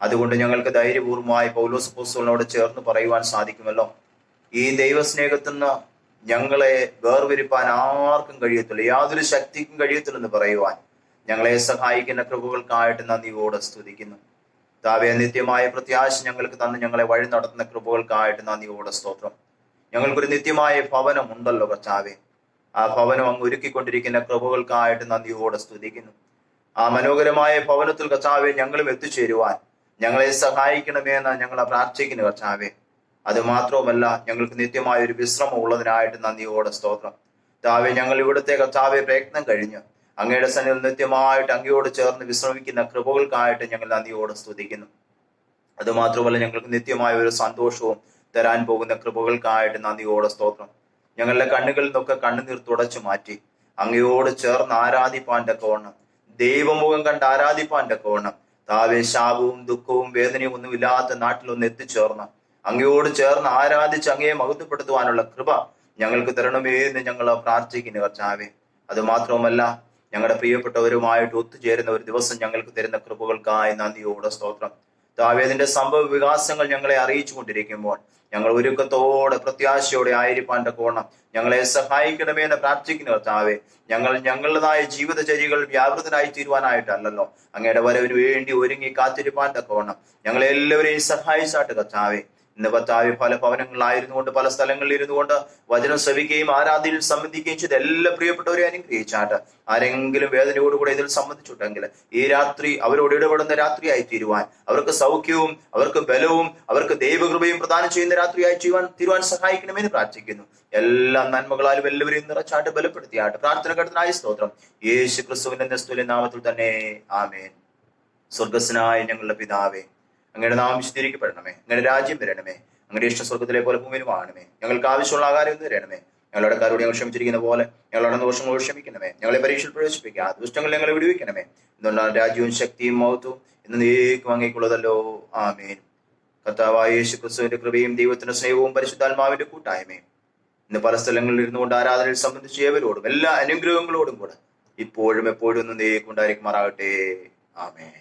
Speaker 1: അതുകൊണ്ട് ഞങ്ങൾക്ക് ധൈര്യപൂർവ്വമായി പൗലോസ് അപ്പോസ്തലനോട് ചേർന്ന് പറയുവാൻ സാധിക്കുമല്ലോ, ഈ ദൈവസ്നേഹത്തിൽ നിന്ന് ഞങ്ങളെ വേർതിരിപ്പാൻ ആർക്കും കഴിയത്തില്ല, യാതൊരു ശക്തിക്കും കഴിയത്തില്ലെന്ന് പറയുവാൻ ഞങ്ങളെ സഹായിക്കുന്ന കൃപകൾക്കായിട്ട് നന്ദിയോടെ സ്തുതിക്കുന്നു. താവേ, നിത്യമായ പ്രത്യാശ ഞങ്ങൾക്ക് തന്ന് ഞങ്ങളെ വഴി നടത്തുന്ന കൃപകൾക്കായിട്ട് നന്ദിയോടെ സ്തോത്രം. ഞങ്ങൾക്കൊരു നിത്യമായ ഭവനം ഉണ്ടല്ലോ കർത്താവേ. ആ ഭവനം അങ്ങ് ഒരുക്കിക്കൊണ്ടിരിക്കുന്ന കൃപകൾക്കായിട്ട് നന്ദിയോടെ സ്തുതിക്കുന്നു. ആ മനോഹരമായ ഭവനത്തിൽ കർത്താവെ ഞങ്ങളും എത്തിച്ചേരുവാൻ ഞങ്ങളെ സഹായിക്കണമേ എന്ന് ഞങ്ങൾ പ്രാർത്ഥിക്കുന്നു കർത്താവെ. അത് മാത്രവുമല്ല, ഞങ്ങൾക്ക് നിത്യമായ ഒരു വിശ്രമം ഉള്ളതിനായിട്ട് നന്ദിയോടെ സ്തോത്രം. കർത്താവെ, ഞങ്ങൾ ഇവിടുത്തെ കർത്താവെ പ്രയത്നം കഴിഞ്ഞ് അങ്ങയുടെ സന്നിധിയിൽ നിത്യമായിട്ട് അങ്ങയോട് ചേർന്ന് വിശ്രമിക്കുന്ന കൃപകൾക്കായിട്ട് ഞങ്ങൾ നന്ദിയോടെ സ്തുതിക്കുന്നു. അത് മാത്രമല്ല, ഞങ്ങൾക്ക് നിത്യമായ ഒരു സന്തോഷവും തരാൻ പോകുന്ന കൃപകൾക്കായിട്ട് നന്ദിയോടെ സ്തോത്രം. ഞങ്ങളുടെ കണ്ണുകളിൽ നിന്നൊക്കെ കണ്ണുനീർ തുടച്ചു മാറ്റി അങ്ങയോട് ചേർന്ന് ആരാധിപ്പാൻ തക്കവണ്ണം, ദൈവമുഖം കണ്ട് ആരാധിപ്പാൻ തക്കവണ്ണം, താവേ ശാപവും ദുഃഖവും വേദനയും ഒന്നുമില്ലാത്ത നാട്ടിലൊന്ന് എത്തിച്ചേർന്ന് അങ്ങയോട് ചേർന്ന് ആരാധിച്ച് അങ്ങയെ മഹത്വപ്പെടുത്തുവാനുള്ള കൃപ ഞങ്ങൾക്ക് തരണമേ എന്ന് ഞങ്ങൾ പ്രാർത്ഥിക്കുന്നു കർത്താവേ. അത് മാത്രവുമല്ല, ഞങ്ങളുടെ പ്രിയപ്പെട്ടവരുമായിട്ട് ഒത്തുചേരുന്ന ഒരു ദിവസം ഞങ്ങൾക്ക് തരുന്ന കൃപകൾക്കായി നന്ദിയോടെ സ്തോത്രം. താവേദിന്റെ സംഭവ വികാസങ്ങൾ ഞങ്ങളെ അറിയിച്ചു കൊണ്ടിരിക്കുമ്പോൾ ഞങ്ങൾ ഒരുക്കത്തോടെ പ്രത്യാശയോടെ ആയിരിക്കാൻ തക്കവണ്ണം ഞങ്ങളെ സഹായിക്കണമേ എന്ന് പ്രാർത്ഥിക്കുന്നു കർത്താവേ. ഞങ്ങളുടേതായ ജീവിതചര്യകൾ വ്യാപൃതനായി തീരുവാനായിട്ടല്ലോ, അങ്ങയുടെ വരവിന് വേണ്ടി ഒരുങ്ങി കാത്തിരിപ്പാൻ തക്കവണ്ണം ഞങ്ങളെ എല്ലാവരെയും സഹായിച്ചാട്ട് കർത്താവേ. ഇന്ന് കർത്താവേ, പല ഭവനങ്ങളിലായിരുന്നു കൊണ്ട് പല സ്ഥലങ്ങളിൽ ഇരുന്നു കൊണ്ട് വചനം ശ്രവിക്കുകയും ആരാധനയിൽ സംബന്ധിക്കുകയും ചെയ്ത് എല്ലാ പ്രിയപ്പെട്ടവരെ അനുഗ്രഹിച്ചാട്ട്. ആരെങ്കിലും വേദനയോടുകൂടെ ഇതിൽ സംബന്ധിച്ചിട്ടെങ്കിൽ ഈ രാത്രി അവരോട് ഇടപെടുന്ന രാത്രിയായി തീരുവാൻ, അവർക്ക് സൗഖ്യവും അവർക്ക് ബലവും അവർക്ക് ദൈവകൃപയും പ്രദാനം ചെയ്യുന്ന രാത്രിയായി തീരുവാൻ സഹായിക്കണമെന്ന് പ്രാർത്ഥിക്കുന്നു. എല്ലാ നന്മകളാലും എല്ലാവരെയും നിറച്ചാട്ട് ബലപ്പെടുത്തിയാട്ട് പ്രാർത്ഥന ഘട്ടത്തിനായി സ്തോത്രം. യേശു ക്രിസ്തുവിന്റെ നിസ്തുല്യ നാമത്തിൽ തന്നെ ആമേൻ. സ്വർഗസ്നായ ഞങ്ങളുടെ പിതാവേ, അങ്ങയുടെ നാമം വിശുദ്ധീകരിക്കപ്പെടണമേ, അങ്ങയുടെ രാജ്യം വരണമേ, അങ്ങയുടെ ഇഷ്ട സ്വർഗത്തിലെ പോലെ ഭൂമിയിലും ആണമേ. ഞങ്ങൾക്ക് ആവശ്യമുള്ള ആഹാരം ഒന്ന് തരണമേ, ഞങ്ങളുടെ കാരോട് ഞങ്ങൾ ക്ഷമിച്ചിരിക്കുന്ന പോലെ ഞങ്ങളുടെ ദോഷങ്ങൾ ക്ഷമിക്കണമേ. ഞങ്ങളെ പരീക്ഷയിൽ പ്രവേശിപ്പിക്കുക, ദുഷ്ടങ്ങൾ ഞങ്ങളെ വിടുവിക്കണമേ. എന്തുകൊണ്ടാണ് രാജ്യവും ശക്തിയും മഹത്വവും ഇന്ന് നീക്കും അങ്ങേക്കുള്ളതല്ലോ. ആമേൻ. കർത്താവായ യേശു ക്രിസ്തുവിന്റെ കൃപയും ദൈവത്തിന്റെ സ്നേഹവും പരിശുദ്ധാത്മാവിന്റെ കൂട്ടായ്മയും ഇന്ന് പല സ്ഥലങ്ങളിൽ ഇരുന്നുകൊണ്ട് ആരാധനയിൽ സംബന്ധിച്ച് ഏവരോടും എല്ലാ അനുഗ്രഹങ്ങളോടും കൂടെ ഇപ്പോഴും എപ്പോഴും ഒന്നും നീക്കുണ്ടായിരിക്കുമാറാകട്ടെ. ആമേൻ.